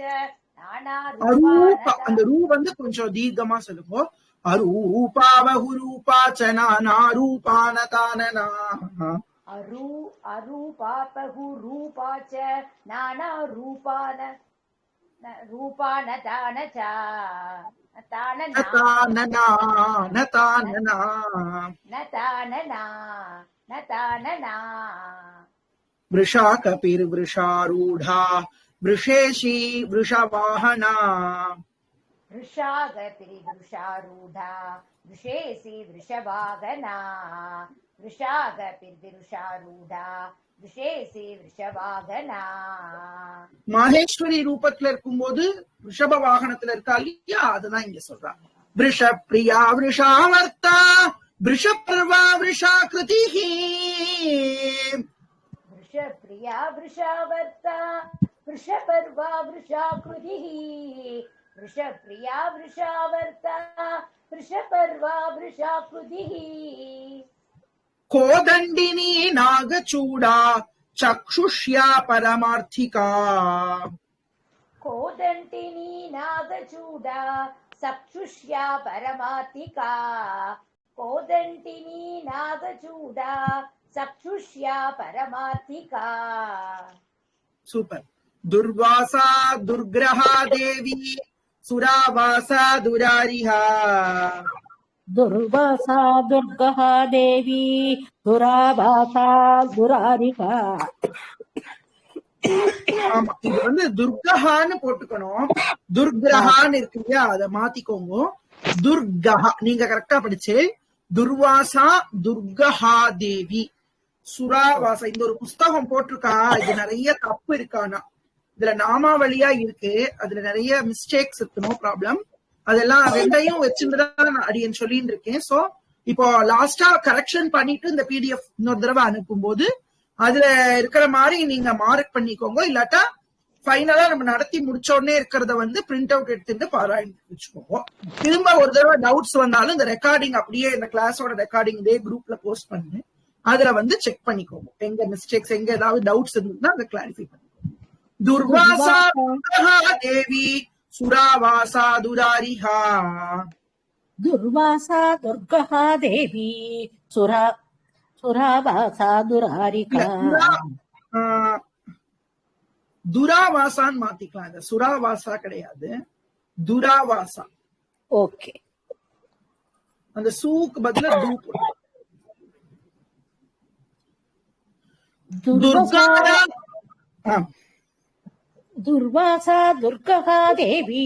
नाना அரூபா. அந்த ரூ வந்து கொஞ்சம் தீர்க்கமா சொல்லுவோம். அரூபா பகுரூபா च नाना रूपा नतानना अरूपा बहुरूपा च नाना रूपान रूपा नतान च नतानना नतानना नतानना नतानना वृषा कपिर्वृषारूढा वृषेशी वृषवाहना वृषागपिर्वृषारूढा वृषेसी वृषवाहना वृषागपिर्वृषारूढा वृषेसी वृषवाहना. மாஹேஸ்வரி ரூபத்துல இருக்கும்போது ரிஷப வாகனத்துல இருக்கா இல்லையா, அதுதான் இங்க சொல்றாங்க. वृष प्रिया वृषावर्ता वृषपर्वा वृषाकृतिः वृष प्रिया वृषावर्ता वृषपर्वा वृषाकृतिः वृष प्रिया वृषावर्ता वृषपर्वा वृषाकृतिः. कोदण्डिनी नागचूडा चक्षुष्या परमार्थिका कोदण्डिनी नागचूडा चक्षुष्या परमार्थिका कोदण्डिनी नागचूडा चक्षुष्या परमार्थिका. सूपर. दुर्वासा दुर्ग्रहा देवी सुरावासा दुरारिहा दुर्वासा दुर्गहा देवी दुरावासा दुरारिहा. ஆமா, இது வந்து துர்கஹான்னு போட்டுக்கணும். துர்கிரஹான்னு இருக்கு இல்லையா, அதை மாத்திக்கோங்க. துர்கஹா நீங்க கரெக்டா படிச்சு. துர்வாசா துர்கஹா தேவி சுராவாசா. இந்த ஒரு புஸ்தகம் போட்டிருக்கா, இது நிறைய தப்பு இருக்கானா, இதுல நாமாவளியா இருக்கு, அதுல நிறைய மிஸ்டேக்ஸ் இருக்கு. நோ ப்ராப்ளம், அதெல்லாம் ரெண்டையும் வச்சுதான் நான் அடியன் சொல்லிட்டு இருக்கேன். சோ இப்போ லாஸ்டா கரெக்ஷன் பண்ணிட்டு இந்த பிடிஎஃப் இன்னொரு தடவை அனுப்பும் போது அதுல இருக்கிற மாதிரி நீங்க மார்க் பண்ணிக்கோங்க. இல்லாட்டா ஃபைனலா நம்ம நடத்தி முடிச்ச உடனே இருக்கிறத வந்து பிரிண்ட் அவுட் எடுத்துட்டு பாராயணம் வச்சுக்கோங்க. திரும்ப ஒரு தடவை டவுட்ஸ் வந்தாலும் இந்த ரெக்கார்டிங் அப்படியே இந்த கிளாஸோட ரெக்கார்டிங் இதே குரூப்ல போஸ்ட் பண்ணு, அதுல வந்து செக் பண்ணிக்கோங்க. எங்க மிஸ்டேக்ஸ், எங்க ஏதாவது டவுட்ஸ் இருந்ததுன்னா அதை கிளாரிஃபை பண்ணிக்கோங்க. துர்வாசா தேவி சுராவாசா துராரிஹா. துர்வாசா துர்கா தேவி சுராவாசா துராரிகா. துராவாசான்னு மாத்திக்கலாம். இந்த சுராவாசா கிடையாது, துராவாசா. ஓகே. அந்த சூக்கு பதிலா துர்வாசா துர்கா தேவி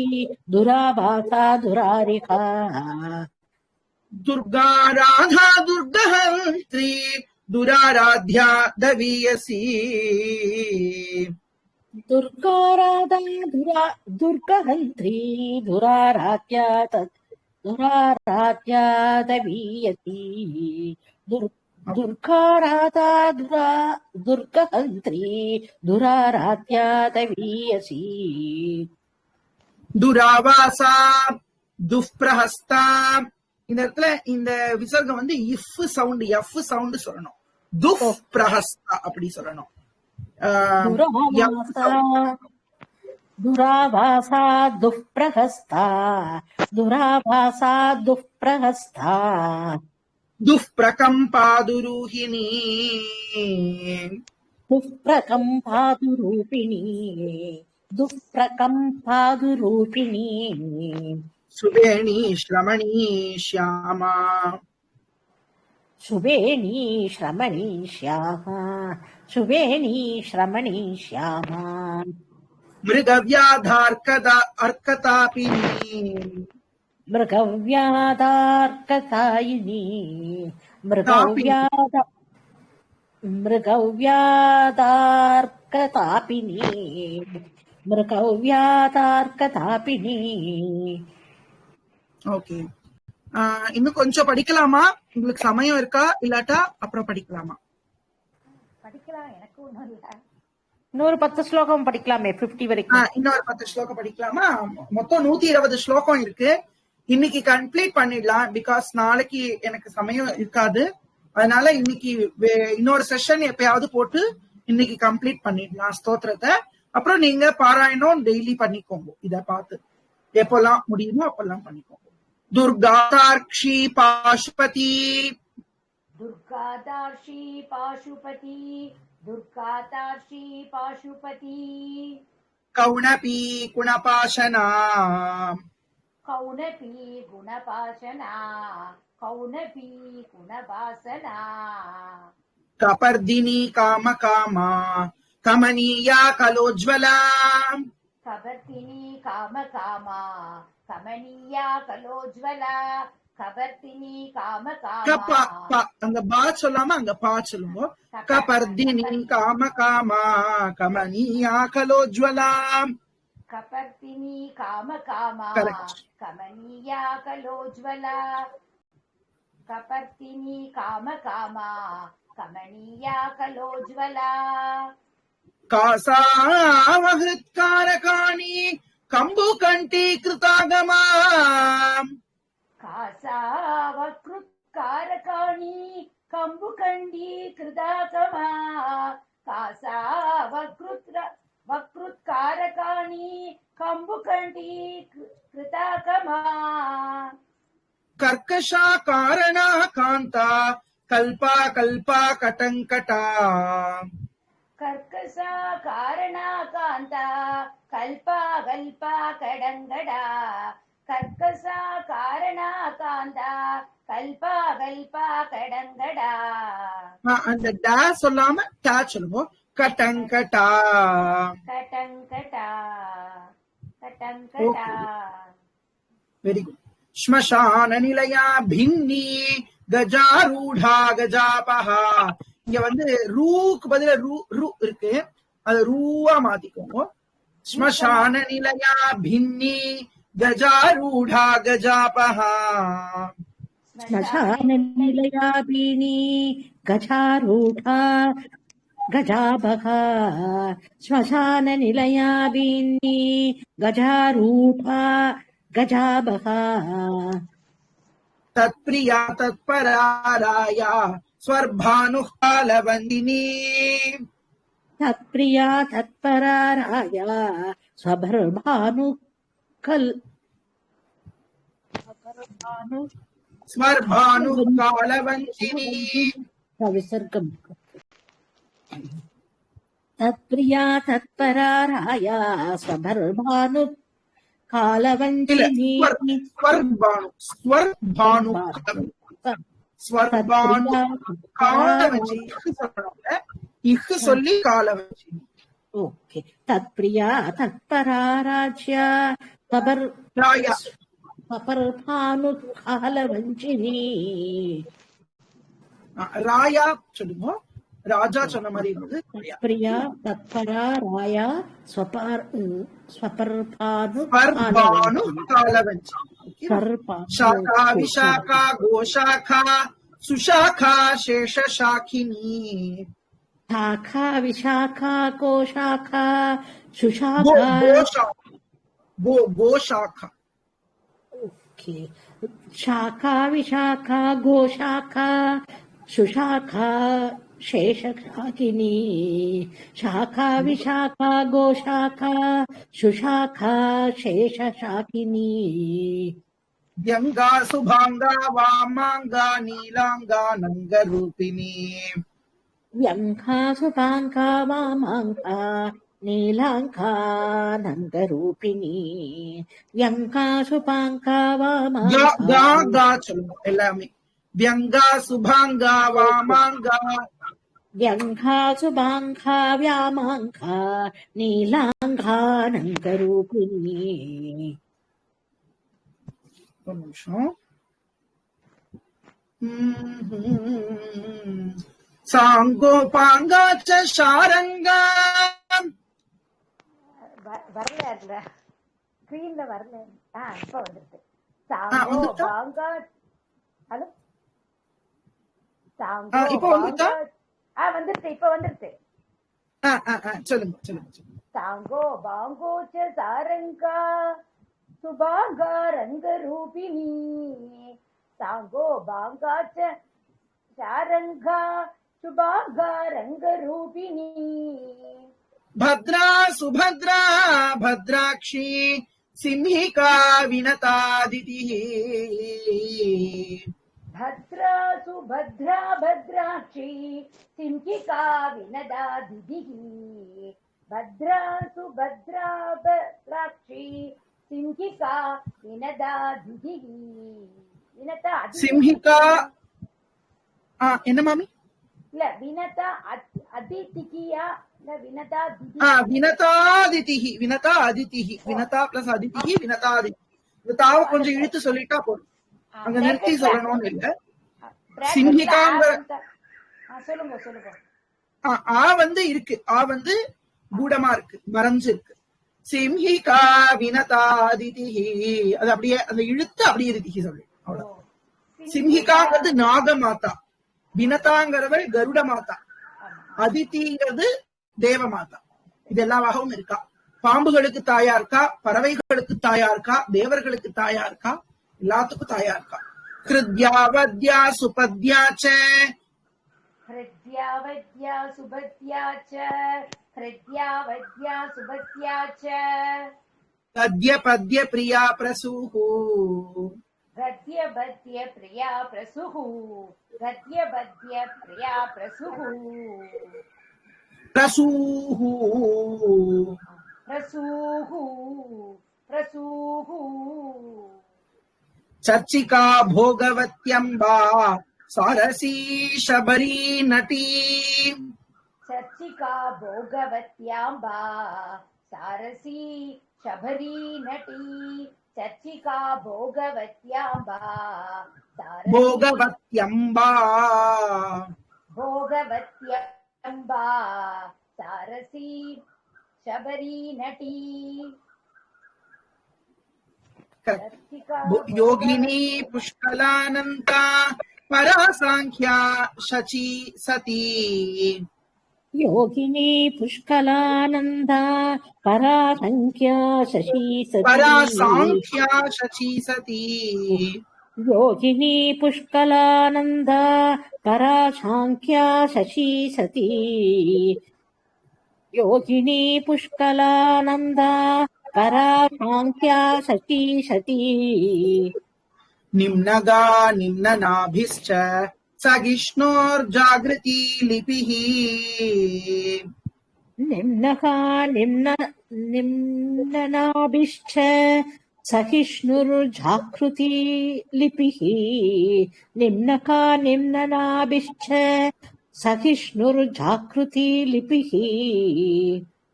துராவாசா துராரிகா. துர்கா ராதா துர்கஹந்த்ரி துராராத்யா தவீயசி. துர்கா ராதா துர்கஹந்த்ரி துராராத்யா தவீயசி. துர்கா ராதா துர்கஹந்த்ரி துராராத்யா தவீயசி. துராவாசா துஷ்பிரஹஸ்தா. இந்த இடத்துல இந்த விசர்க்கம் வந்து இஃப் சவுண்ட், எஃப் சவுண்ட் சொல்லணும். துஷ்பிரஹஸ்தா அப்படி சொல்லணும். துராவாசா துஷ்பிரஹஸ்தா துராவாசா துஷ்பிரஹஸ்தா. துஷ்பிரகம்பாதுரூஹிணி துஷ்பிரகம்பாதுரூபிணி துஷ்பிரகம்பாதுரூபிணி. சுவேணி ஸ்ரமணி ஷ்யாமா. சுவேணி ஸ்ரமணி ஷ்யாமா. சுவேணி ஸ்ரமணி ஷ்யாமா. மிருகவ்யாதார்க்கதாபினி. மிருகவ்யாதார்க்கதாயினி. மிருகவ்யாதார்க்கதாபினி. மிருகவ்யாதார்க்கதாபினி. ஓகே. இன்னும் கொஞ்சம் படிக்கலாமா? உங்களுக்கு சமயம் இருக்கா? இல்லாட்டா அப்புறம் படிக்கலாமா? படிக்கலாம், எனக்கு ஒண்ணும் இல்ல. இன்னொரு 10 ஸ்லோகம் படிக்கலாமே, 50 வரைக்கும். இன்னொரு 10 ஸ்லோகம் படிக்கலாமா? மொத்தம் 120 ஸ்லோகம் இருக்கு. இன்னைக்கு கம்ப்ளீட் பண்ணிடலாம். பிகாஸ் நாளைக்கு எனக்கு சமயம் இருக்காது. அதனால இன்னைக்கு இன்னொரு செஷன் எப்பயாவது போட்டு இன்னைக்கு கம்ப்ளீட் பண்ணிடலாம் ஸ்தோத்திரத்தை. அப்புறம் நீங்க பாராயணம் டெய்லி பண்ணிக்கோங்க. இத பார்த்து எப்பெல்லாம் முடியுமோ அப்பெல்லாம் பண்ணிக்கோங்க. துர்காதார்ஷி பாசுபதி. दुर्गादार्शी पाशुपति दुर्गादार्शी पाशुपति. கௌணபி குணபாசனா. कौनपी गुणपाशना कौनपी गुणवासना. கபர்தினி காமகாமா கமனீயா கலோஜ்வலா. कवर्तिनी कामकामा कमनीया कलोज्वला. கபர்த்தினி காமகாமா. அங்க பா சொல்லாம அங்க பா சொல்லுங்க. கபர்தினி காமகாமா கமனியா கலோஜ்வலா. கபர்த்தினி காமகாமா கமனியா கலோஜ்வலா. கபர்த்தினி காமகாமா கமனியா கலோஜ்வலா. காசாவஹ்ருத்காரகாணி கம்பு கண்டி கிருதாகமா. காசாவக்ருத்காரகாணி கம்புகண்டி கிருதாகமா. காசாவக்ருத்காரகாணி கம்புகண்டி கிருதாகமா. கர்க்கஷா காரணா காந்தா கல்பா கல்பா கட்டங்கட்டா. கர்க்கசா காரணா காந்தா கல்பா கல்பா கடங்கடா. கர்க்கசா காரணா காந்தா கல்பா கல்பா கடங்கடா. அந்த டா சொல்லாம டா சொல்லுவோம். கட்டங்கட்டா கட்டங்கடா கட்டங்கடா. Very good. ஸ்மசான நிலையா பின்னி கஜாரூடா கஜாபஹா. இங்க வந்து ரூக்கு பதில ரூ இருக்கு, அது ரூவா மாத்திக்கோங்க. ஸ்மசான நிலையா பின்னி கஜாரூடா கஜாபஹா. श्मशाननिलयापिनी गजारूढा गजाबहा श्मशाननिलयापिनी गजारूढा गजाबहा तत्प्रिया तत्पराराया स्वर्भानुः कालवन्दिनी तत्प्रिया तत्पराराया स्वर्भानुः कालवन्दिनी विसर्गम् तत्प्रिया तत्पराराया स्वभर्भानु कालवञ्चिनी சொல்லி காலவஞ்சினி. ஓகே. தத்பிரியா தத்பராராஜ்யா ஸ்வபர்பானு காலவஞ்சினி. ராயா சொல்லுங்க. ராஜா சொன்ன மாதிரி இருந்தது. பிரியா தத்பரா ராயா ஸ்வபர்பானு காலவஞ்சினி. शाखा विशाखा गोशाखा सुशाखा शेष शाखिनी. शाखा विशाखा गोशाखा सुशाखा गोशाखा. ओके. शाखा विशाखा गोशाखा सुशाखा शेष शाखिनी. शाखा विशाखा गोशाखा सुशाखा शेष शाखिनी. व्यंगा सुभांगा वामांगा नीलांगा नंगरूपिणी. व्यंगा सुभांगा वामांगा नीलांगा नंगरूपिणी. व्यंगा सुभांगा वामांगा எல்லாமே व्यंगा सुभांगा वामांगा व्यंगा सुभांगा व्यामांगा नीलांगा नंगरूपिणी. ஒரு நிமிஷம். சாங்கோபாங்காச்ச ஷாரங்கா வரல ஸ்கிரீன்ல வரல. இப்ப வந்துருச்சு. சாங்கோபாங்கா ஹலோ சாங்கோபாங்கா வந்துருச்சு. இப்ப வந்துருச்சு. சொல்லுங்க சொல்லுங்க. சாங்கோ பாங்கோச்ச சாரங்கா सुभांगा रंग रूपिणी. सांगो बांगाच शारंगा सुभांगा रंग रूपिणी. भद्रा सुभद्रा भद्राक्षी सिंहिका विनतादिति. भद्रा सुभद्रा भद्राक्षी सिंहिका विनदादिति. भद्रा सुभद्रा भद्राक्षी सिंहिका विनदादिति. विनता सिंहिका என்ன மாமி? இல்ல வினதா அதிதிகியா இல்ல வினதா திதி. வினதாதிதிஹி. வினதா அதிதிஹி. வினதா பிளஸ் அதிதிஹி வினதாதிதி. வினதாவை கொஞ்சம் இழுத்து சொல்லிட்டா போதும். அங்க நிறுத்தி சொல்லணும்னு இல்ல. சிம்ஹிகாங்கிற சொல்லுங்க சொல்லுங்க. ஆ வந்து இருக்கு. ஆ வந்து கூடமா இருக்கு, மறைஞ்சு இருக்கு. சிம்ஹிகா வினதாதிதிஹி. அது அப்படியே அந்த இழுத்து அப்படியே திதிஹி சொல்லு. அவ்வளவு. சிம்ஹிகாங்கிறது நாக மாதா, வினதாங்கிறவள் கருட மாதா, அதிதிங்கிறது தேவ மாதா. இது எல்லா வகவும் இருக்கா. பாம்புகளுக்கு தாயா இருக்கா, பறவைகளுக்கு தாயா இருக்கா, தேவர்களுக்கு தாயா இருக்கா, எல்லாத்துக்கும் தாயா இருக்கா. ஹிருத்யாவத்யா சுபத்யாச்ச. ஹிருத்யாவத்யா சுபத்யாச்ச. ஹிருத்யாவத்யா சுபத்யாச்ச. गद्य पद्य प्रिया प्रसूः. गद्य पद्य प्रिया प्रसूः. गद्य पद्य प्रिया प्रसूः. प्रसूः प्रसूः प्रसूः. चर्चिका भोगवत्यम्बा सारसी शबरी नटी. चर्चिका भोगवत्याम्बा सारसी शबरी नटी. चर्चिका भोगवत्याम्बा भोगवत्यम्बा भोगवत्याम्बा सारसी शबरी नटी. योगिनी पुष्कलानन्ता परा साङ्ख्या शची सती योगिनी पुष्कलानन्दा परा संख्या शशी परा सती साङ्ख्या शची सती योगिनी पुष्कलानन्दा परा सांख्या शशी सती योगिनी पुष्कलानन्दा परा सांख्या शशी सती निम्नगा निम्ननाभिश्च सहिष्णोर्जागृति लिपिः निम्नका निम्ननाभिश्च सहिष्णुर्जागृति लिपिः निम्नका निम्ननाभिश्च सहिष्णुर्जागृति लिपिः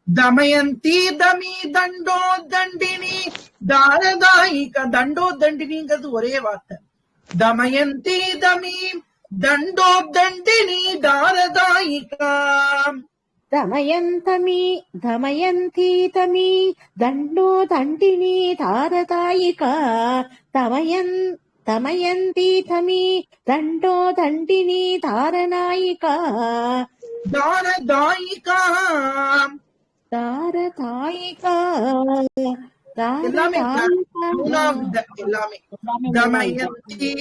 दमयन्ती दमी दंडो दंडिनी दारदायिक दंडो दंडिनीங்கிறது ஒரே வார்த்தை दमयन्ती दमी दंडो दंडिनी दारदायिका दमयन्ती तमी दण्डो दण्डिनी दारदायिका दमयन्ती तमी दण्डो दण्डिनी दारनायिका दारदायिका दारदायिका எல்லாமே எல்லாமே दमयन्ती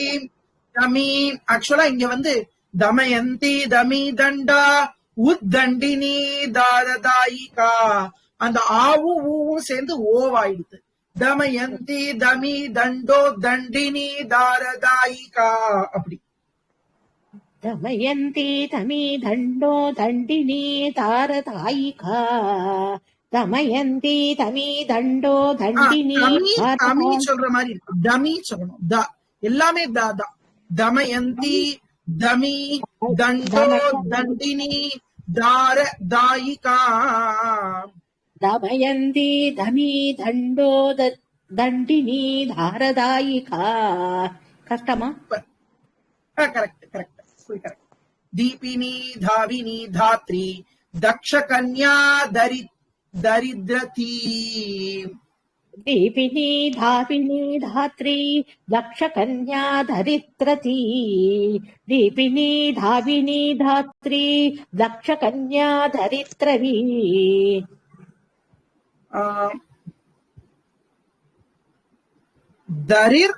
दमी ஆக்சுவலா இங்க வந்து दमयन्ती दमी दंडा உத்தண்டினி தாரதாயிகா அந்த ஆவும் ஊவும் சேர்ந்து ஓவாயிடுது दमयन्ती दमी दंडो दंडिनी दारदायिका அப்படி दमयन्ती तमी दण्डो दण्डिनी दारदायिका दमयन्ती तमी दण्डो दण्डिनी தமி சொல்ற மாதிரி இருக்கு தமி சொல்லணும் த எல்லாமே த தான் दमयन्ती दमी दंडो दंडिनी दारदायिका दमयन्ती दमी दण्डो दण्डिनी दारदायिका कष्टमा करेक्ट करेक्ट फुल करेक्ट दीपिनी धाविनी धात्री दक्ष कन्या दरिद्रती दीपिनी धाविनी धात्री दक्ष कन्या दरिद्रती दीपिनी धाविनी धात्री दक्ष कन्या दरिद्रवी दरिर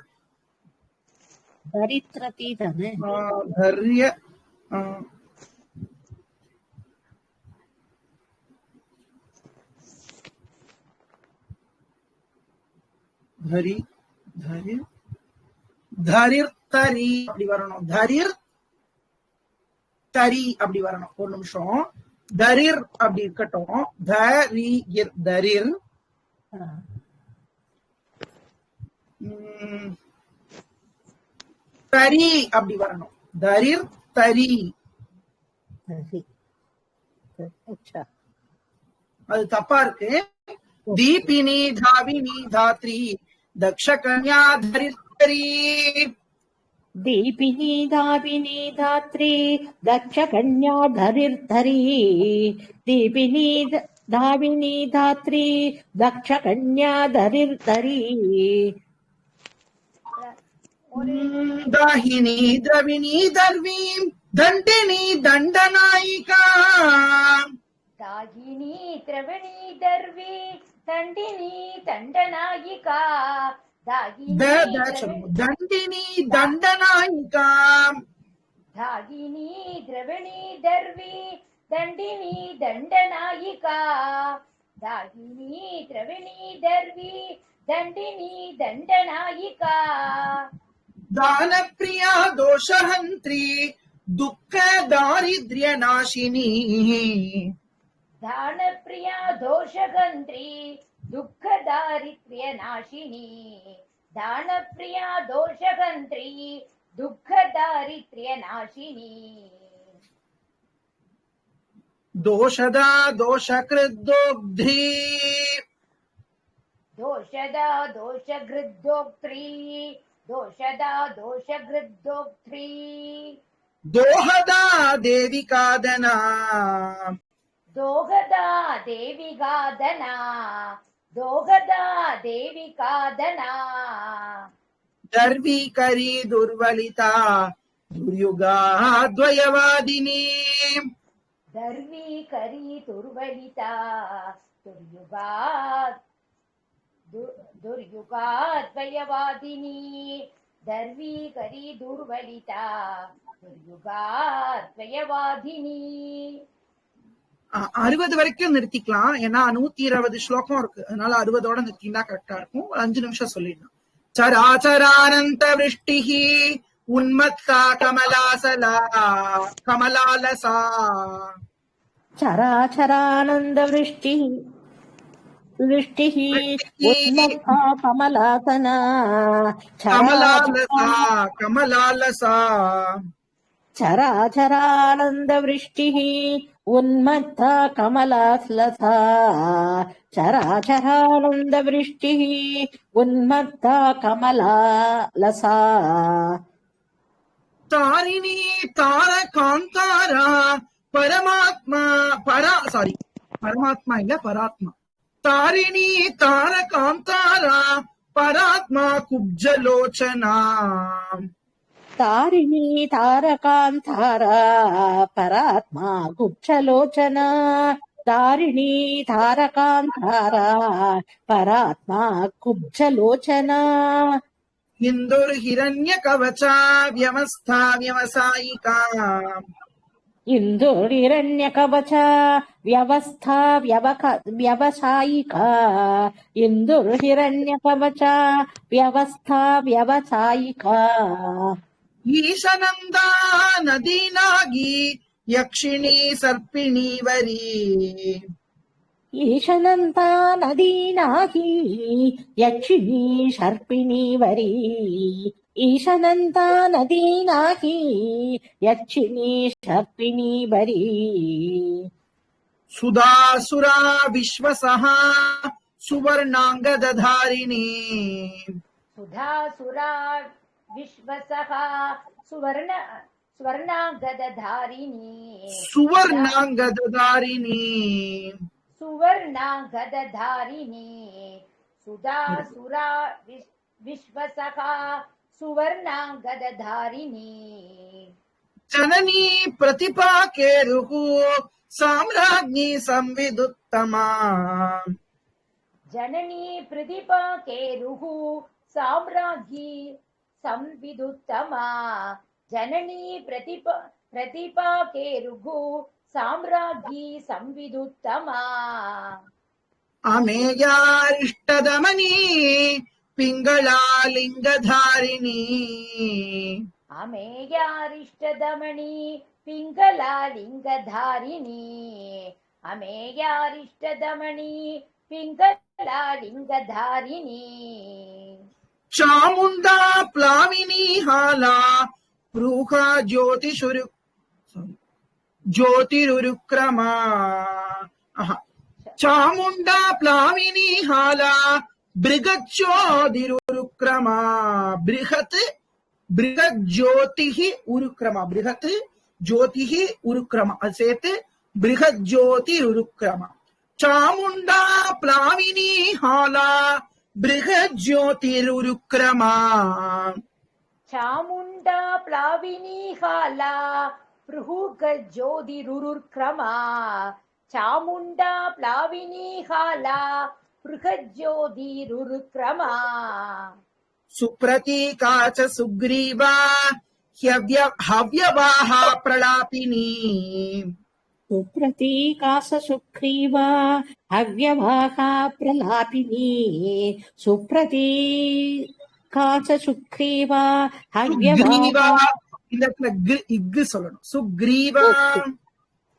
दरिद्रती धने धैर्य धरी धरिर धरिर तरी அப்படி வரணும் धरिर तरी அப்படி வரணும் ஒரு நிமிஷம் दरिर அப்படி இருக்கட்டும் धरिर दरिर तरी அப்படி வரணும் दरिर तरी अच्छा அது தப்பா இருக்கு दीपिनी धाविनी धात्री दक्ष कन्या धरित्री दीपिनी धाविनी धात्री दक्ष कन्या धरिर्धरी दीपिनी धाविनी धात्री दक्ष कन्या धरिर्धरी दाहिनी द्रविणी दर्वीं दंडिनी दंडनायिका दाहिनी द्रविणी दर्वी दंडिनी दंडनायिका दंडिनी दंडनायिका दाहिनी द्रविणी दर्वी दंडिनी दंडनायिका दाहिनी द्रविणी दर्वी दंडिनी दंडनायिका दान प्रिया दोषहंत्री दुःख दारिद्र्य नाशिनी दान प्रिया दोषगंत्री दुःख दारिद्र्य नाशिनी दान प्रिया दोषगंत्री दुःख दारिद्र्य नाशिनी दोषदा दोषकृद्दोग्ध्री दोषदा दोषगृद्धोक्त्री दोषदा दोषगृद्धोक्त्री दोहदा देविकादना दोहदा देविगादना दोगदा देविकादना दर्वीकरी दुर्वलिता दुर्युगाद्वयवादिनी दर्वीकरी दुर्वलिता दुर्युगाद्वयवादिनी दर्वीकरी दुर्वलिता दुर्युगाद्वयवादिनी 60 வரைக்கும் நிறுத்திக்கலாம். ஏன்னா 120 ஸ்லோகம் இருக்கு. அதனால 60ஓட நிறுத்தினா கரெக்டா இருக்கும். 5 நிமிஷம் சொல்லிடலாம். சராச்சரானந்த விருஷ்டிஹி உன்மத்தா கமலாசலா கமலாலசா चराचरानन्द वृष्टिः उन्मत्ता कमलासना கமலாலசா கமலாலசா चराचरानन्द वृष्टिः उन्मत्ता कमलालसा चराचरानन्द वृष्टिः उन्मत्ता कमलालसा தாரிணி தார காந்தாரா பரமாத்மா பரமாத்மா இல்ல பராத்மா. தாரிணி தார காந்தாரா பராத்மா குப்ஜலோச்சனா तारिणी तारकान्तारा परात्मा गुप्तलोचना तारिणी तारकान्तारा परात्मा कुब्जलोचना இந்துர் ஹிரண்ய கவச்சா வியவஸ்தா வியவசாயிகா इन्दुर्हिरण्यकवचा व्यवस्था व्यवसायिका इन्दुर्हिरण्यकवचा व्यवस्था व्यवसायिका ஈசனந்தா நதீனாகி யக்ஷிணி சர்ப்பிணி வரி ईशनन्ता नदीनाहि यक्षिणी सर्पिणी वरी ईशनन्ता नदीनाहि यक्षिणी सर्पिणी वरी சுதாசுரா விஸ்வசஹா சுவர்ணாங்கததாரிணி सुधासुरा विश्वसः स्वर्णागदधारिणी சுவர்ணாங்கததாரிணி सुवर्णागदधारिणी सुधासुरा विश्वसः सुवर्णागदधारिणी ஜனனி பிரதிபாகேருஹு சாம்ராஜ்ஞி संविदुत्तमा जननी प्रतिपाकेरुः साम्राज्ञी संविदुत्तमा जननी प्रतिपाकेरुः साम्राज्ञी संविदुत्तमा அமேயாரிஷ்டதமனி பிங்களாலிங்கதாரிணி अमेयारिष्टदमणी पिङ्गलालिङ्गधारिणी अमेयारिष्टदमणी पिङ्गलालिङ्गधारिणी சாமுண்டா பிளாவினி ஹாலா ப்ரூஹா ஜோதிருக்ரமா சாமுண்டா பிளாவினி ஹாலா பிருகஜோதிருக்ரமா பிருகத் ஜோதிஹி உருக்ரமா பிருகத் ஜோதிஹி உருக்ரமா அது சேர்த்து பிருகத் ஜோதிருக்ரமா சாமுண்டா பிளாவினி ஹாலா பிருகத் ஜோதிருக்ரமா चामुण्डा प्लाविनी हाला बृहज्योतिरुरुक्रमा चामुण्डा प्लाविनी हाला बृहज्योतिरुरुक्रमा सुप्रतीका च सुग्रीवा हव्यवाहा प्रलापिनी सुप्रतीकास सुग्रीवा हव्यवाहा प्रलापिनी सुप्रतीकास सुग्रीवा हव्यवाहा இந்த இடத்துல இக்கு சொல்லணும். சுக்ரீவா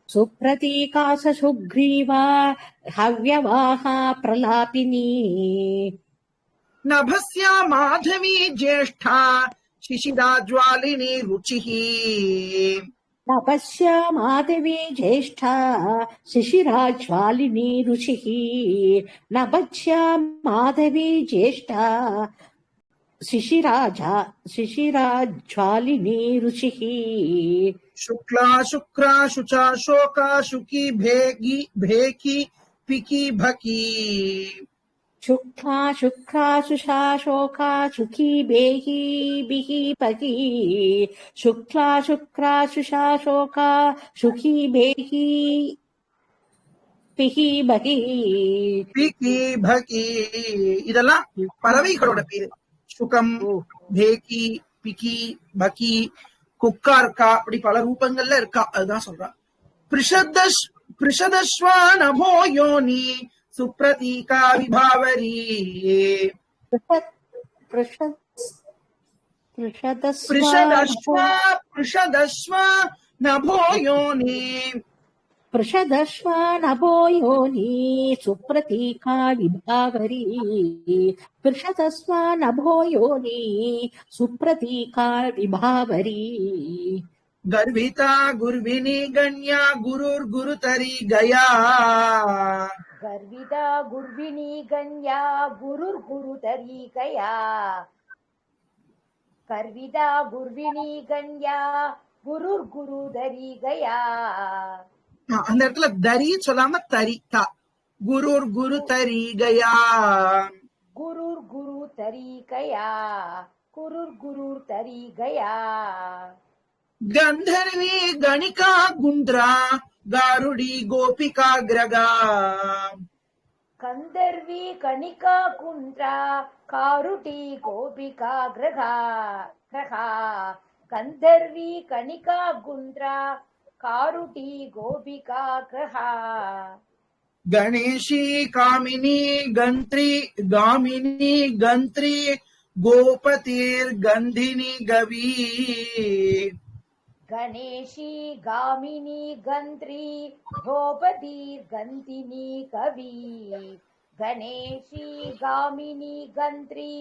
सुप्रतीकास सुग्रीवा हव्यवाहा प्रलापिनी नभस्या माधवी ज्येष्ठा शिशिराज्वालिनी रुचिः तपस्या माधवी ज्येष्ठा शिशिराज्वालिनी रुचिः नपस्या माधवी ज्येष्ठा शिशिराज्वालिनी रुचिः शुक्ला शुक्रा शुचा शोका शुकी भेकी पिकी भकी शुक्ला शुक्ला सुषा शोका सुखी बेही बिही पगी शुक्ला शुक्ला सुषा शोका सुखी बेही பிகி பகி பிகி பகி இதெல்லாம் பறவைகளோட பேரு. சுகம், பேகி, பிகி, பகி, குக்கா இருக்கா, அப்படி பல ரூபங்கள்ல இருக்கா. அதுதான் சொல்றான். பிருஷதஸ்வா நபோ யோனி சுப்ரதீகா விபாவரி பிருஷதஸ்வா நபோ யோனி पृषदश्वा नभो योनि सुप्रतीका विभावरी पृषदस्वा नभो योनि सुप्रतीका विभावरी गर्विता गुर्विनी गण्या गुरुर्गुरुतरी गया गर्विता गुर्विनी गण्या गुरुर्गुरुतरी गया गर्विता गुर्विनी गण्या गुरुर्गुरुतरी गया. அந்த இடத்துல தரி சொல்லாம தரிதா. குருர் குரு தரி கயா गुरुर गुरु तरी गया गुरुर गुरु तरी गया. गंधर्वी गणिका गुंद्रा गारुडी गोपिका ग्रगा गंधर्वी कणिका कुंद्रा कारुटी गोपिका ग्रगा ग्रहा गंधर्वी कणिका गुंद्रा कारुटी गोपिका ग्रहा. गणेशी कामिनी गंत्री गामिनी गंत्री गोपतीर गंधिनी गवी गणेशी गामिनी गंत्री गोपतीर गंधिनी कवि गणेशी गामिनी गंत्री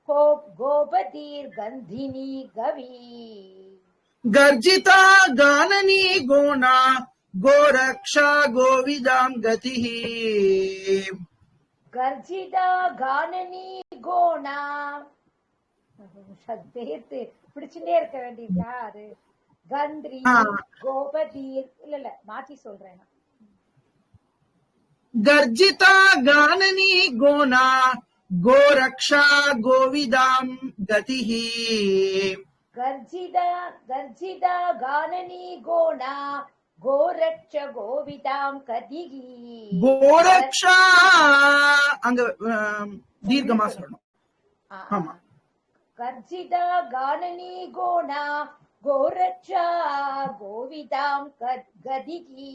गोपतीर गंधिनी गवी. गर्जिता गाननी गोना गोरक्षा गोविदाम गति गर्जिता गाननी गोना சேர்த்து பிடிச்சுட்டே இருக்க வேண்டியது யாரு? கந்திரி கோபதீர் இல்ல மாத்தி சொல்றேன். गर्जिता गाननी गोना गोरक्षा गोविदाम गति गर्जिता गाननी गोना गोरक्ष गोविदाम கதிகி. गोरक्षा அங்க தீர்க்கமா சொல்லணும். ஆமா. गर्जिता गाननी गोना गोरक्षा गोविदाम கதிகி.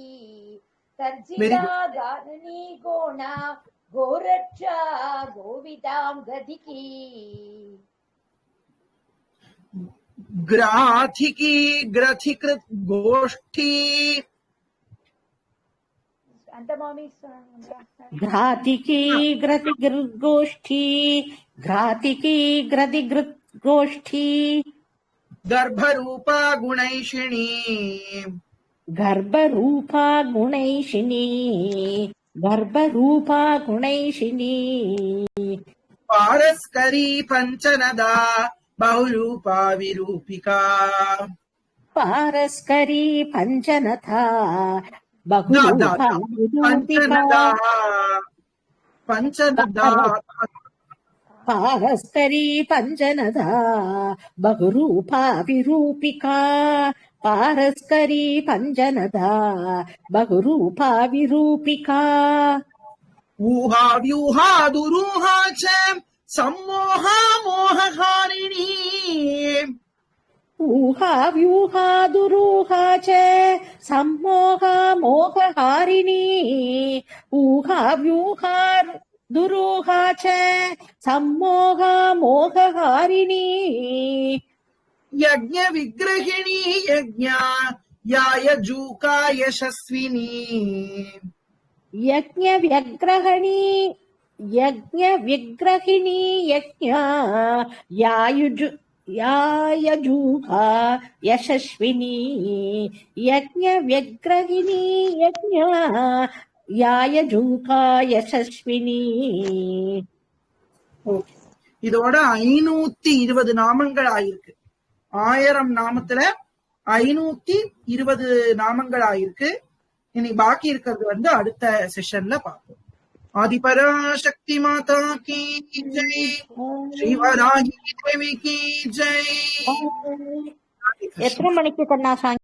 गर्जिता गाननी गोना गोरक्षा गोविदाम கதிகி. ग्राथिकी ग्रथिकृत गोष्ठी घ्रातिकी ग्रतिगृद्गोष्ठी घ्रातिकी ग्रतिगृद्गोष्ठी गर्भरूपा गुणैषिणी गर्भरूपा गुणैषिणी गर्भरूपा गुणैषिणी पारस्करी पंचनदा बहुरूपा विरूपिका पारस्करी पंचनथा बहुरूपा विरूपिका पंचनदा पारस्करी पंचनदा बहुरूपा विरूपिका पारस्करी पंचनदा बहुरूपा विरूपिका. ऊहा व्यूहा दुरूहा च सम्मोहा मोहहारिणी ऊहा व्यूहा दुरूहा च सम्मोहा मोहहारिणी ऊहा व्यूहा दुरूहा च सम्मोहा मोहहारिणी. यज्ञ विग्रहिणी यज्ञा यायजूका यशस्विनी यज्ञ विग्रहिणी यज्ञा यायजूका यशस्विनी यज्ञ विग्रहिणी यज्ञा यायजूका यशस्विनी. இதோட 520 நாமங்கள் ஆயிருக்கு. 1000 நாமத்துல 520 நாமங்கள் ஆயிருக்கு. இனி பாக்கி இருக்கிறது அடுத்த செஷன்ல பார்ப்போம். ஆதிபராசக்தி மாதா கி ஜெய், ஸ்ரீ வராகி தேவி கி ஜெய். எத்தனை மணிக்கு கண்ணா